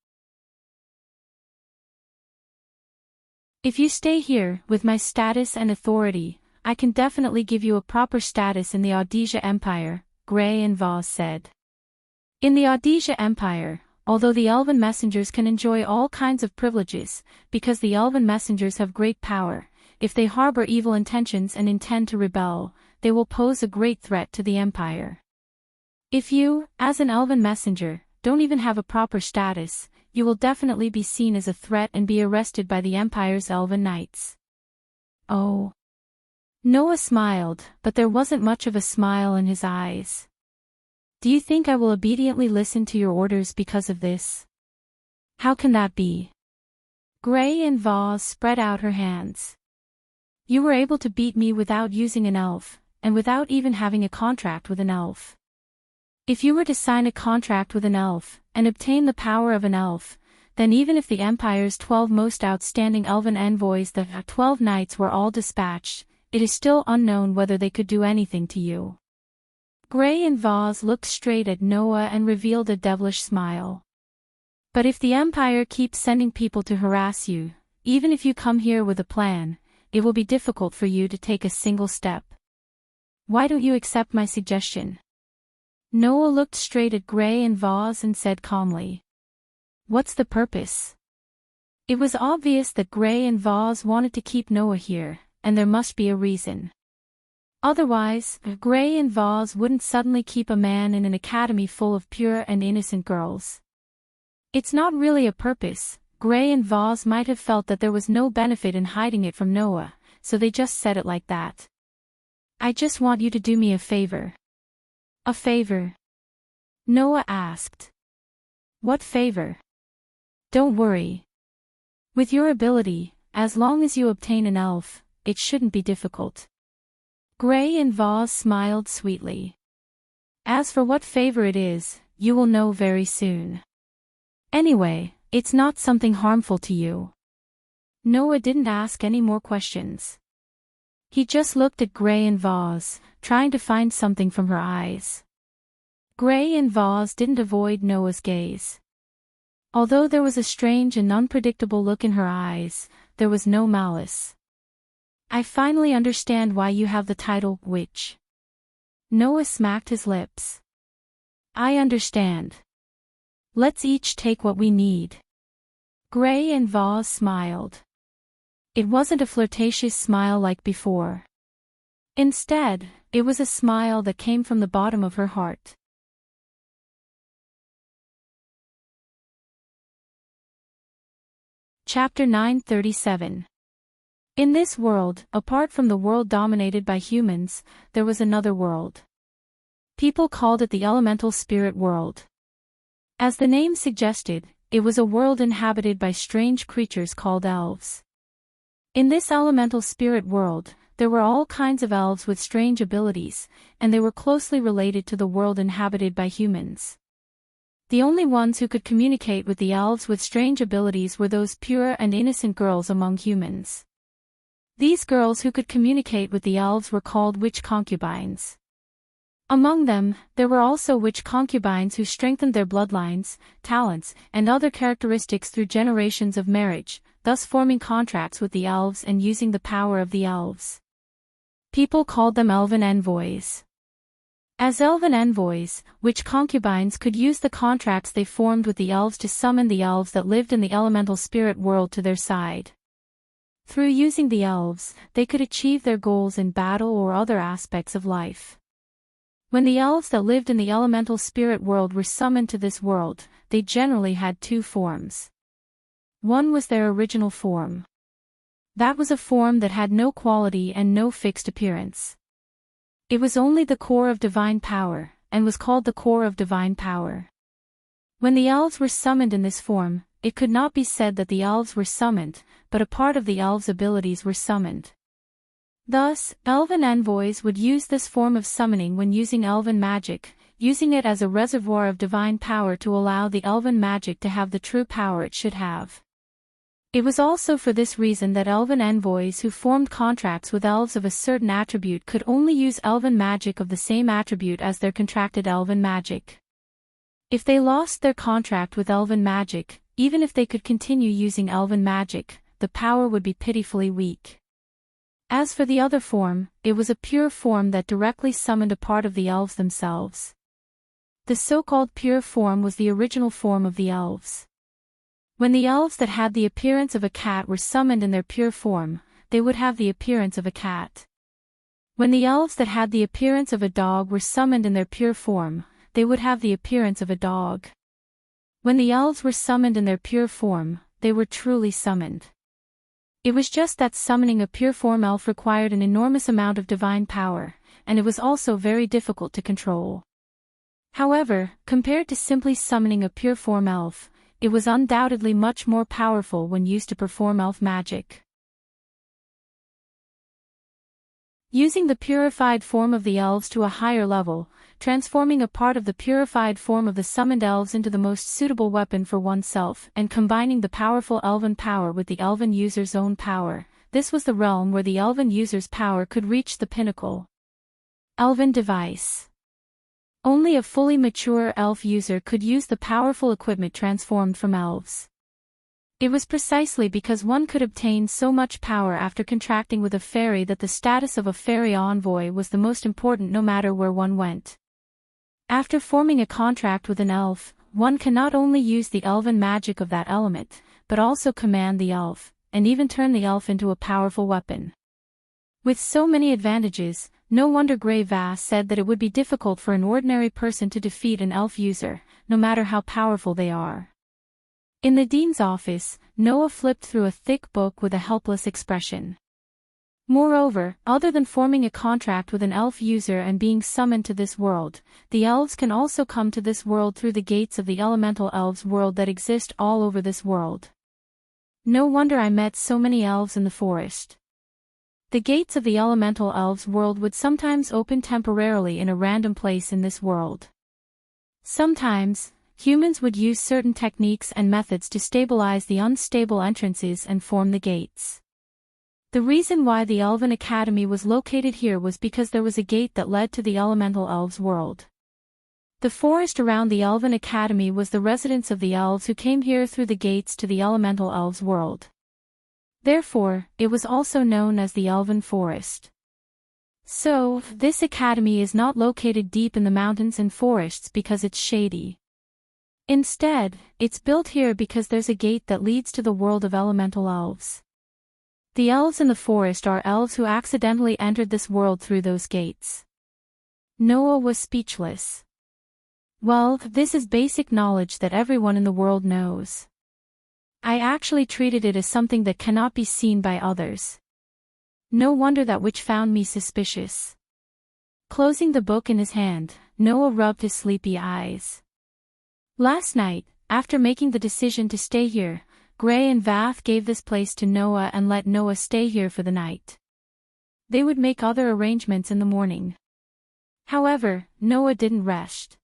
If you stay here, with my status and authority, I can definitely give you a proper status in the Audisia Empire, Grey and Vaz said. In the Audisia Empire, although the elven messengers can enjoy all kinds of privileges, because the elven messengers have great power, if they harbor evil intentions and intend to rebel, they will pose a great threat to the Empire. If you, as an elven messenger, don't even have a proper status, you will definitely be seen as a threat and be arrested by the Empire's elven knights. Oh. Noah smiled, but there wasn't much of a smile in his eyes. Do you think I will obediently listen to your orders because of this? How can that be? Grey and Vaz spread out her hands. You were able to beat me without using an elf, and without even having a contract with an elf. If you were to sign a contract with an elf, and obtain the power of an elf, then even if the Empire's 12 most outstanding elven envoys, the 12 knights, were all dispatched, it is still unknown whether they could do anything to you. Grey and Vaz looked straight at Noah and revealed a devilish smile. But if the Empire keeps sending people to harass you, even if you come here with a plan, it will be difficult for you to take a single step. Why don't you accept my suggestion? Noah looked straight at Grey and Vaz and said calmly. What's the purpose? It was obvious that Grey and Vaz wanted to keep Noah here, and there must be a reason. Otherwise, Grey and Vaz wouldn't suddenly keep a man in an academy full of pure and innocent girls. It's not really a purpose. Grey and Vaz might have felt that there was no benefit in hiding it from Noah, so they just said it like that. I just want you to do me a favor. A favor? Noah asked. What favor? Don't worry. With your ability, as long as you obtain an elf, it shouldn't be difficult. Grey and Vaz smiled sweetly. As for what favor it is, you will know very soon. Anyway, it's not something harmful to you. Noah didn't ask any more questions. He just looked at Grey and Vaz, trying to find something from her eyes. Grey and Vaz didn't avoid Noah's gaze. Although there was a strange and unpredictable look in her eyes, there was no malice. I finally understand why you have the title, Witch. Noah smacked his lips. I understand. Let's each take what we need. Grey and Vaz smiled. It wasn't a flirtatious smile like before. Instead, it was a smile that came from the bottom of her heart. Chapter 937. In this world, apart from the world dominated by humans, there was another world. People called it the elemental spirit world. As the name suggested, it was a world inhabited by strange creatures called elves. In this elemental spirit world, there were all kinds of elves with strange abilities, and they were closely related to the world inhabited by humans. The only ones who could communicate with the elves with strange abilities were those pure and innocent girls among humans. These girls who could communicate with the elves were called witch concubines. Among them, there were also witch concubines who strengthened their bloodlines, talents, and other characteristics through generations of marriage, thus forming contracts with the elves and using the power of the elves. People called them elven envoys. As elven envoys, witch concubines could use the contracts they formed with the elves to summon the elves that lived in the elemental spirit world to their side. Through using the elves, they could achieve their goals in battle or other aspects of life. When the elves that lived in the elemental spirit world were summoned to this world, they generally had two forms. One was their original form. That was a form that had no quality and no fixed appearance. It was only the core of divine power, and was called the core of divine power. When the elves were summoned in this form, it could not be said that the elves were summoned, but a part of the elves' abilities were summoned. Thus, elven envoys would use this form of summoning when using elven magic, using it as a reservoir of divine power to allow the elven magic to have the true power it should have. It was also for this reason that elven envoys who formed contracts with elves of a certain attribute could only use elven magic of the same attribute as their contracted elven magic. If they lost their contract with elven magic, even if they could continue using elven magic, the power would be pitifully weak. As for the other form, it was a pure form that directly summoned a part of the elves themselves. The so-called pure form was the original form of the elves. When the elves that had the appearance of a cat were summoned in their pure form, they would have the appearance of a cat. When the elves that had the appearance of a dog were summoned in their pure form, they would have the appearance of a dog. When the elves were summoned in their pure form, they were truly summoned. It was just that summoning a pure form elf required an enormous amount of divine power, and it was also very difficult to control. However, compared to simply summoning a pure form elf, it was undoubtedly much more powerful when used to perform elf magic. Using the purified form of the elves to a higher level, transforming a part of the purified form of the summoned elves into the most suitable weapon for oneself, and combining the powerful elven power with the elven user's own power, this was the realm where the elven user's power could reach the pinnacle. Elven device. Only a fully mature elf user could use the powerful equipment transformed from elves. It was precisely because one could obtain so much power after contracting with a fairy that the status of a fairy envoy was the most important no matter where one went. After forming a contract with an elf, one can not only use the elven magic of that element, but also command the elf, and even turn the elf into a powerful weapon. With so many advantages, no wonder Grey Vass said that it would be difficult for an ordinary person to defeat an elf user, no matter how powerful they are. In the dean's office, Noah flipped through a thick book with a helpless expression. Moreover, other than forming a contract with an elf user and being summoned to this world, the elves can also come to this world through the gates of the elemental elves world that exist all over this world. No wonder I met so many elves in the forest. The gates of the elemental elves world would sometimes open temporarily in a random place in this world. Sometimes, humans would use certain techniques and methods to stabilize the unstable entrances and form the gates. The reason why the Elven Academy was located here was because there was a gate that led to the elemental elves world. The forest around the Elven Academy was the residence of the elves who came here through the gates to the elemental elves world. Therefore, it was also known as the Elven Forest. So, this academy is not located deep in the mountains and forests because it's shady. Instead, it's built here because there's a gate that leads to the world of elemental elves. The elves in the forest are elves who accidentally entered this world through those gates. Noah was speechless. Well, this is basic knowledge that everyone in the world knows. I actually treated it as something that cannot be seen by others. No wonder that witch found me suspicious. Closing the book in his hand, Noah rubbed his sleepy eyes. Last night, after making the decision to stay here, Gray and Vath gave this place to Noah and let Noah stay here for the night. They would make other arrangements in the morning. However, Noah didn't rest.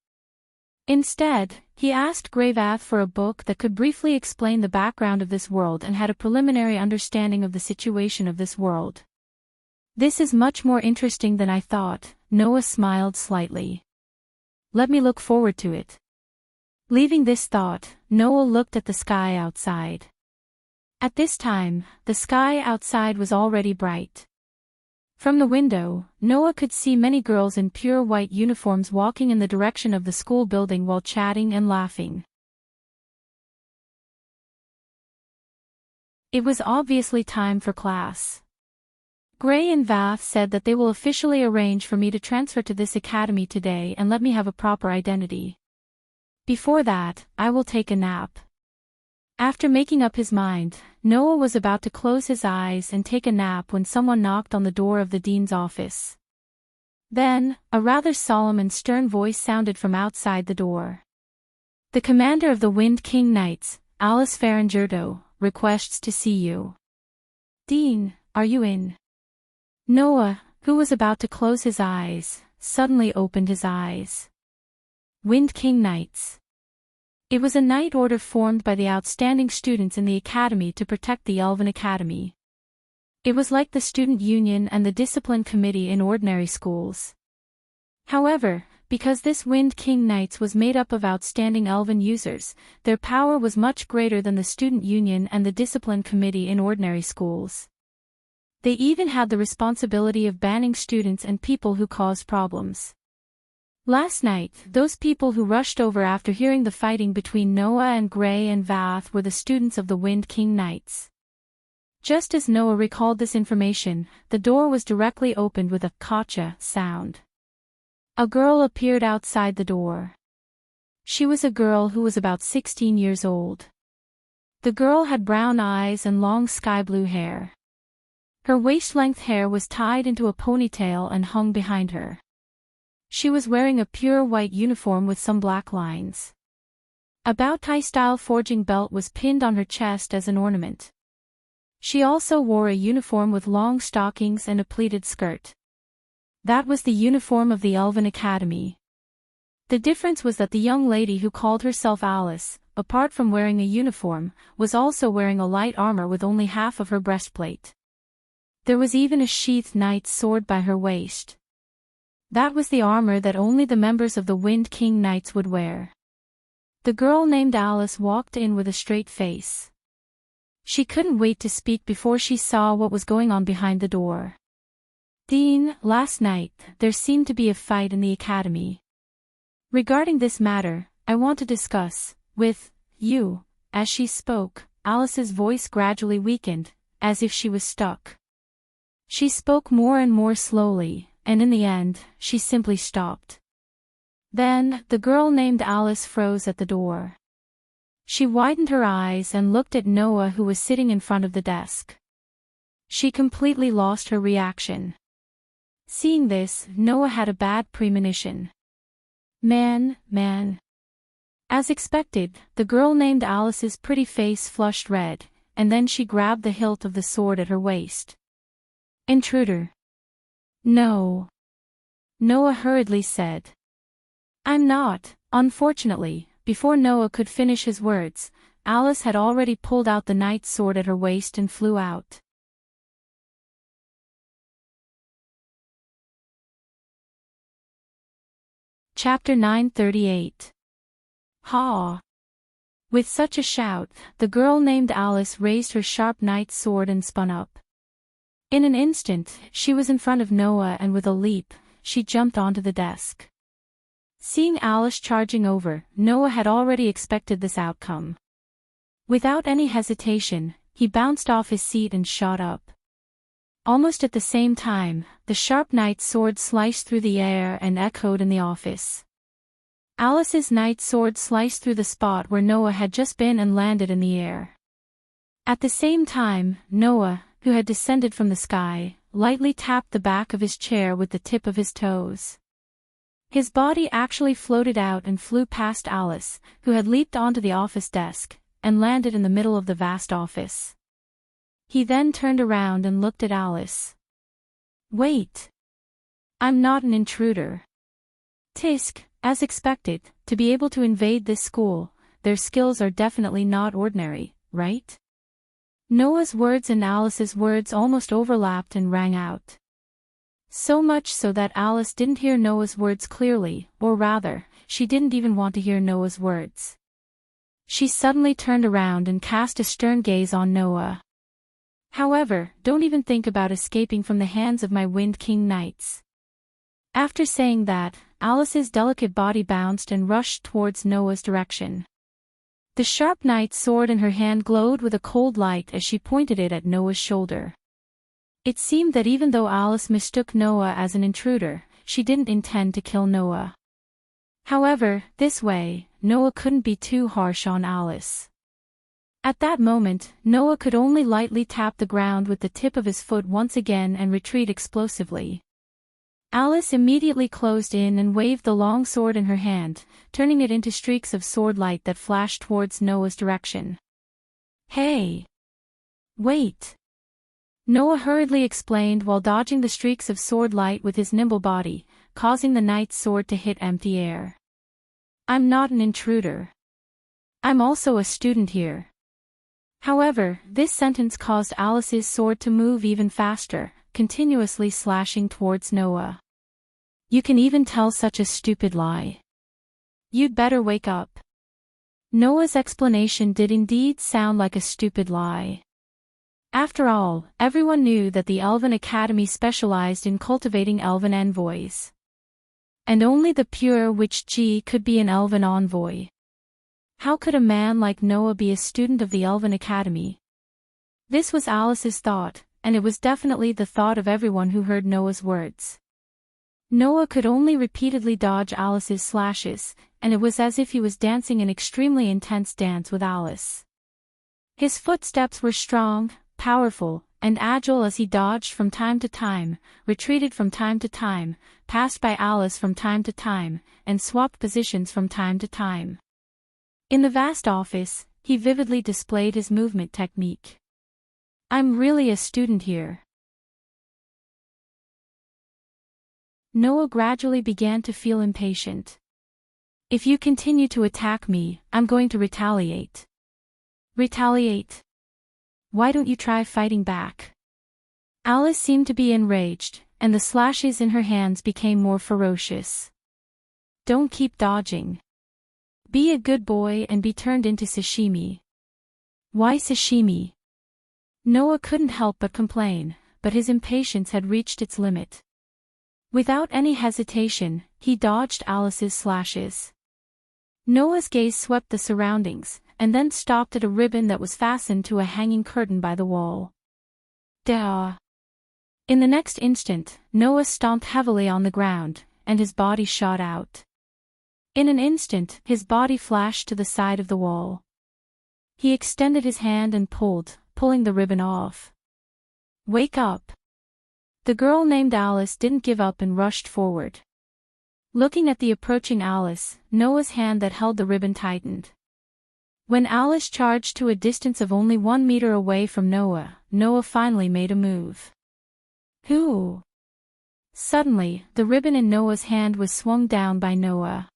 Instead, he asked Greyvath for a book that could briefly explain the background of this world and had a preliminary understanding of the situation of this world. This is much more interesting than I thought, Noah smiled slightly. Let me look forward to it. Leaving this thought, Noah looked at the sky outside. At this time, the sky outside was already bright. From the window, Noah could see many girls in pure white uniforms walking in the direction of the school building while chatting and laughing. It was obviously time for class. Gray and Vath said that they will officially arrange for me to transfer to this academy today and let me have a proper identity. Before that, I will take a nap. After making up his mind, Noah was about to close his eyes and take a nap when someone knocked on the door of the dean's office. Then, a rather solemn and stern voice sounded from outside the door. "The commander of the Wind King Knights, Alice Faringerdo, requests to see you." "Dean, are you in?" Noah, who was about to close his eyes, suddenly opened his eyes. Wind King Knights. It was a knight order formed by the outstanding students in the academy to protect the Elven Academy. It was like the student union and the discipline committee in ordinary schools. However, because this Wind King Knights was made up of outstanding Elven users, their power was much greater than the student union and the discipline committee in ordinary schools. They even had the responsibility of banning students and people who caused problems. Last night, those people who rushed over after hearing the fighting between Noah and Gray and Vath were the students of the Wind King Knights. Just as Noah recalled this information, the door was directly opened with a "gotcha" sound. A girl appeared outside the door. She was a girl who was about 16 years old. The girl had brown eyes and long sky-blue hair. Her waist-length hair was tied into a ponytail and hung behind her. She was wearing a pure white uniform with some black lines. A bow-tie-style forging belt was pinned on her chest as an ornament. She also wore a uniform with long stockings and a pleated skirt. That was the uniform of the Elven Academy. The difference was that the young lady who called herself Alice, apart from wearing a uniform, was also wearing a light armor with only half of her breastplate. There was even a sheathed knight's sword by her waist. That was the armor that only the members of the Wind King Knights would wear. The girl named Alice walked in with a straight face. She couldn't wait to speak before she saw what was going on behind the door. "Dean, last night, there seemed to be a fight in the academy. Regarding this matter, I want to discuss with you." As she spoke, Alice's voice gradually weakened, as if she was stuck. She spoke more and more slowly, and in the end, she simply stopped. Then, the girl named Alice froze at the door. She widened her eyes and looked at Noah, who was sitting in front of the desk. She completely lost her reaction. Seeing this, Noah had a bad premonition. Man. As expected, the girl named Alice's pretty face flushed red, and then she grabbed the hilt of the sword at her waist. "Intruder." "No," Noah hurriedly said. "I'm not." Unfortunately, before Noah could finish his words, Alice had already pulled out the knight's sword at her waist and flew out. Chapter 938. Ha! With such a shout, the girl named Alice raised her sharp knight's sword and spun up. In an instant, she was in front of Noah, and with a leap, she jumped onto the desk. Seeing Alice charging over, Noah had already expected this outcome. Without any hesitation, he bounced off his seat and shot up. Almost at the same time, the sharp knight's sword sliced through the air and echoed in the office. Alice's knight's sword sliced through the spot where Noah had just been and landed in the air. At the same time, Noah, who had descended from the sky, lightly tapped the back of his chair with the tip of his toes. His body actually floated out and flew past Alice, who had leaped onto the office desk, and landed in the middle of the vast office. He then turned around and looked at Alice. "Wait. I'm not an intruder." Tisk, as expected, to be able to invade this school, their skills are definitely not ordinary, right? Noah's words and Alice's words almost overlapped and rang out. So much so that Alice didn't hear Noah's words clearly, or rather, she didn't even want to hear Noah's words. She suddenly turned around and cast a stern gaze on Noah. "However, don't even think about escaping from the hands of my Wind King Knights." After saying that, Alice's delicate body bounced and rushed towards Noah's direction. The sharp knight's sword in her hand glowed with a cold light as she pointed it at Noah's shoulder. It seemed that even though Alice mistook Noah as an intruder, she didn't intend to kill Noah. However, this way, Noah couldn't be too harsh on Alice. At that moment, Noah could only lightly tap the ground with the tip of his foot once again and retreat explosively. Alice immediately closed in and waved the long sword in her hand, turning it into streaks of sword light that flashed towards Noah's direction. "Hey! Wait!" Noah hurriedly explained while dodging the streaks of sword light with his nimble body, causing the knight's sword to hit empty air. "I'm not an intruder. I'm also a student here." However, this sentence caused Alice's sword to move even faster, continuously slashing towards Noah. "You can even tell such a stupid lie. You'd better wake up." Noah's explanation did indeed sound like a stupid lie. After all, everyone knew that the Elven Academy specialized in cultivating elven envoys. And only the pure witch G could be an elven envoy. How could a man like Noah be a student of the Elven Academy? This was Alice's thought, and it was definitely the thought of everyone who heard Noah's words. Noah could only repeatedly dodge Alice's slashes, and it was as if he was dancing an extremely intense dance with Alice. His footsteps were strong, powerful, and agile as he dodged from time to time, retreated from time to time, passed by Alice from time to time, and swapped positions from time to time. In the vast office, he vividly displayed his movement technique. "I'm really a student here." Noah gradually began to feel impatient. "If you continue to attack me, I'm going to retaliate." "Retaliate? Why don't you try fighting back?" Alice seemed to be enraged, and the slashes in her hands became more ferocious. "Don't keep dodging. Be a good boy and be turned into sashimi." "Why sashimi?" Noah couldn't help but complain, but his impatience had reached its limit. Without any hesitation, he dodged Alice's slashes. Noah's gaze swept the surroundings, and then stopped at a ribbon that was fastened to a hanging curtain by the wall. Duh! In the next instant, Noah stomped heavily on the ground, and his body shot out. In an instant, his body flashed to the side of the wall. He extended his hand and pulling the ribbon off. "Wake up!" The girl named Alice didn't give up and rushed forward. Looking at the approaching Alice, Noah's hand that held the ribbon tightened. When Alice charged to a distance of only 1 meter away from Noah, Noah finally made a move. "Who?" Suddenly, the ribbon in Noah's hand was swung down by Noah.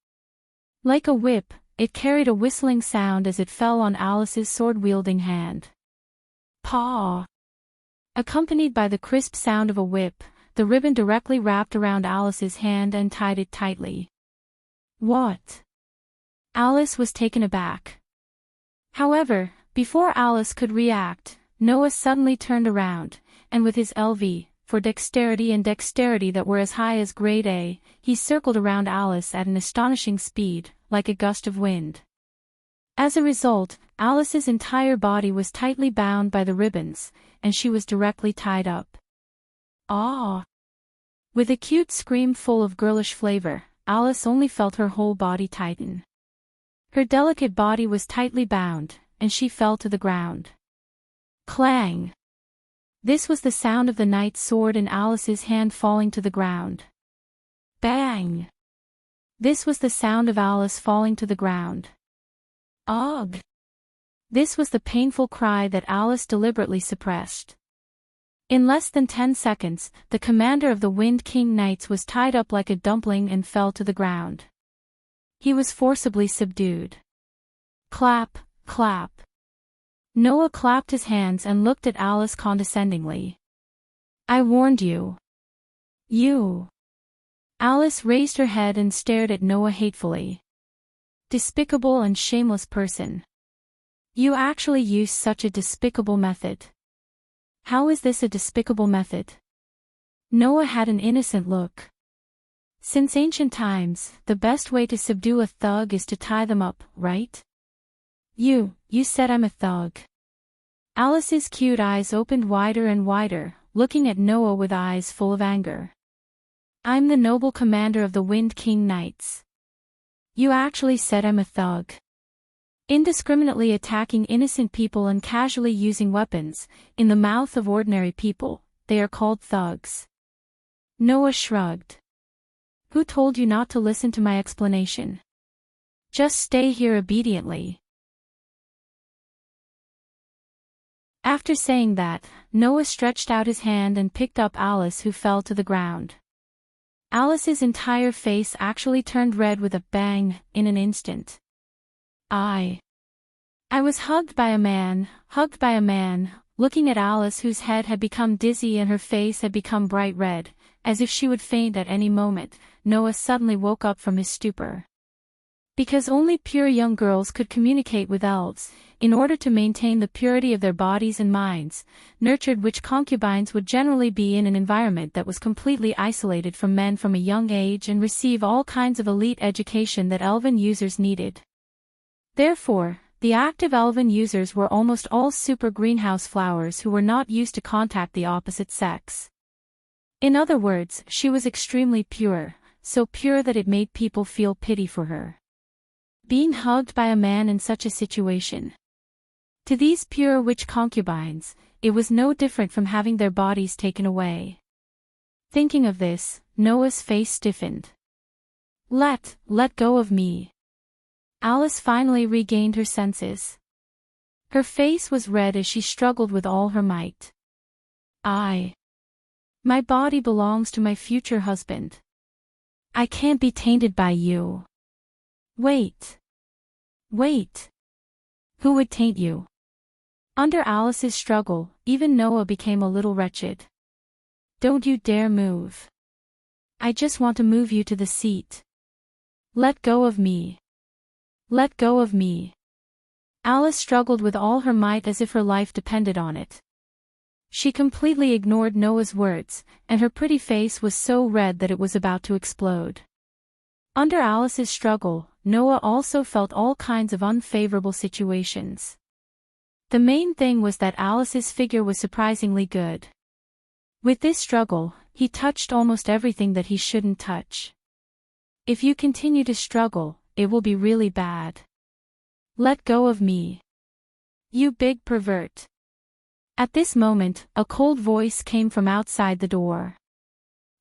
Like a whip, it carried a whistling sound as it fell on Alice's sword-wielding hand. Paw! Accompanied by the crisp sound of a whip, the ribbon directly wrapped around Alice's hand and tied it tightly. "What?" Alice was taken aback. However, before Alice could react, Noah suddenly turned around, and with his LV, for dexterity that were as high as grade A, he circled around Alice at an astonishing speed, like a gust of wind. As a result, Alice's entire body was tightly bound by the ribbons, and she was directly tied up. "Ah!" With a cute scream full of girlish flavor, Alice only felt her whole body tighten. Her delicate body was tightly bound, and she fell to the ground. Clang! This was the sound of the knight's sword in Alice's hand falling to the ground. Bang! This was the sound of Alice falling to the ground. Ugh! This was the painful cry that Alice deliberately suppressed. In less than 10 seconds, the commander of the Wind King Knights was tied up like a dumpling and fell to the ground. He was forcibly subdued. Clap, clap. Noah clapped his hands and looked at Alice condescendingly. "I warned you. You." Alice raised her head and stared at Noah hatefully. "Despicable and shameless person. You actually used such a despicable method." "How is this a despicable method?" Noah had an innocent look. "Since ancient times, the best way to subdue a thug is to tie them up, right?" You said I'm a thug." Alice's cute eyes opened wider and wider, looking at Noah with eyes full of anger. "I'm the noble commander of the Wind King Knights. You actually said I'm a thug." indiscriminately attacking innocent people and casually using weapons. In the mouth of ordinary people, they are called thugs. Noah shrugged. Who told you not to listen to my explanation? Just stay here obediently. After saying that, Noah stretched out his hand and picked up Alice, who fell to the ground. Alice's entire face actually turned red with a bang, in an instant. I was hugged by a man. Looking at Alice, whose head had become dizzy and her face had become bright red, as if she would faint at any moment, Noah suddenly woke up from his stupor. Because only pure young girls could communicate with elves, in order to maintain the purity of their bodies and minds, nurtured which concubines would generally be in an environment that was completely isolated from men from a young age and receive all kinds of elite education that elven users needed. Therefore, the active elven users were almost all super greenhouse flowers who were not used to contact the opposite sex. In other words, she was extremely pure, so pure that it made people feel pity for her. Being hugged by a man in such a situation. To these pure witch concubines, it was no different from having their bodies taken away. Thinking of this, Noah's face stiffened. Let go of me. Alice finally regained her senses. Her face was red as she struggled with all her might. My body belongs to my future husband. I can't be tainted by you. Wait. Who would taint you? Under Alice's struggle, even Noah became a little wretched. Don't you dare move. I just want to move you to the seat. Let go of me. Let go of me. Alice struggled with all her might as if her life depended on it. She completely ignored Noah's words, and her pretty face was so red that it was about to explode. Under Alice's struggle, Noah also felt all kinds of unfavorable situations. The main thing was that Alice's figure was surprisingly good. With this struggle, he touched almost everything that he shouldn't touch. If you continue to struggle, it will be really bad. Let go of me. You big pervert. At this moment, a cold voice came from outside the door.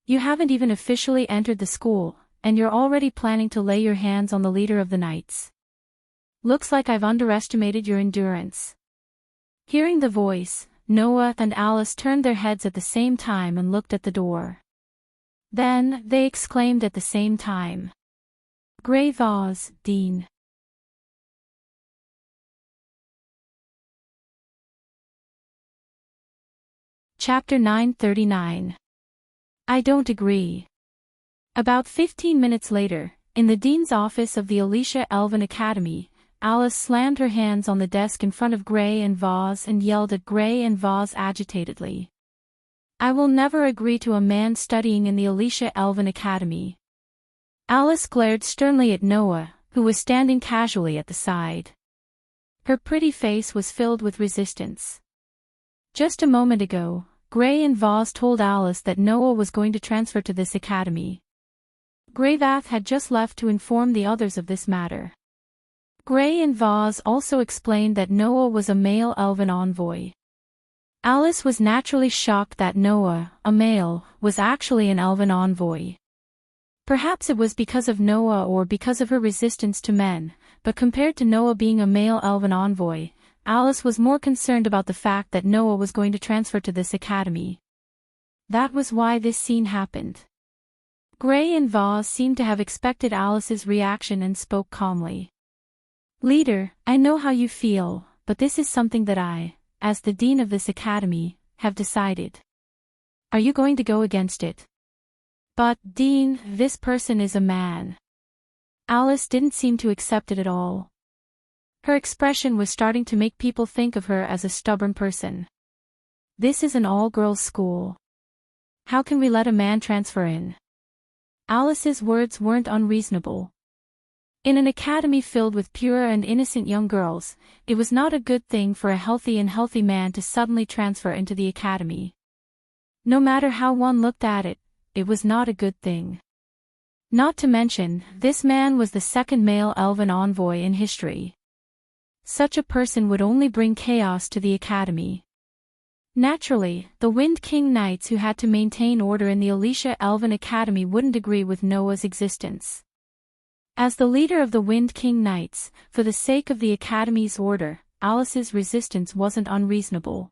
You haven't even officially entered the school, and you're already planning to lay your hands on the leader of the knights. Looks like I've underestimated your endurance. Hearing the voice, Noah and Alice turned their heads at the same time and looked at the door. Then, they exclaimed at the same time. Grey vase, Dean. Chapter 939. I don't agree. About 15 minutes later, in the dean's office of the Alicia Elven Academy, Alice slammed her hands on the desk in front of Grey and Vaz and yelled at Grey and Vaz agitatedly. I will never agree to a man studying in the Alicia Elven Academy. Alice glared sternly at Noah, who was standing casually at the side. Her pretty face was filled with resistance. Just a moment ago, Grey and Vaz told Alice that Noah was going to transfer to this academy. Greyvath had just left to inform the others of this matter. Grey and Vaz also explained that Noah was a male elven envoy. Alice was naturally shocked that Noah, a male, was actually an elven envoy. Perhaps it was because of Noah or because of her resistance to men, but compared to Noah being a male elven envoy, Alice was more concerned about the fact that Noah was going to transfer to this academy. That was why this scene happened. Grey and Vaz seemed to have expected Alice's reaction and spoke calmly. Leader, I know how you feel, but this is something that I, as the dean of this academy, have decided. Are you going to go against it? But, Dean, this person is a man. Alice didn't seem to accept it at all. Her expression was starting to make people think of her as a stubborn person. This is an all-girls school. How can we let a man transfer in? Alice's words weren't unreasonable. In an academy filled with pure and innocent young girls, it was not a good thing for a healthy man to suddenly transfer into the academy. No matter how one looked at it, it was not a good thing. Not to mention, this man was the second male elven envoy in history. Such a person would only bring chaos to the academy. Naturally, the Wind King Knights who had to maintain order in the Alicia Elven Academy wouldn't agree with Noah's existence. As the leader of the Wind King Knights, for the sake of the Academy's order, Alice's resistance wasn't unreasonable.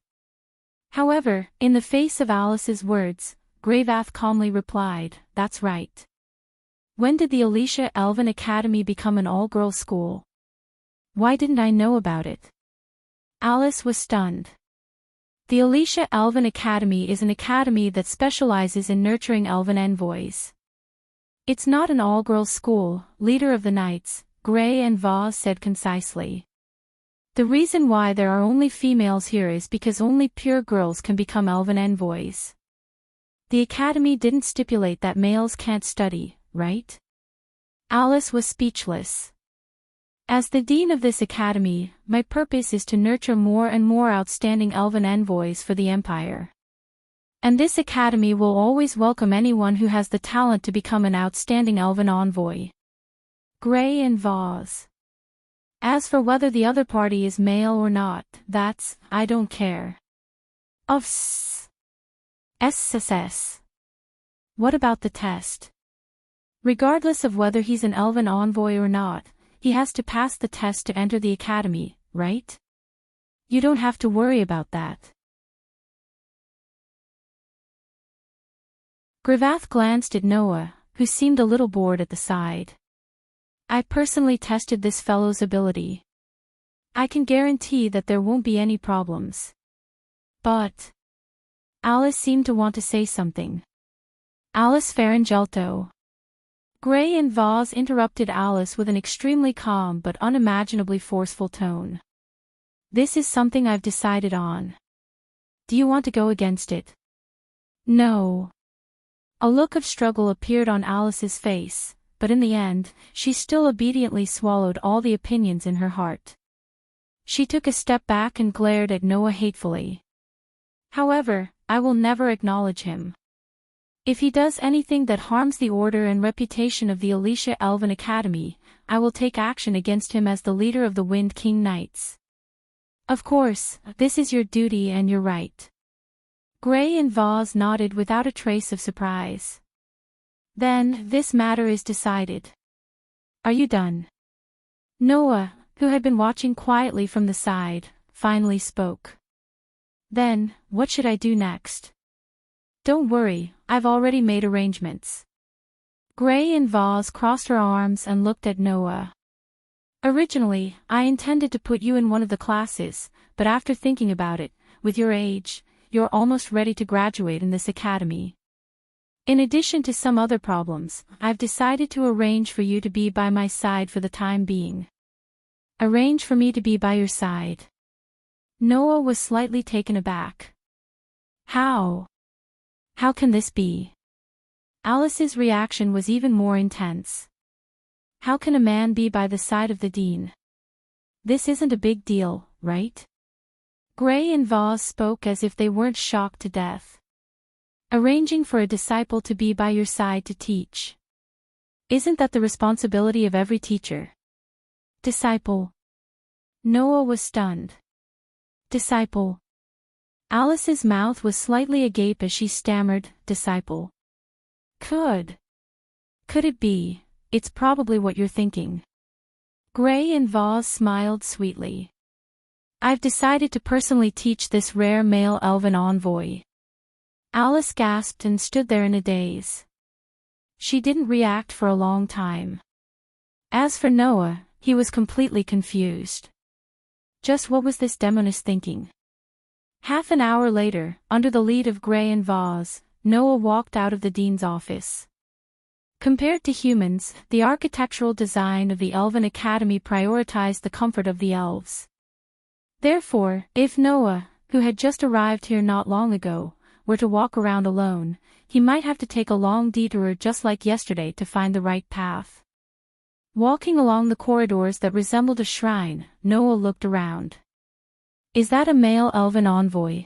However, in the face of Alice's words, Greyvath calmly replied, "That's right. When did the Alicia Elven Academy become an all-girls school? Why didn't I know about it?" Alice was stunned. The Alicia Elven Academy is an academy that specializes in nurturing elven envoys. It's not an all-girls school, leader of the knights, Grey and Vaz said concisely. The reason why there are only females here is because only pure girls can become elven envoys. The academy didn't stipulate that males can't study, right? Alice was speechless. As the dean of this academy, my purpose is to nurture more and more outstanding elven envoys for the Empire. And this academy will always welcome anyone who has the talent to become an outstanding elven envoy. Grey and Vaz. As for whether the other party is male or not, I don't care. Of SSS. What about the test? Regardless of whether he's an elven envoy or not, he has to pass the test to enter the academy, right? You don't have to worry about that. Greyvath glanced at Noah, who seemed a little bored at the side. I personally tested this fellow's ability. I can guarantee that there won't be any problems. But Alice seemed to want to say something. Alice Faringelto. Grey and Vaz interrupted Alice with an extremely calm but unimaginably forceful tone. This is something I've decided on. Do you want to go against it? No. A look of struggle appeared on Alice's face, but in the end, she still obediently swallowed all the opinions in her heart. She took a step back and glared at Noah hatefully. However, I will never acknowledge him. If he does anything that harms the order and reputation of the Alicia Elven Academy, I will take action against him as the leader of the Wind King Knights. Of course, this is your duty and your right. Grey and Vaz nodded without a trace of surprise. Then, this matter is decided. Are you done? Noah, who had been watching quietly from the side, finally spoke. Then, what should I do next? Don't worry, I've already made arrangements. Grey and Vaz crossed her arms and looked at Noah. Originally, I intended to put you in one of the classes, but after thinking about it, with your age, you're almost ready to graduate in this academy. In addition to some other problems, I've decided to arrange for you to be by my side for the time being. Arrange for me to be by your side. Noah was slightly taken aback. How? How can this be? Alice's reaction was even more intense. How can a man be by the side of the dean? This isn't a big deal, right? Grey and Vaz spoke as if they weren't shocked to death. Arranging for a disciple to be by your side to teach. Isn't that the responsibility of every teacher? Disciple. Noah was stunned. Disciple. Alice's mouth was slightly agape as she stammered, disciple. Could it be? It's probably what you're thinking. Grey and Vaz smiled sweetly. I've decided to personally teach this rare male elven envoy. Alice gasped and stood there in a daze. She didn't react for a long time. As for Noah, he was completely confused. Just what was this demoness thinking? Half an hour later, under the lead of Grey and Vaz, Noah walked out of the dean's office. Compared to humans, the architectural design of the Elven Academy prioritized the comfort of the elves. Therefore, if Noah, who had just arrived here not long ago, were to walk around alone, he might have to take a long detour just like yesterday to find the right path. Walking along the corridors that resembled a shrine, Noah looked around. Is that a male elven envoy?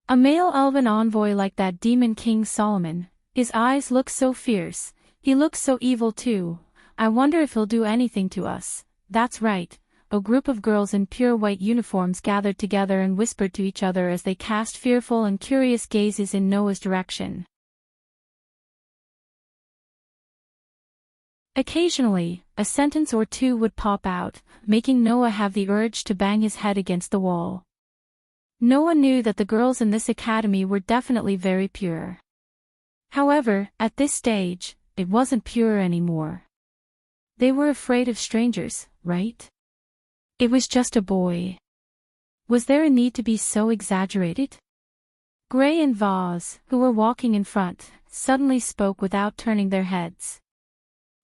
A male elven envoy like that demon King Solomon. His eyes look so fierce, he looks so evil too. I wonder if he'll do anything to us. That's right, a group of girls in pure white uniforms gathered together and whispered to each other as they cast fearful and curious gazes in Noah's direction. Occasionally, a sentence or two would pop out, making Noah have the urge to bang his head against the wall. Noah knew that the girls in this academy were definitely very pure. However, at this stage, it wasn't pure anymore. They were afraid of strangers, right? It was just a boy. Was there a need to be so exaggerated? Gray and Vaz, who were walking in front, suddenly spoke without turning their heads.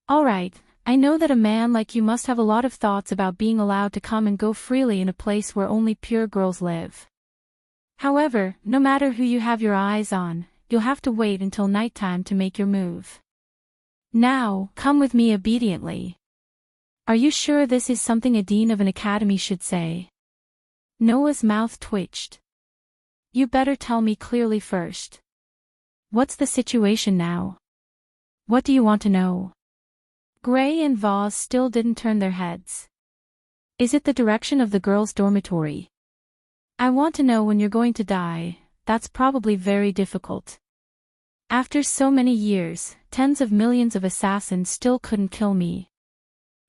All right, I know that a man like you must have a lot of thoughts about being allowed to come and go freely in a place where only pure girls live. However, no matter who you have your eyes on, you'll have to wait until nighttime to make your move. Now, come with me obediently. Are you sure this is something a dean of an academy should say? Noah's mouth twitched. You better tell me clearly first. What's the situation now? What do you want to know? Gray and Vaz still didn't turn their heads. Is it the direction of the girls' dormitory? I want to know when you're going to die. That's probably very difficult. After so many years, tens of millions of assassins still couldn't kill me.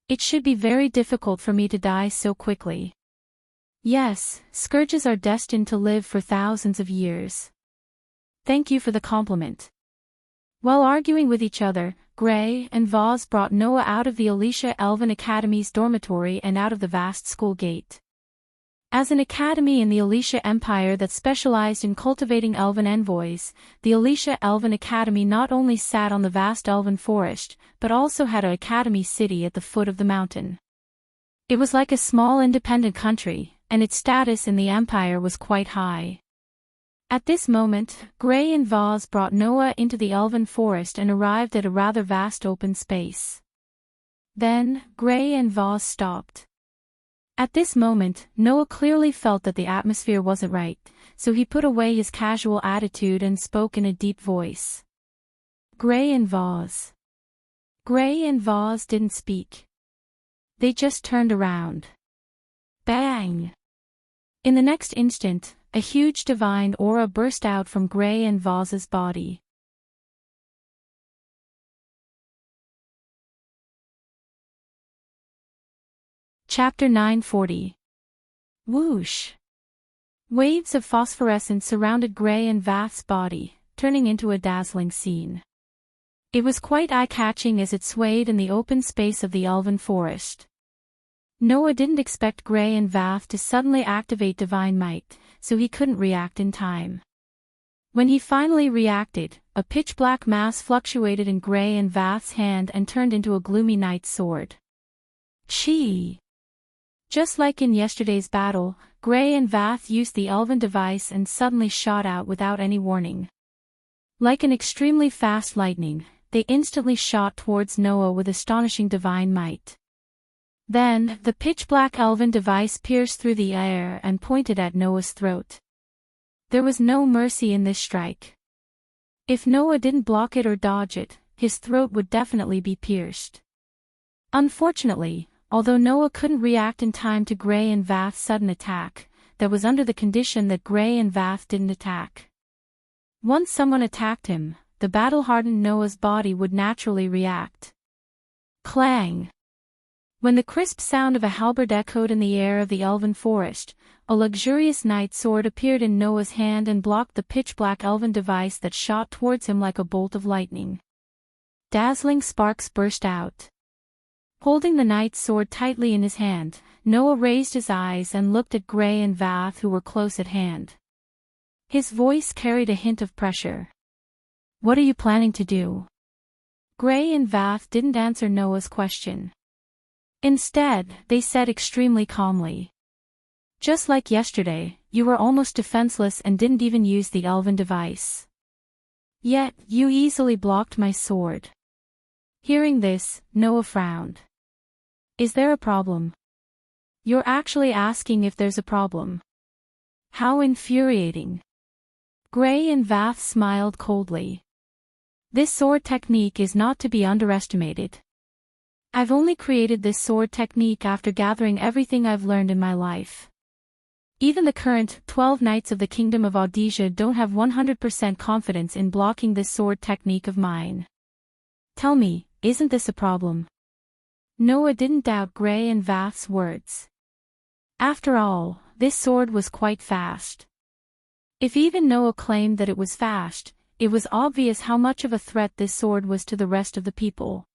It should be very difficult for me to die so quickly. Yes, scourges are destined to live for thousands of years. Thank you for the compliment. While arguing with each other, Gray and Vaz brought Noah out of the Alicia Elven Academy's dormitory and out of the vast school gate. As an academy in the Alicia Empire that specialized in cultivating elven envoys, the Alicia Elven Academy not only sat on the vast elven forest, but also had an academy city at the foot of the mountain. It was like a small independent country, and its status in the empire was quite high. At this moment, Gray and Vaz brought Noah into the elven forest and arrived at a rather vast open space. Then, Gray and Vaz stopped. At this moment, Noah clearly felt that the atmosphere wasn't right, so he put away his casual attitude and spoke in a deep voice. Gray and Vaz. Gray and Vaz didn't speak. They just turned around. Bang! In the next instant, a huge divine aura burst out from Gray and Vaz's body. Chapter 940. Whoosh! Waves of phosphorescence surrounded Gray and Vaz's body, turning into a dazzling scene. It was quite eye-catching as it swayed in the open space of the elven forest. Noah didn't expect Gray and Vaz to suddenly activate divine might, so he couldn't react in time. When he finally reacted, a pitch-black mass fluctuated in Gray and Vaz's hand and turned into a gloomy knight's sword. Chi! Just like in yesterday's battle, Gray and Vaz used the elven device and suddenly shot out without any warning. Like an extremely fast lightning, they instantly shot towards Noah with astonishing divine might. Then, the pitch-black elven device pierced through the air and pointed at Noah's throat. There was no mercy in this strike. If Noah didn't block it or dodge it, his throat would definitely be pierced. Unfortunately, although Noah couldn't react in time to Gray and Vaz's sudden attack, that was under the condition that Gray and Vaz didn't attack. Once someone attacked him, the battle-hardened Noah's body would naturally react. Clang! When the crisp sound of a halberd echoed in the air of the elven forest, a luxurious knight's sword appeared in Noah's hand and blocked the pitch-black elven device that shot towards him like a bolt of lightning. Dazzling sparks burst out. Holding the knight's sword tightly in his hand, Noah raised his eyes and looked at Gray and Vaz who were close at hand. His voice carried a hint of pressure. What are you planning to do? Gray and Vaz didn't answer Noah's question. Instead, they said extremely calmly. Just like yesterday, you were almost defenseless and didn't even use the elven device. Yet, you easily blocked my sword. Hearing this, Noah frowned. Is there a problem? You're actually asking if there's a problem. How infuriating. Gray and Vaz smiled coldly. This sword technique is not to be underestimated. I've only created this sword technique after gathering everything I've learned in my life. Even the current 12 Knights of the Kingdom of Audesia don't have 100% confidence in blocking this sword technique of mine. Tell me, isn't this a problem? Noah didn't doubt Gray and Vath's words. After all, this sword was quite fast. If even Noah claimed that it was fast, it was obvious how much of a threat this sword was to the rest of the people.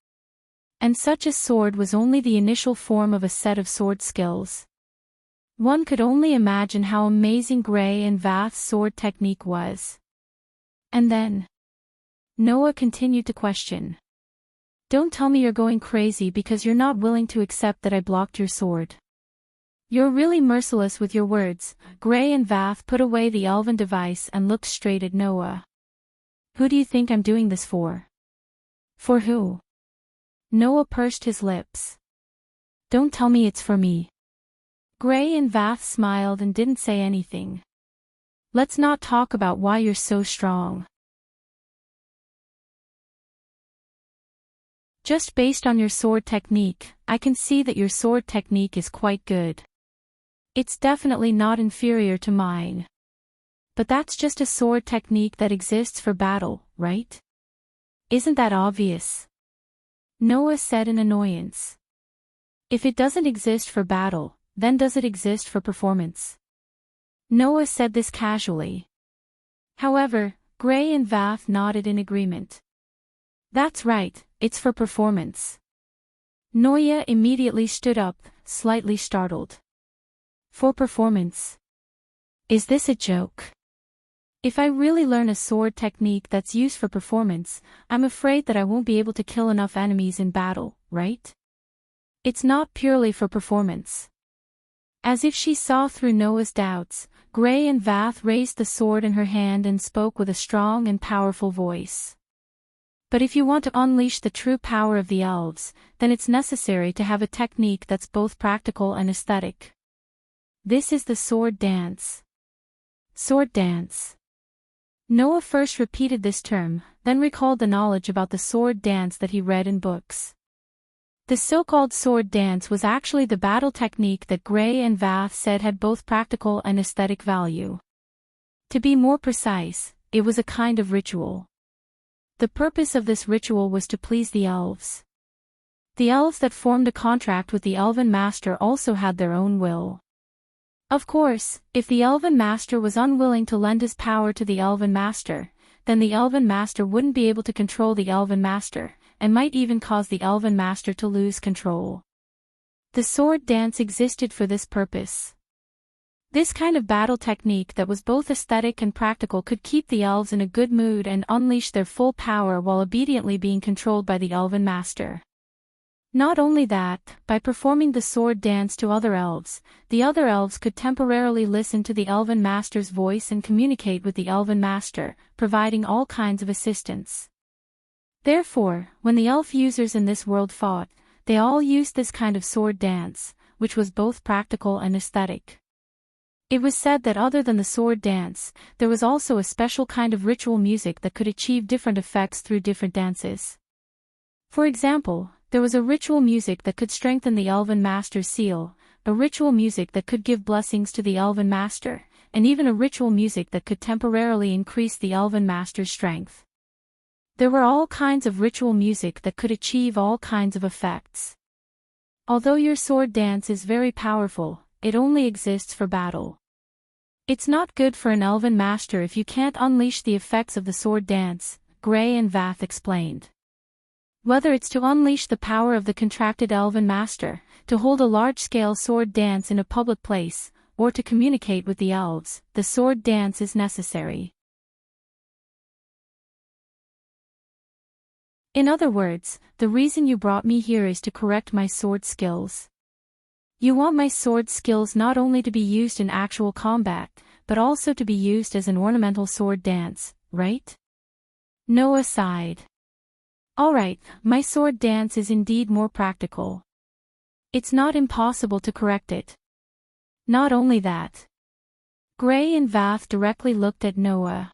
And such a sword was only the initial form of a set of sword skills. One could only imagine how amazing Gray and Vath's sword technique was. And then Noah continued to question. Don't tell me you're going crazy because you're not willing to accept that I blocked your sword. You're really merciless with your words. Gray and Vath put away the elven device and looked straight at Noah. Who do you think I'm doing this for? For who? Noah pursed his lips. Don't tell me it's for me. Gray and Vath smiled and didn't say anything. Let's not talk about why you're so strong. Just based on your sword technique, I can see that your sword technique is quite good. It's definitely not inferior to mine. But that's just a sword technique that exists for battle, right? Isn't that obvious? Noah said in annoyance. If it doesn't exist for battle, then does it exist for performance? Noah said this casually. However, Gray and Vath nodded in agreement. That's right, it's for performance. Noah immediately stood up, slightly startled. For performance? Is this a joke? If I really learn a sword technique that's used for performance, I'm afraid that I won't be able to kill enough enemies in battle, right? It's not purely for performance. As if she saw through Noah's doubts, Gray and Vath raised the sword in her hand and spoke with a strong and powerful voice. But if you want to unleash the true power of the elves, then it's necessary to have a technique that's both practical and aesthetic. This is the sword dance. Sword dance. Noah first repeated this term, then recalled the knowledge about the sword dance that he read in books. The so-called sword dance was actually the battle technique that Gray and Vath said had both practical and aesthetic value. To be more precise, it was a kind of ritual. The purpose of this ritual was to please the elves. The elves that formed a contract with the Elven Master also had their own will. Of course, if the Elven Master was unwilling to lend his power to the Elven Master, then the Elven Master wouldn't be able to control the Elven Master, and might even cause the Elven Master to lose control. The sword dance existed for this purpose. This kind of battle technique that was both aesthetic and practical could keep the elves in a good mood and unleash their full power while obediently being controlled by the Elven Master. Not only that, by performing the sword dance to other elves, the other elves could temporarily listen to the Elven Master's voice and communicate with the Elven Master, providing all kinds of assistance. Therefore, when the elf users in this world fought, they all used this kind of sword dance, which was both practical and aesthetic. It was said that other than the sword dance, there was also a special kind of ritual music that could achieve different effects through different dances. For example, there was a ritual music that could strengthen the Elven Master's seal, a ritual music that could give blessings to the Elven Master, and even a ritual music that could temporarily increase the Elven Master's strength. There were all kinds of ritual music that could achieve all kinds of effects. Although your sword dance is very powerful, it only exists for battle. It's not good for an Elven Master if you can't unleash the effects of the sword dance, Gray and Vath explained. Whether it's to unleash the power of the contracted Elven Master, to hold a large-scale sword dance in a public place, or to communicate with the elves, the sword dance is necessary. In other words, the reason you brought me here is to correct my sword skills. You want my sword skills not only to be used in actual combat, but also to be used as an ornamental sword dance, right? Noah sighed. Alright, my sword dance is indeed more practical. It's not impossible to correct it. Not only that. Gray and Vath directly looked at Noah.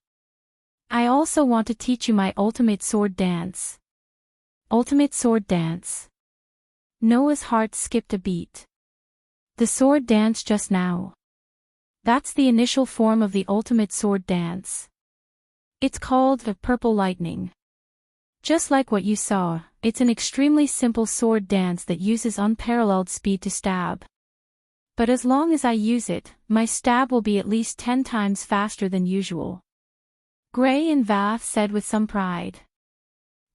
I also want to teach you my ultimate sword dance. Ultimate sword dance. Noah's heart skipped a beat. The sword dance just now. That's the initial form of the ultimate sword dance. It's called the purple lightning. Just like what you saw, it's an extremely simple sword dance that uses unparalleled speed to stab. But as long as I use it, my stab will be at least 10 times faster than usual. Gray and Vath said with some pride.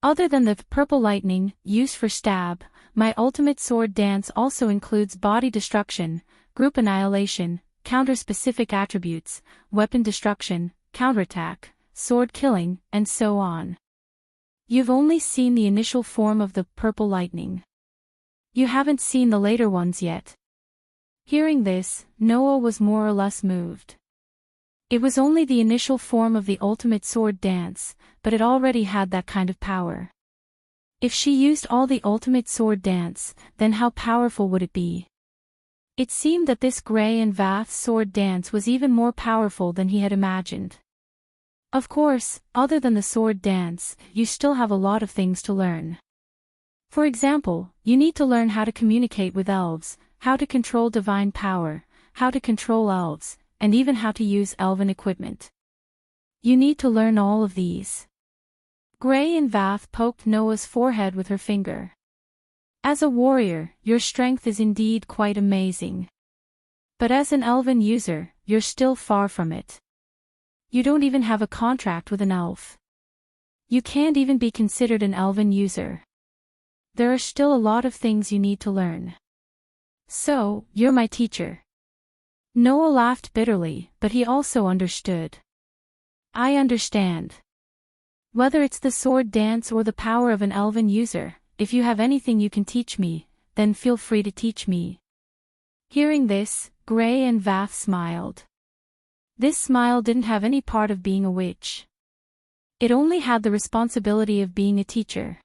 Other than the purple lightning, used for stab, my ultimate sword dance also includes body destruction, group annihilation, counter-specific attributes, weapon destruction, counterattack, sword killing, and so on. You've only seen the initial form of the purple lightning. You haven't seen the later ones yet. Hearing this, Noah was more or less moved. It was only the initial form of the ultimate sword dance, but it already had that kind of power. If she used all the ultimate sword dance, then how powerful would it be? It seemed that this Gray and Vath sword dance was even more powerful than he had imagined. Of course, other than the sword dance, you still have a lot of things to learn. For example, you need to learn how to communicate with elves, how to control divine power, how to control elves, and even how to use elven equipment. You need to learn all of these. Gray and Vath poked Noah's forehead with her finger. As a warrior, your strength is indeed quite amazing. But as an elven user, you're still far from it. You don't even have a contract with an elf. You can't even be considered an elven user. There are still a lot of things you need to learn. So, you're my teacher. Noah laughed bitterly, but he also understood. I understand. Whether it's the sword dance or the power of an elven user, if you have anything you can teach me, then feel free to teach me. Hearing this, Gray and Vath smiled. This smile didn't have any part of being a witch. It only had the responsibility of being a teacher.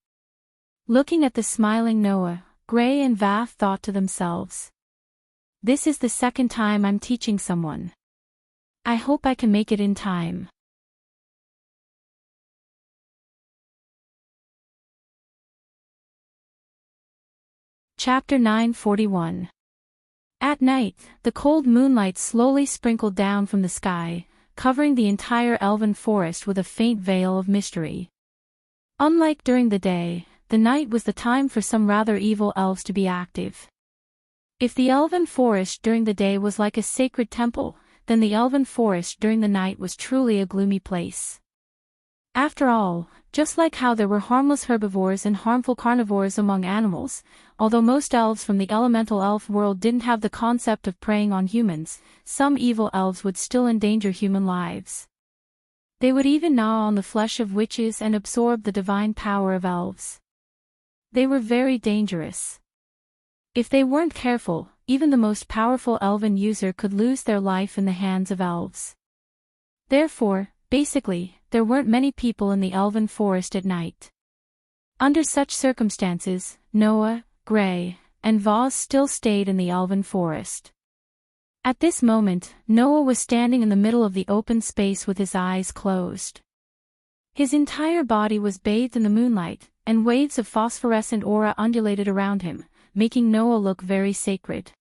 Looking at the smiling Noah, Gray and Vath thought to themselves. This is the second time I'm teaching someone. I hope I can make it in time. Chapter 941. At night, the cold moonlight slowly sprinkled down from the sky, covering the entire elven forest with a faint veil of mystery. Unlike during the day, the night was the time for some rather evil elves to be active. If the elven forest during the day was like a sacred temple, then the elven forest during the night was truly a gloomy place. After all, just like how there were harmless herbivores and harmful carnivores among animals, although most elves from the elemental elf world didn't have the concept of preying on humans, some evil elves would still endanger human lives. They would even gnaw on the flesh of witches and absorb the divine power of elves. They were very dangerous. If they weren't careful, even the most powerful elven user could lose their life in the hands of elves. Therefore, basically, there weren't many people in the elven forest at night. Under such circumstances, Noah, Gray, and Vaz still stayed in the elven forest. At this moment, Noah was standing in the middle of the open space with his eyes closed. His entire body was bathed in the moonlight, and waves of phosphorescent aura undulated around him, making Noah look very sacred.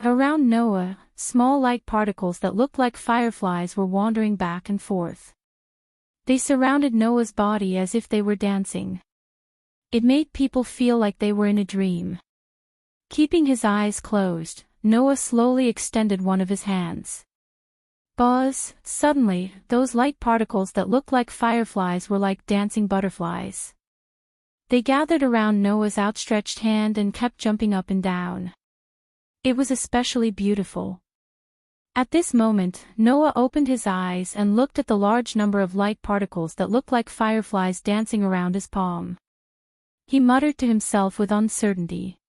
Around Noah, small light particles that looked like fireflies were wandering back and forth. They surrounded Noah's body as if they were dancing. It made people feel like they were in a dream. Keeping his eyes closed, Noah slowly extended one of his hands. Suddenly, those light particles that looked like fireflies were like dancing butterflies. They gathered around Noah's outstretched hand and kept jumping up and down. It was especially beautiful. At this moment, Noah opened his eyes and looked at the large number of light particles that looked like fireflies dancing around his palm. He muttered to himself with uncertainty.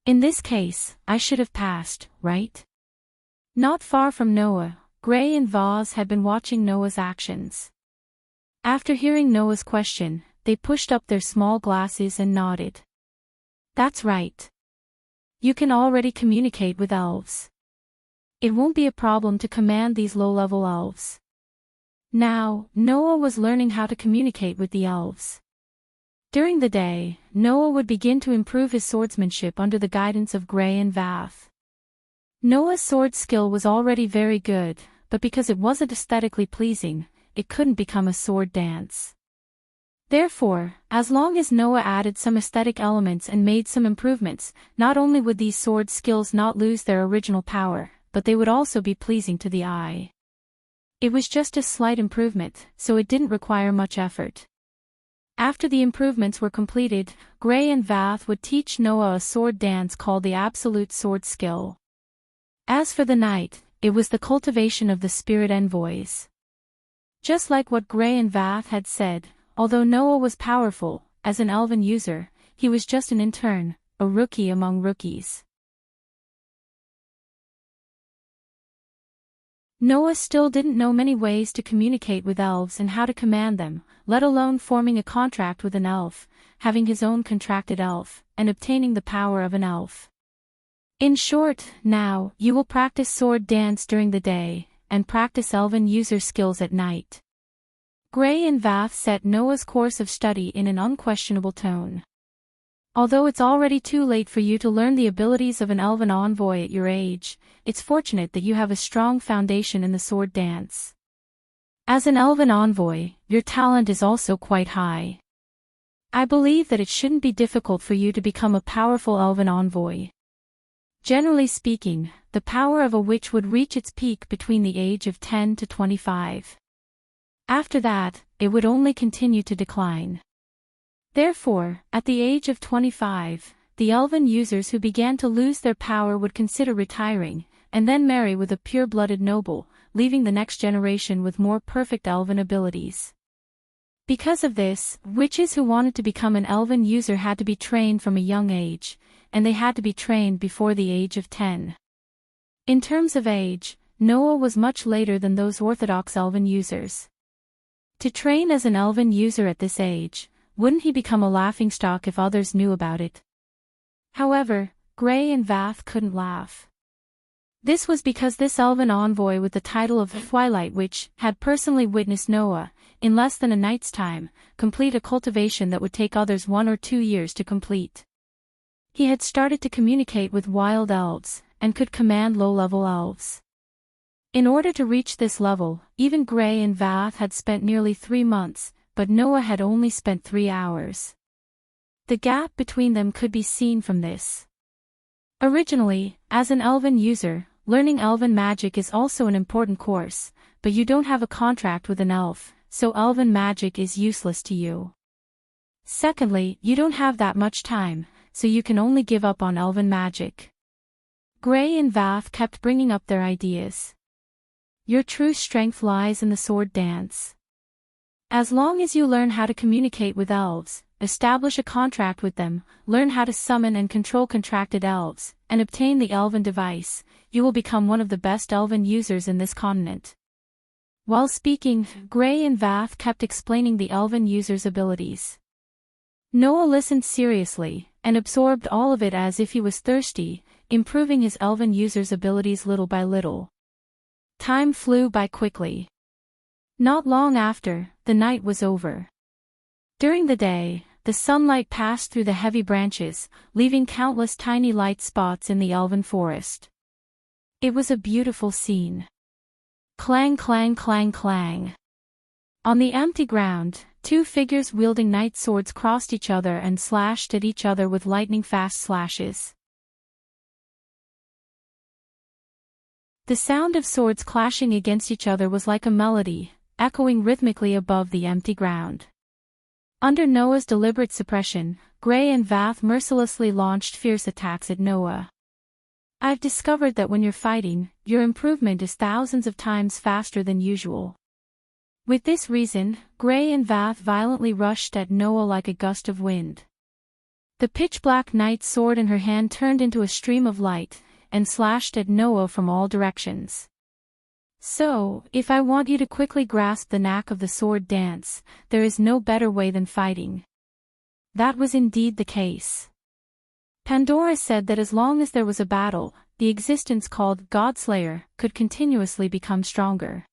In this case, I should have passed, right? Not far from Noah, Gray and Vaz had been watching Noah's actions. After hearing Noah's question, they pushed up their small glasses and nodded. That's right. You can already communicate with elves. It won't be a problem to command these low-level elves. Now, Noah was learning how to communicate with the elves. During the day, Noah would begin to improve his swordsmanship under the guidance of Gray and Vath. Noah's sword skill was already very good, but because it wasn't aesthetically pleasing, it couldn't become a sword dance. Therefore, as long as Noah added some aesthetic elements and made some improvements, not only would these sword skills not lose their original power, but they would also be pleasing to the eye. It was just a slight improvement, so it didn't require much effort. After the improvements were completed, Gray and Vath would teach Noah a sword dance called the Absolute Sword Skill. As for the night, it was the cultivation of the spirit envoys. Just like what Gray and Vath had said, although Noah was powerful, as an elven user, he was just an intern, a rookie among rookies. Noah still didn't know many ways to communicate with elves and how to command them, let alone forming a contract with an elf, having his own contracted elf, and obtaining the power of an elf. In short, now, you will practice sword dance during the day, and practice elven user skills at night. Gray and Vath set Noah's course of study in an unquestionable tone. Although it's already too late for you to learn the abilities of an elven envoy at your age, it's fortunate that you have a strong foundation in the sword dance. As an elven envoy, your talent is also quite high. I believe that it shouldn't be difficult for you to become a powerful elven envoy. Generally speaking, the power of a witch would reach its peak between the age of 10 to 25. After that, it would only continue to decline. Therefore, at the age of 25, the elven users who began to lose their power would consider retiring, and then marry with a pure-blooded noble, leaving the next generation with more perfect elven abilities. Because of this, witches who wanted to become an elven user had to be trained from a young age, and they had to be trained before the age of 10. In terms of age, Noah was much later than those orthodox elven users. To train as an elven user at this age, wouldn't he become a laughingstock if others knew about it? However, Gray and Vath couldn't laugh. This was because this elven envoy with the title of Twilight Witch had personally witnessed Noah, in less than a night's time, complete a cultivation that would take others 1 or 2 years to complete. He had started to communicate with wild elves, and could command low-level elves. In order to reach this level, even Gray and Vath had spent nearly 3 months, but Noah had only spent 3 hours. The gap between them could be seen from this. Originally, as an elven user, learning elven magic is also an important course, but you don't have a contract with an elf, so elven magic is useless to you. Secondly, you don't have that much time, so you can only give up on elven magic. Gray and Vath kept bringing up their ideas. Your true strength lies in the sword dance. As long as you learn how to communicate with elves, establish a contract with them, learn how to summon and control contracted elves, and obtain the elven device, you will become one of the best elven users in this continent. While speaking, Gray and Vath kept explaining the elven user's abilities. Noah listened seriously, and absorbed all of it as if he was thirsty, improving his elven user's abilities little by little. Time flew by quickly. Not long after, the night was over. During the day, the sunlight passed through the heavy branches, leaving countless tiny light spots in the elven forest. It was a beautiful scene. Clang, clang, clang, clang. On the empty ground, 2 figures wielding night swords crossed each other and slashed at each other with lightning-fast slashes. The sound of swords clashing against each other was like a melody, echoing rhythmically above the empty ground. Under Noah's deliberate suppression, Gray and Vath mercilessly launched fierce attacks at Noah. I've discovered that when you're fighting, your improvement is thousands of times faster than usual. With this reason, Gray and Vath violently rushed at Noah like a gust of wind. The pitch-black night sword in her hand turned into a stream of light, and slashed at Noah from all directions. So, if I want you to quickly grasp the knack of the sword dance, there is no better way than fighting. That was indeed the case. Pandora said that as long as there was a battle, the existence called Godslayer could continuously become stronger.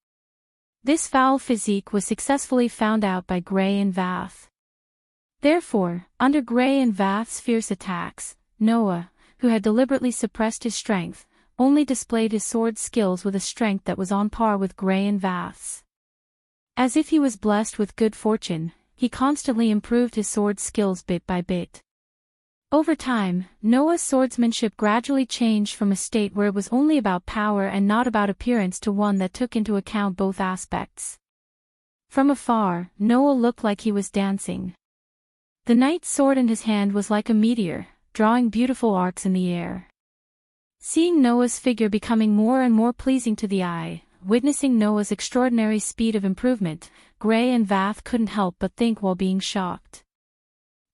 This foul physique was successfully found out by Gray and Vath. Therefore, under Gray and Vath's fierce attacks, Noah, who had deliberately suppressed his strength, only displayed his sword skills with a strength that was on par with Gray and Vath's. As if he was blessed with good fortune, he constantly improved his sword skills bit by bit. Over time, Noah's swordsmanship gradually changed from a state where it was only about power and not about appearance to one that took into account both aspects. From afar, Noah looked like he was dancing. The knight's sword in his hand was like a meteor, drawing beautiful arcs in the air. Seeing Noah's figure becoming more and more pleasing to the eye, witnessing Noah's extraordinary speed of improvement, Gray and Vath couldn't help but think while being shocked.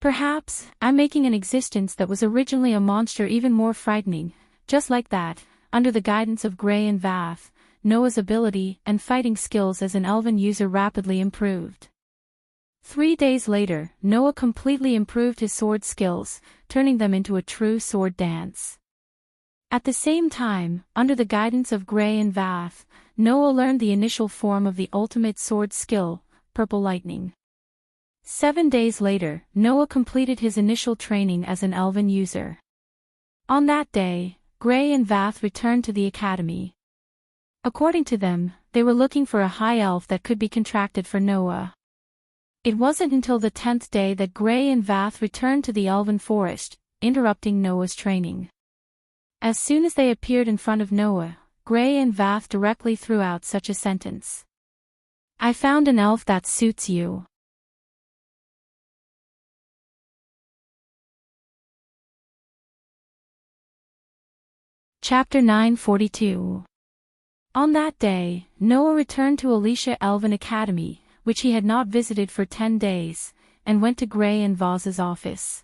Perhaps, I'm making an existence that was originally a monster even more frightening. Just like that, under the guidance of Gray and Vath, Noah's ability and fighting skills as an elven user rapidly improved. 3 days later, Noah completely improved his sword skills, turning them into a true sword dance. At the same time, under the guidance of Gray and Vath, Noah learned the initial form of the ultimate sword skill, Purple Lightning. 7 days later, Noah completed his initial training as an elven user. On that day, Gray and Vath returned to the academy. According to them, they were looking for a high elf that could be contracted for Noah. It wasn't until the 10th day that Gray and Vath returned to the elven forest, interrupting Noah's training. As soon as they appeared in front of Noah, Gray and Vath directly threw out such a sentence. "I found an elf that suits you." Chapter 942. On that day, Noah returned to Alicia Elven Academy, which he had not visited for 10 days, and went to Gray and Vath's office.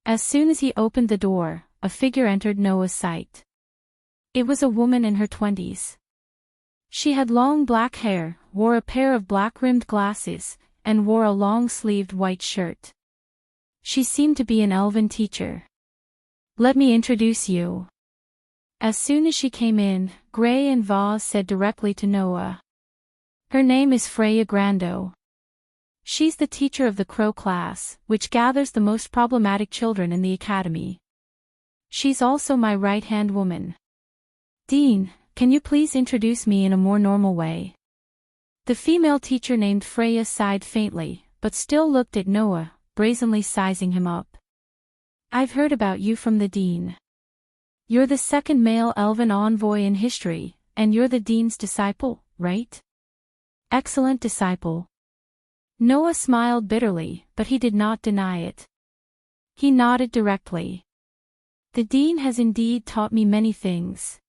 As soon as he opened the door, a figure entered Noah's sight. It was a woman in her 20s. She had long black hair, wore a pair of black-rimmed glasses, and wore a long-sleeved white shirt. She seemed to be an elven teacher. "Let me introduce you." As soon as she came in, Gray and Vath said directly to Noah. "Her name is Freya Grando. She's the teacher of the Crow class, which gathers the most problematic children in the academy. She's also my right-hand woman. Dean, can you please introduce me in a more normal way?" The female teacher named Freya sighed faintly, but still looked at Noah, brazenly sizing him up. "I've heard about you from the Dean. You're the second male elven envoy in history, and you're the Dean's disciple, right?" "Excellent disciple." Noah smiled bitterly, but he did not deny it. He nodded directly. "The Dean has indeed taught me many things.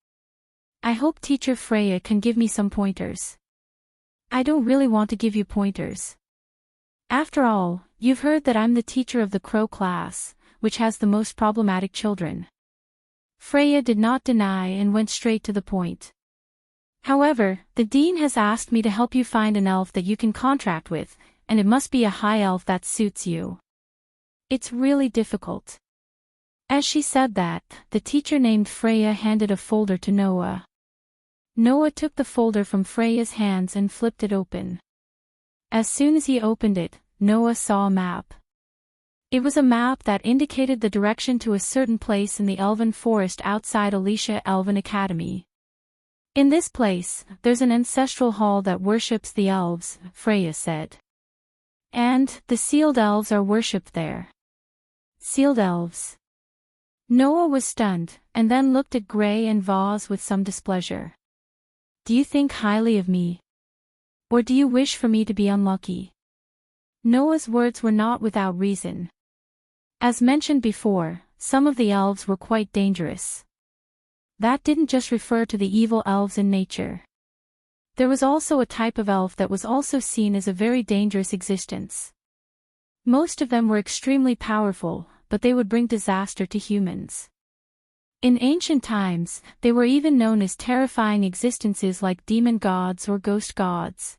I hope Teacher Freya can give me some pointers." "I don't really want to give you pointers. After all, you've heard that I'm the teacher of the Crow class, which has the most problematic children." Freya did not deny and went straight to the point. "However, the Dean has asked me to help you find an elf that you can contract with, and it must be a high elf that suits you. It's really difficult." As she said that, the teacher named Freya handed a folder to Noah. Noah took the folder from Freya's hands and flipped it open. As soon as he opened it, Noah saw a map. It was a map that indicated the direction to a certain place in the elven forest outside Alicia Elven Academy. "In this place, there's an ancestral hall that worships the elves," Freya said. "And the sealed elves are worshipped there." Sealed elves. Noah was stunned, and then looked at Gray and Vath with some displeasure. "Do you think highly of me? Or do you wish for me to be unlucky?" Noah's words were not without reason. As mentioned before, some of the elves were quite dangerous. That didn't just refer to the evil elves in nature. There was also a type of elf that was also seen as a very dangerous existence. Most of them were extremely powerful, but they would bring disaster to humans. In ancient times, they were even known as terrifying existences like demon gods or ghost gods.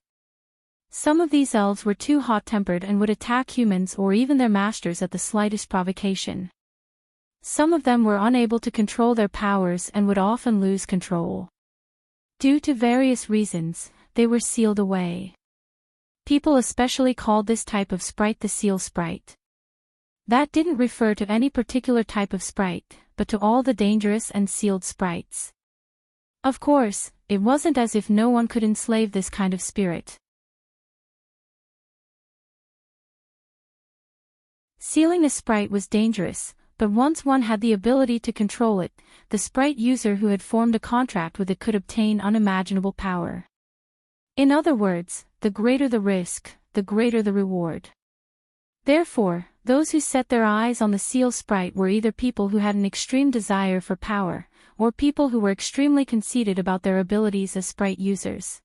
Some of these elves were too hot-tempered and would attack humans or even their masters at the slightest provocation. Some of them were unable to control their powers and would often lose control. Due to various reasons, they were sealed away. People especially called this type of sprite the seal sprite. That didn't refer to any particular type of sprite, but to all the dangerous and sealed sprites. Of course, it wasn't as if no one could enslave this kind of spirit. Sealing a sprite was dangerous, but once one had the ability to control it, the sprite user who had formed a contract with it could obtain unimaginable power. In other words, the greater the risk, the greater the reward. Therefore, those who set their eyes on the seal sprite were either people who had an extreme desire for power, or people who were extremely conceited about their abilities as sprite users.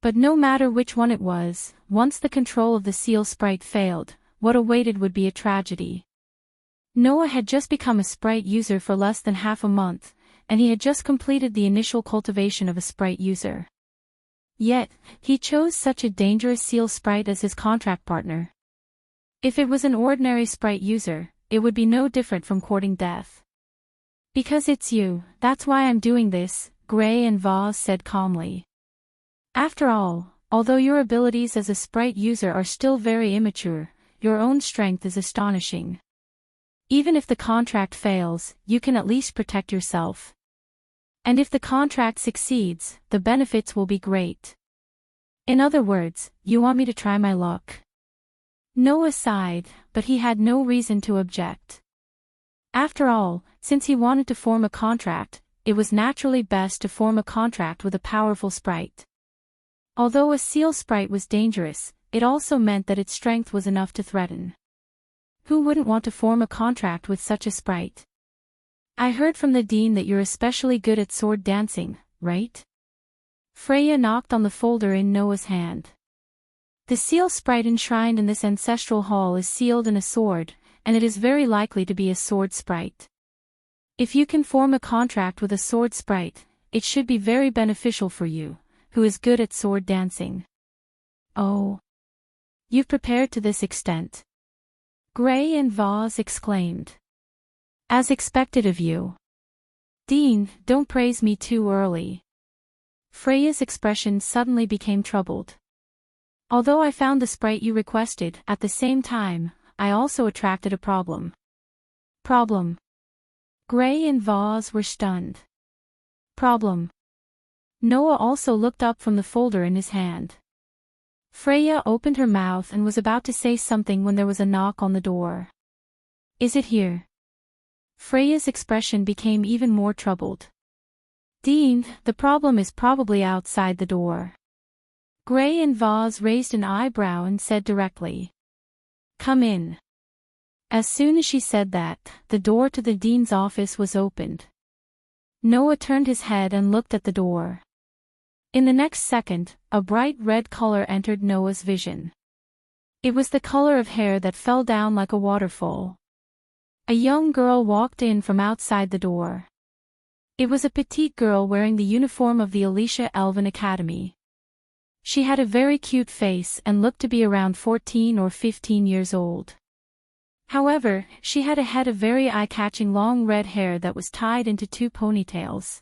But no matter which one it was, once the control of the seal sprite failed, what awaited would be a tragedy. Noah had just become a sprite user for less than half a month, and he had just completed the initial cultivation of a sprite user. Yet, he chose such a dangerous seal sprite as his contract partner. If it was an ordinary sprite user, it would be no different from courting death. Because it's you, that's why I'm doing this, Gray and Vaz said calmly. After all, although your abilities as a sprite user are still very immature, your own strength is astonishing. Even if the contract fails, you can at least protect yourself. And if the contract succeeds, the benefits will be great. In other words, you want me to try my luck? Noah sighed, but he had no reason to object. After all, since he wanted to form a contract, it was naturally best to form a contract with a powerful sprite. Although a seal sprite was dangerous, it also meant that its strength was enough to threaten. Who wouldn't want to form a contract with such a sprite? I heard from the dean that you're especially good at sword dancing, right? Freya knocked on the folder in Noah's hand. The seal sprite enshrined in this ancestral hall is sealed in a sword, and it is very likely to be a sword sprite. If you can form a contract with a sword sprite, it should be very beneficial for you, who is good at sword dancing. Oh. You've prepared to this extent. Gray and Vaz exclaimed. As expected of you. Dean, don't praise me too early. Freya's expression suddenly became troubled. Although I found the sprite you requested, at the same time, I also attracted a problem. Problem. Gray and Vaz were stunned. Problem. Noah also looked up from the folder in his hand. Freya opened her mouth and was about to say something when there was a knock on the door. Is it here? Freya's expression became even more troubled. Dean, the problem is probably outside the door. Gray and Vaz raised an eyebrow and said directly. Come in. As soon as she said that, the door to the dean's office was opened. Noah turned his head and looked at the door. In the next second, a bright red color entered Noah's vision. It was the color of hair that fell down like a waterfall. A young girl walked in from outside the door. It was a petite girl wearing the uniform of the Alicia Elven Academy. She had a very cute face and looked to be around 14 or 15 years old. However, she had a head of very eye-catching long red hair that was tied into 2 ponytails.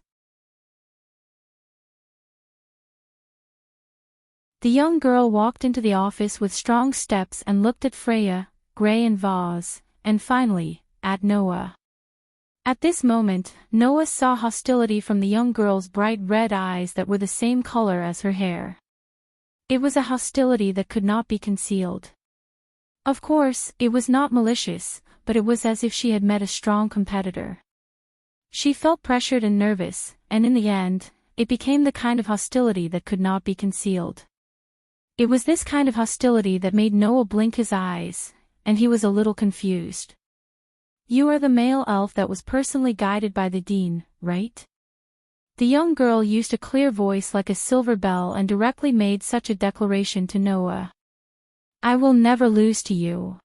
The young girl walked into the office with strong steps and looked at Freya, Gray and Vaz, and finally, at Noah. At this moment, Noah saw hostility from the young girl's bright red eyes that were the same color as her hair. It was a hostility that could not be concealed. Of course, it was not malicious, but it was as if she had met a strong competitor. She felt pressured and nervous, and in the end, it became the kind of hostility that could not be concealed. It was this kind of hostility that made Noah blink his eyes, and he was a little confused. You are the male elf that was personally guided by the dean, right? The young girl used a clear voice like a silver bell and directly made such a declaration to Noah. I will never lose to you.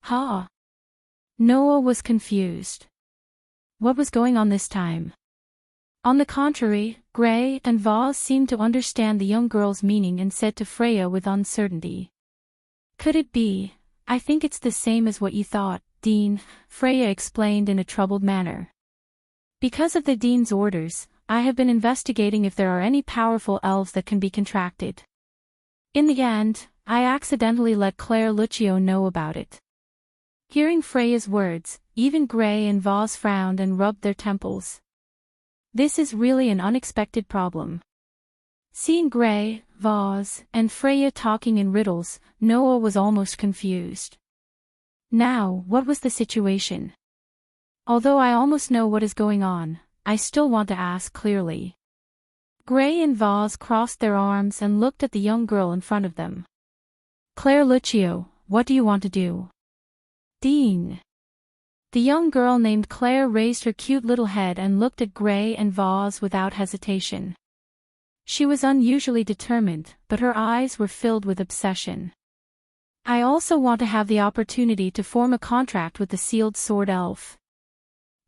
Ha! Noah was confused. What was going on this time? On the contrary, Gray and Vaz seemed to understand the young girl's meaning and said to Freya with uncertainty. Could it be? I think it's the same as what you thought, Dean, Freya explained in a troubled manner. Because of the Dean's orders, I have been investigating if there are any powerful elves that can be contracted. In the end, I accidentally let Claire Lucio know about it. Hearing Freya's words, even Gray and Vaz frowned and rubbed their temples. This is really an unexpected problem. Seeing Gray, Vaz, and Freya talking in riddles, Noah was almost confused. Now, what was the situation? Although I almost know what is going on, I still want to ask clearly. Gray and Vaz crossed their arms and looked at the young girl in front of them. Claire Lucio, what do you want to do? Dean. The young girl named Claire raised her cute little head and looked at Gray and Vaz without hesitation. She was unusually determined, but her eyes were filled with obsession. I also want to have the opportunity to form a contract with the sealed sword elf.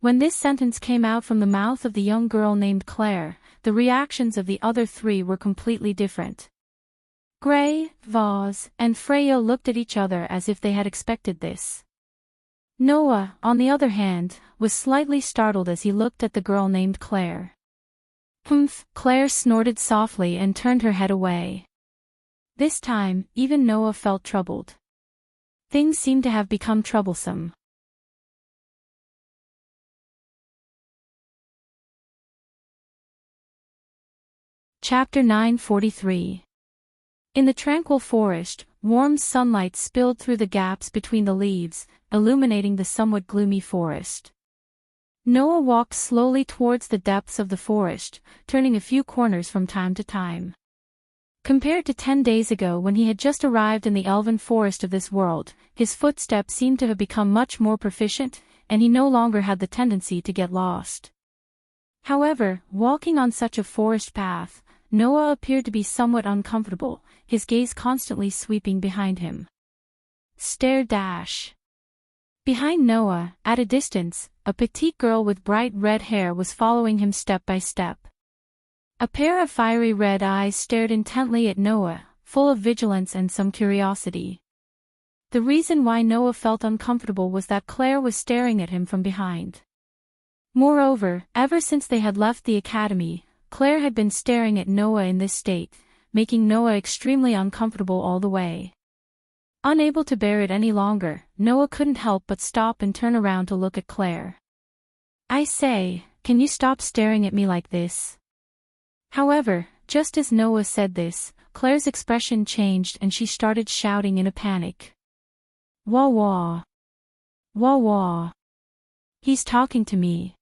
When this sentence came out from the mouth of the young girl named Claire, the reactions of the other three were completely different. Gray, Vaz, and Freya looked at each other as if they had expected this. Noah, on the other hand, was slightly startled as he looked at the girl named Claire. Humph, Claire snorted softly and turned her head away. This time, even Noah felt troubled. Things seemed to have become troublesome. Chapter 943. In the tranquil forest, warm sunlight spilled through the gaps between the leaves, illuminating the somewhat gloomy forest. Noah walked slowly towards the depths of the forest, turning a few corners from time to time. Compared to 10 days ago when he had just arrived in the elven forest of this world, his footsteps seemed to have become much more proficient, and he no longer had the tendency to get lost. However, walking on such a forest path, Noah appeared to be somewhat uncomfortable, his gaze constantly sweeping behind him. Stare dash. Behind Noah, at a distance, a petite girl with bright red hair was following him step by step. A pair of fiery red eyes stared intently at Noah, full of vigilance and some curiosity. The reason why Noah felt uncomfortable was that Claire was staring at him from behind. Moreover, ever since they had left the academy, Claire had been staring at Noah in this state, making Noah extremely uncomfortable all the way. Unable to bear it any longer, Noah couldn't help but stop and turn around to look at Claire. I say, can you stop staring at me like this? However, just as Noah said this, Claire's expression changed and she started shouting in a panic. Wah wah. Wah wah. He's talking to me.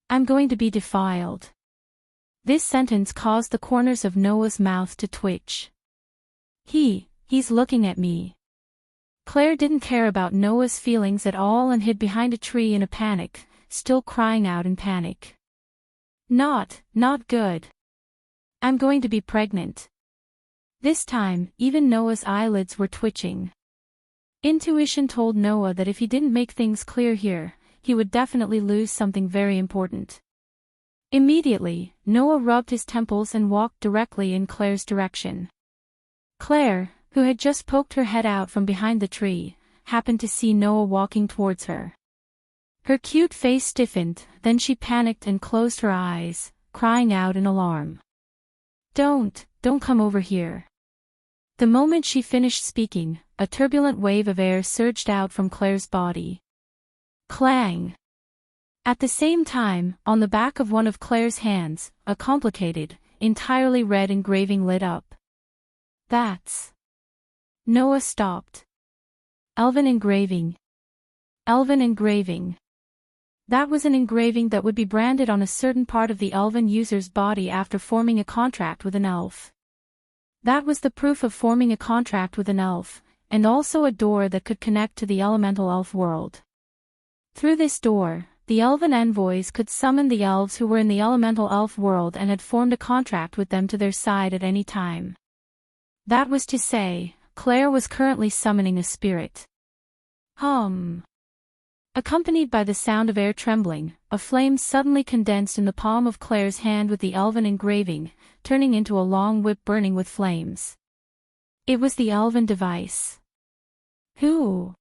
I'm going to be defiled. This sentence caused the corners of Noah's mouth to twitch. He's looking at me. Claire didn't care about Noah's feelings at all and hid behind a tree in a panic, still crying out in panic. Not good. I'm going to be pregnant. This time, even Noah's eyelids were twitching. Intuition told Noah that if he didn't make things clear here, he would definitely lose something very important. Immediately, Noah rubbed his temples and walked directly in Claire's direction. Claire, who had just poked her head out from behind the tree, happened to see Noah walking towards her. Her cute face stiffened, then she panicked and closed her eyes, crying out in alarm. Don't come over here. The moment she finished speaking, a turbulent wave of air surged out from Claire's body. Clang! At the same time, on the back of one of Claire's hands, a complicated, entirely red engraving lit up. That's... Noah stopped. Elven engraving. Elven engraving. That was an engraving that would be branded on a certain part of the elven user's body after forming a contract with an elf. That was the proof of forming a contract with an elf, and also a door that could connect to the elemental elf world. Through this door, the elven envoys could summon the elves who were in the elemental elf world and had formed a contract with them to their side at any time. That was to say, Claire was currently summoning a spirit. Accompanied by the sound of air trembling, a flame suddenly condensed in the palm of Claire's hand with the elven engraving, turning into a long whip burning with flames. It was the elven device. Who?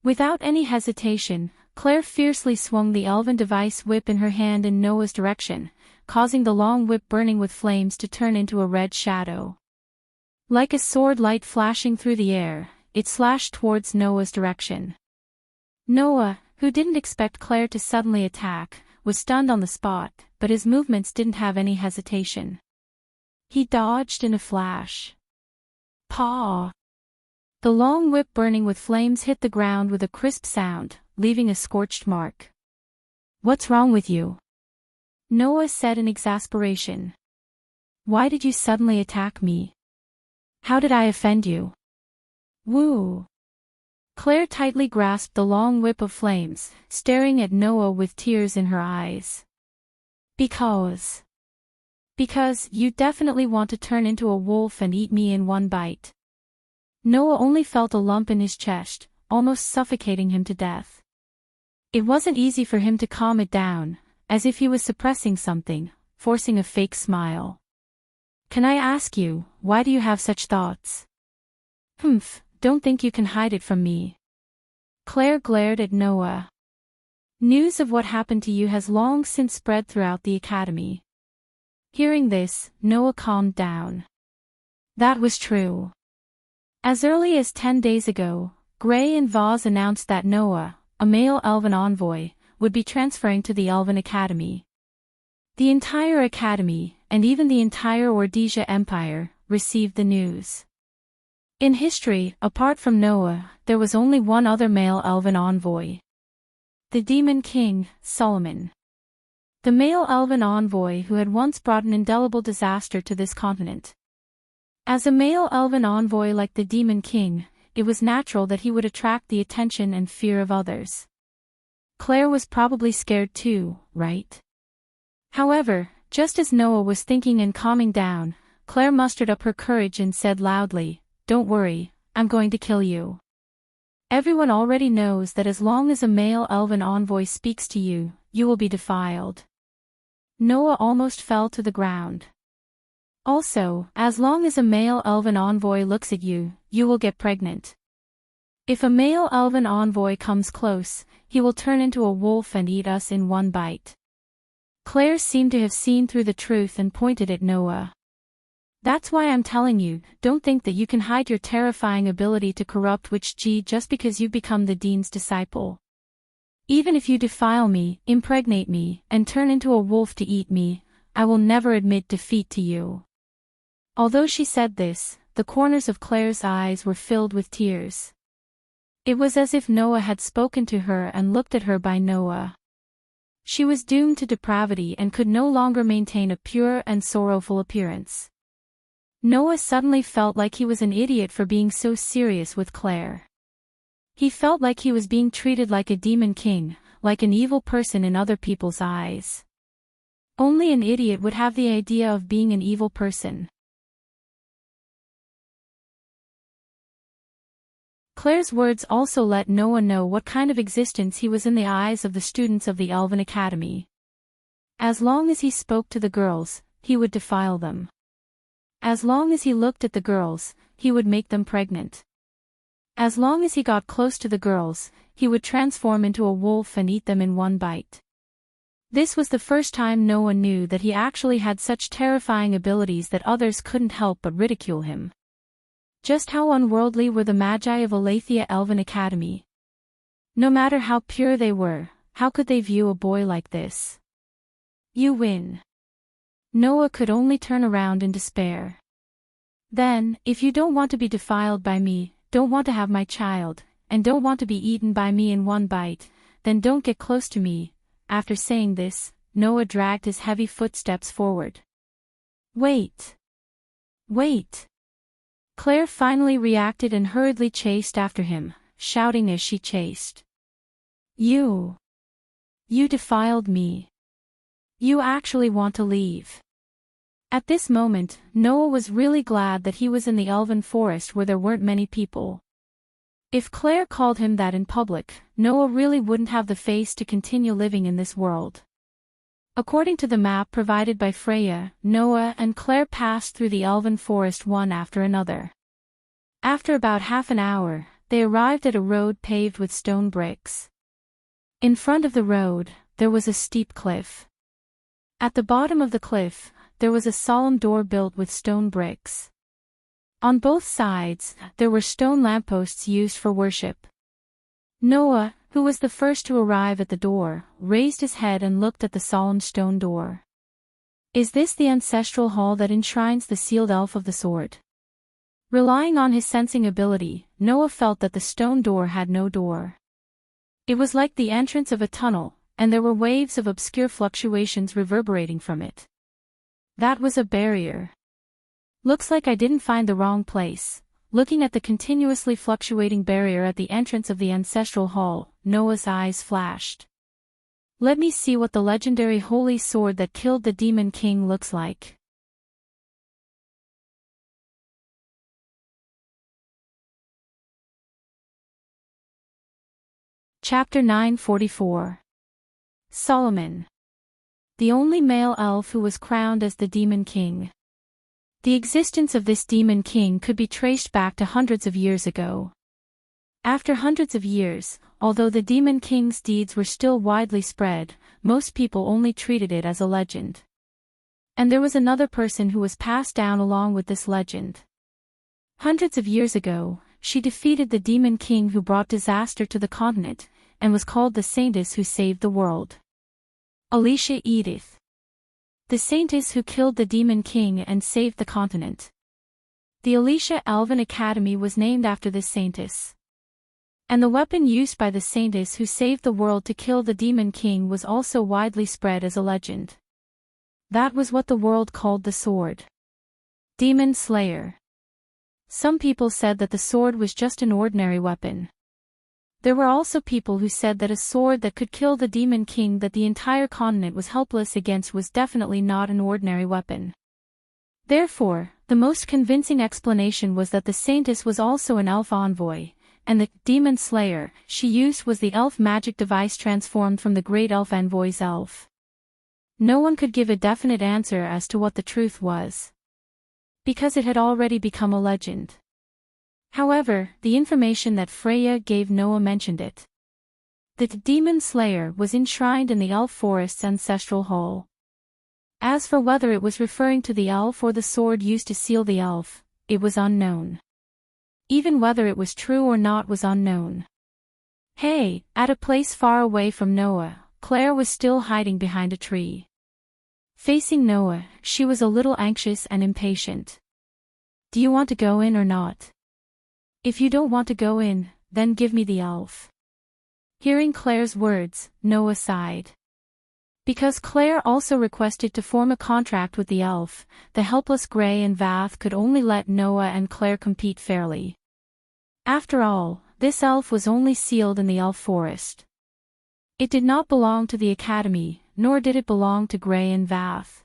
Without any hesitation, Claire fiercely swung the elven device whip in her hand in Noah's direction, causing the long whip burning with flames to turn into a red shadow. Like a sword light flashing through the air, it slashed towards Noah's direction. Noah, who didn't expect Claire to suddenly attack, was stunned on the spot, but his movements didn't have any hesitation. He dodged in a flash. Paw! The long whip burning with flames hit the ground with a crisp sound, leaving a scorched mark. "What's wrong with you?" Noah said in exasperation. "Why did you suddenly attack me? How did I offend you?" Woo! Claire tightly grasped the long whip of flames, staring at Noah with tears in her eyes. Because you definitely want to turn into a wolf and eat me in one bite." Noah only felt a lump in his chest, almost suffocating him to death. It wasn't easy for him to calm it down, as if he was suppressing something, forcing a fake smile. "Can I ask you, why do you have such thoughts?" "Humph, don't think you can hide it from me." Claire glared at Noah. "News of what happened to you has long since spread throughout the academy." Hearing this, Noah calmed down. That was true. As early as 10 days ago, Gray and Vaz announced that Noah, a male elven envoy, would be transferring to the Elven Academy. The entire academy, and even the entire Ordesia Empire, received the news. In history, apart from Noah, there was only one other male elven envoy. The Demon King, Solomon. The male elven envoy who had once brought an indelible disaster to this continent. As a male elven envoy like the Demon King, it was natural that he would attract the attention and fear of others. Claire was probably scared too, right? However, just as Noah was thinking and calming down, Claire mustered up her courage and said loudly, "Don't worry, I'm going to kill you. Everyone already knows that as long as a male elven envoy speaks to you, you will be defiled." Noah almost fell to the ground. "Also, as long as a male elven envoy looks at you, you will get pregnant. If a male elven envoy comes close, he will turn into a wolf and eat us in one bite." Claire seemed to have seen through the truth and pointed at Noah. "That's why I'm telling you, don't think that you can hide your terrifying ability to corrupt Witch-G just because you've become the Dean's disciple. Even if you defile me, impregnate me, and turn into a wolf to eat me, I will never admit defeat to you." Although she said this, the corners of Claire's eyes were filled with tears. It was as if Noah had spoken to her and looked at her by Noah. She was doomed to depravity and could no longer maintain a pure and sorrowful appearance. Noah suddenly felt like he was an idiot for being so serious with Claire. He felt like he was being treated like a demon king, like an evil person in other people's eyes. Only an idiot would have the idea of being an evil person. Claire's words also let Noah know what kind of existence he was in the eyes of the students of the Elven Academy. As long as he spoke to the girls, he would defile them. As long as he looked at the girls, he would make them pregnant. As long as he got close to the girls, he would transform into a wolf and eat them in one bite. This was the first time Noah knew that he actually had such terrifying abilities that others couldn't help but ridicule him. Just how unworldly were the Magi of Aletheia Elven Academy? No matter how pure they were, how could they view a boy like this? "You win." Noah could only turn around in despair. "Then, if you don't want to be defiled by me, don't want to have my child, and don't want to be eaten by me in one bite, then don't get close to me." After saying this, Noah dragged his heavy footsteps forward. "Wait! Wait!" Claire finally reacted and hurriedly chased after him, shouting as she chased. You defiled me. You actually want to leave." At this moment, Noah was really glad that he was in the elven forest where there weren't many people. If Claire called him that in public, Noah really wouldn't have the face to continue living in this world. According to the map provided by Freya, Noah and Claire passed through the elven forest one after another. After about half an hour, they arrived at a road paved with stone bricks. In front of the road, there was a steep cliff. At the bottom of the cliff, there was a solemn door built with stone bricks. On both sides, there were stone lampposts used for worship. Noah, who was the first to arrive at the door, raised his head and looked at the solemn stone door. Is this the ancestral hall that enshrines the sealed elf of the sword? Relying on his sensing ability, Noah felt that the stone door had no door. It was like the entrance of a tunnel, and there were waves of obscure fluctuations reverberating from it. That was a barrier. Looks like I didn't find the wrong place. Looking at the continuously fluctuating barrier at the entrance of the ancestral hall, Noah's eyes flashed. Let me see what the legendary holy sword that killed the Demon King looks like. Chapter 944. Solomon. The only male elf who was crowned as the Demon King. The existence of this Demon King could be traced back to hundreds of years ago. After hundreds of years, although the Demon King's deeds were still widely spread, most people only treated it as a legend. And there was another person who was passed down along with this legend. Hundreds of years ago, she defeated the Demon King who brought disaster to the continent, and was called the Saintess who saved the world. Alicia Edith. The Saintess who killed the Demon King and saved the continent. The Alicia Elven Academy was named after this Saintess. And the weapon used by the Saintess who saved the world to kill the Demon King was also widely spread as a legend. That was what the world called the sword. Demon Slayer. Some people said that the sword was just an ordinary weapon. There were also people who said that a sword that could kill the Demon King that the entire continent was helpless against was definitely not an ordinary weapon. Therefore, the most convincing explanation was that the Saintess was also an elf envoy, and the Demon Slayer she used was the elf magic device transformed from the great elf envoy's elf. No one could give a definite answer as to what the truth was, because it had already become a legend. However, the information that Freya gave Noah mentioned it. The Demon Slayer was enshrined in the Elf Forest's ancestral hall. As for whether it was referring to the elf or the sword used to seal the elf, it was unknown. Even whether it was true or not was unknown. Hey, at a place far away from Noah, Claire was still hiding behind a tree. Facing Noah, she was a little anxious and impatient. Do you want to go in or not? If you don't want to go in, then give me the elf. Hearing Claire's words, Noah sighed. Because Claire also requested to form a contract with the elf, the helpless Gray and Vath could only let Noah and Claire compete fairly. After all, this elf was only sealed in the Elf Forest. It did not belong to the Academy, nor did it belong to Gray and Vath.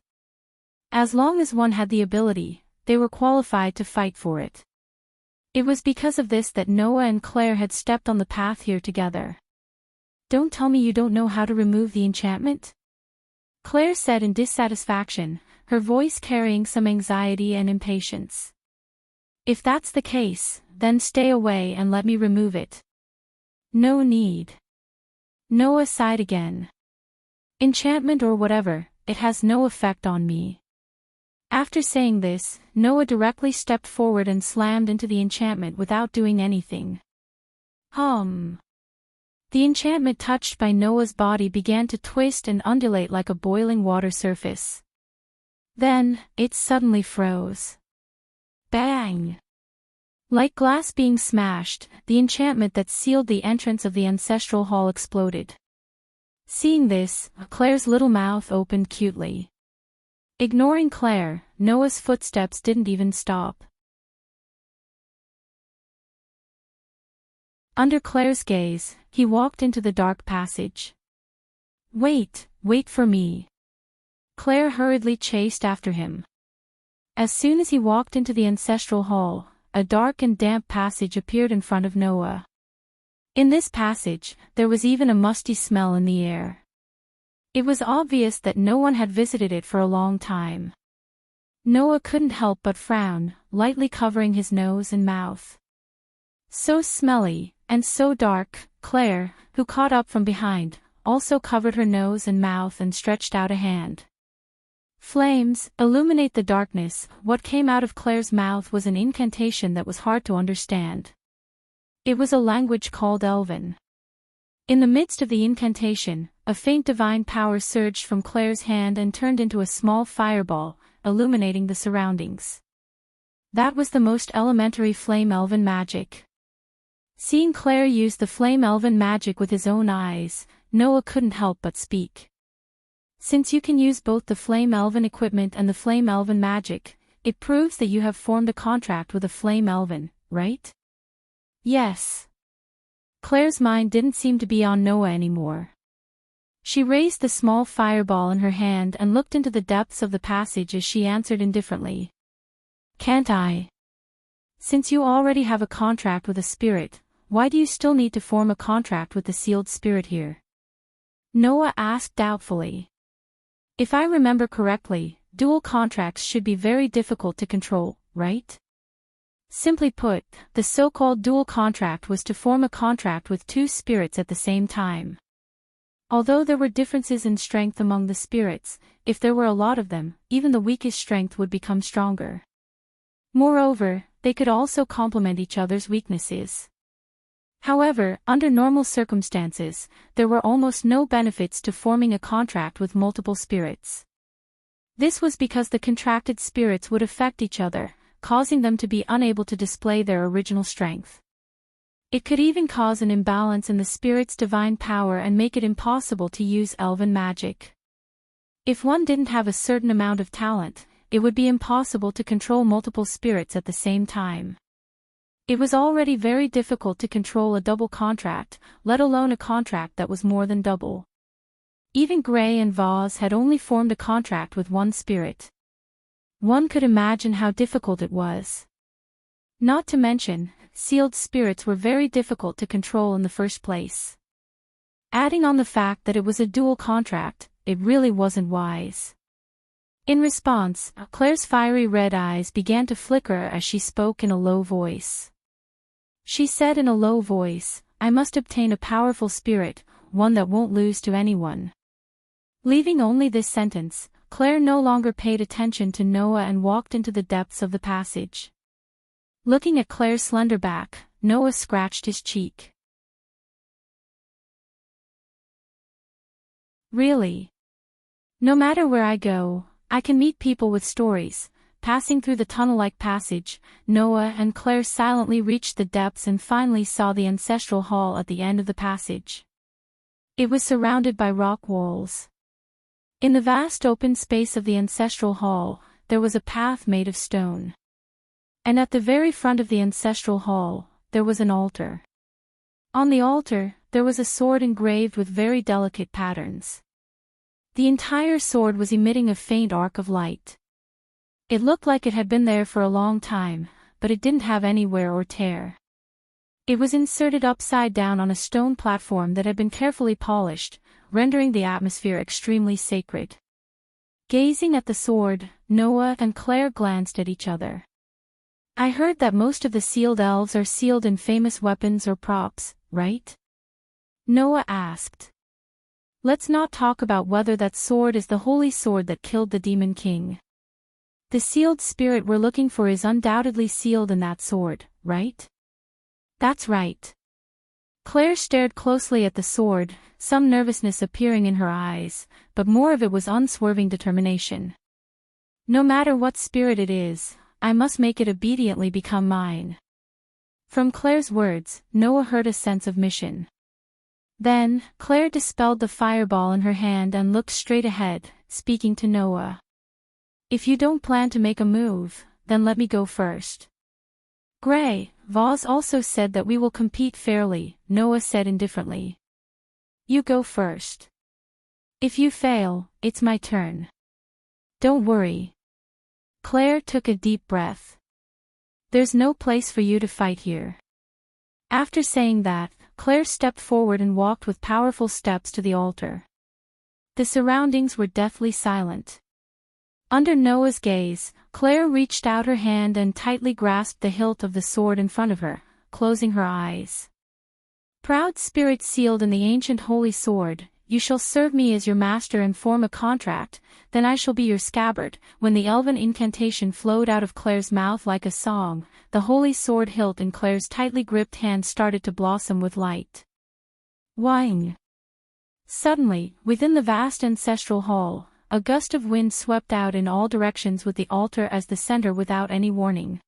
As long as one had the ability, they were qualified to fight for it. It was because of this that Noah and Claire had stepped on the path here together. Don't tell me you don't know how to remove the enchantment? Claire said in dissatisfaction, her voice carrying some anxiety and impatience. If that's the case, then stay away and let me remove it. No need. Noah sighed again. Enchantment or whatever, it has no effect on me. After saying this, Noah directly stepped forward and slammed into the enchantment without doing anything. The enchantment touched by Noah's body began to twist and undulate like a boiling water surface. Then, it suddenly froze. Bang! Like glass being smashed, the enchantment that sealed the entrance of the ancestral hall exploded. Seeing this, Claire's little mouth opened cutely. Ignoring Claire, Noah's footsteps didn't even stop. Under Claire's gaze, he walked into the dark passage. Wait for me. Claire hurriedly chased after him. As soon as he walked into the ancestral hall, a dark and damp passage appeared in front of Noah. In this passage, there was even a musty smell in the air. It was obvious that no one had visited it for a long time. Noah couldn't help but frown, lightly covering his nose and mouth. So smelly, and so dark, Claire, who caught up from behind, also covered her nose and mouth and stretched out a hand. Flames, illuminate the darkness. What came out of Claire's mouth was an incantation that was hard to understand. It was a language called Elven. In the midst of the incantation, a faint divine power surged from Claire's hand and turned into a small fireball, illuminating the surroundings. That was the most elementary flame elven magic. Seeing Claire use the flame elven magic with his own eyes, Noah couldn't help but speak. Since you can use both the flame elven equipment and the flame elven magic, it proves that you have formed a contract with a flame elven, right? Yes. Claire's mind didn't seem to be on Noah anymore. She raised the small fireball in her hand and looked into the depths of the passage as she answered indifferently. Can't I? Since you already have a contract with a spirit, why do you still need to form a contract with the sealed spirit here? Noah asked doubtfully. If I remember correctly, dual contracts should be very difficult to control, right? Simply put, the so-called dual contract was to form a contract with two spirits at the same time. Although there were differences in strength among the spirits, if there were a lot of them, even the weakest strength would become stronger. Moreover, they could also complement each other's weaknesses. However, under normal circumstances, there were almost no benefits to forming a contract with multiple spirits. This was because the contracted spirits would affect each other, causing them to be unable to display their original strength. It could even cause an imbalance in the spirit's divine power and make it impossible to use elven magic. If one didn't have a certain amount of talent, it would be impossible to control multiple spirits at the same time. It was already very difficult to control a double contract, let alone a contract that was more than double. Even Gray and Vaz had only formed a contract with one spirit. One could imagine how difficult it was. Not to mention, sealed spirits were very difficult to control in the first place. Adding on the fact that it was a dual contract, it really wasn't wise. In response, Claire's fiery red eyes began to flicker as she spoke in a low voice. She said in a low voice, I must obtain a powerful spirit, one that won't lose to anyone. Leaving only this sentence, Claire no longer paid attention to Noah and walked into the depths of the passage. Looking at Claire's slender back, Noah scratched his cheek. Really? No matter where I go, I can meet people with stories. Passing through the tunnel-like passage, Noah and Claire silently reached the depths and finally saw the ancestral hall at the end of the passage. It was surrounded by rock walls. In the vast open space of the ancestral hall, there was a path made of stone. And at the very front of the ancestral hall, there was an altar. On the altar, there was a sword engraved with very delicate patterns. The entire sword was emitting a faint arc of light. It looked like it had been there for a long time, but it didn't have any wear or tear. It was inserted upside down on a stone platform that had been carefully polished, rendering the atmosphere extremely sacred. Gazing at the sword, Noah and Claire glanced at each other. I heard that most of the sealed elves are sealed in famous weapons or props, right? Noah asked. Let's not talk about whether that sword is the holy sword that killed the Demon King. The sealed spirit we're looking for is undoubtedly sealed in that sword, right? That's right. Claire stared closely at the sword, some nervousness appearing in her eyes, but more of it was unswerving determination. No matter what spirit it is, I must make it obediently become mine. From Claire's words, Noah heard a sense of mission. Then, Claire dispelled the fireball in her hand and looked straight ahead, speaking to Noah. If you don't plan to make a move, then let me go first. Gray, Vaz also said that we will compete fairly, Noah said indifferently. You go first. If you fail, it's my turn. Don't worry. Claire took a deep breath. There's no place for you to fight here. After saying that, Claire stepped forward and walked with powerful steps to the altar. The surroundings were deathly silent. Under Noah's gaze, Claire reached out her hand and tightly grasped the hilt of the sword in front of her, closing her eyes. Proud spirit sealed in the ancient holy sword, you shall serve me as your master and form a contract, then I shall be your scabbard." When the elven incantation flowed out of Claire's mouth like a song, the holy sword hilt in Claire's tightly gripped hand started to blossom with light. Whing! Suddenly, within the vast ancestral hall, a gust of wind swept out in all directions with the altar as the center without any warning.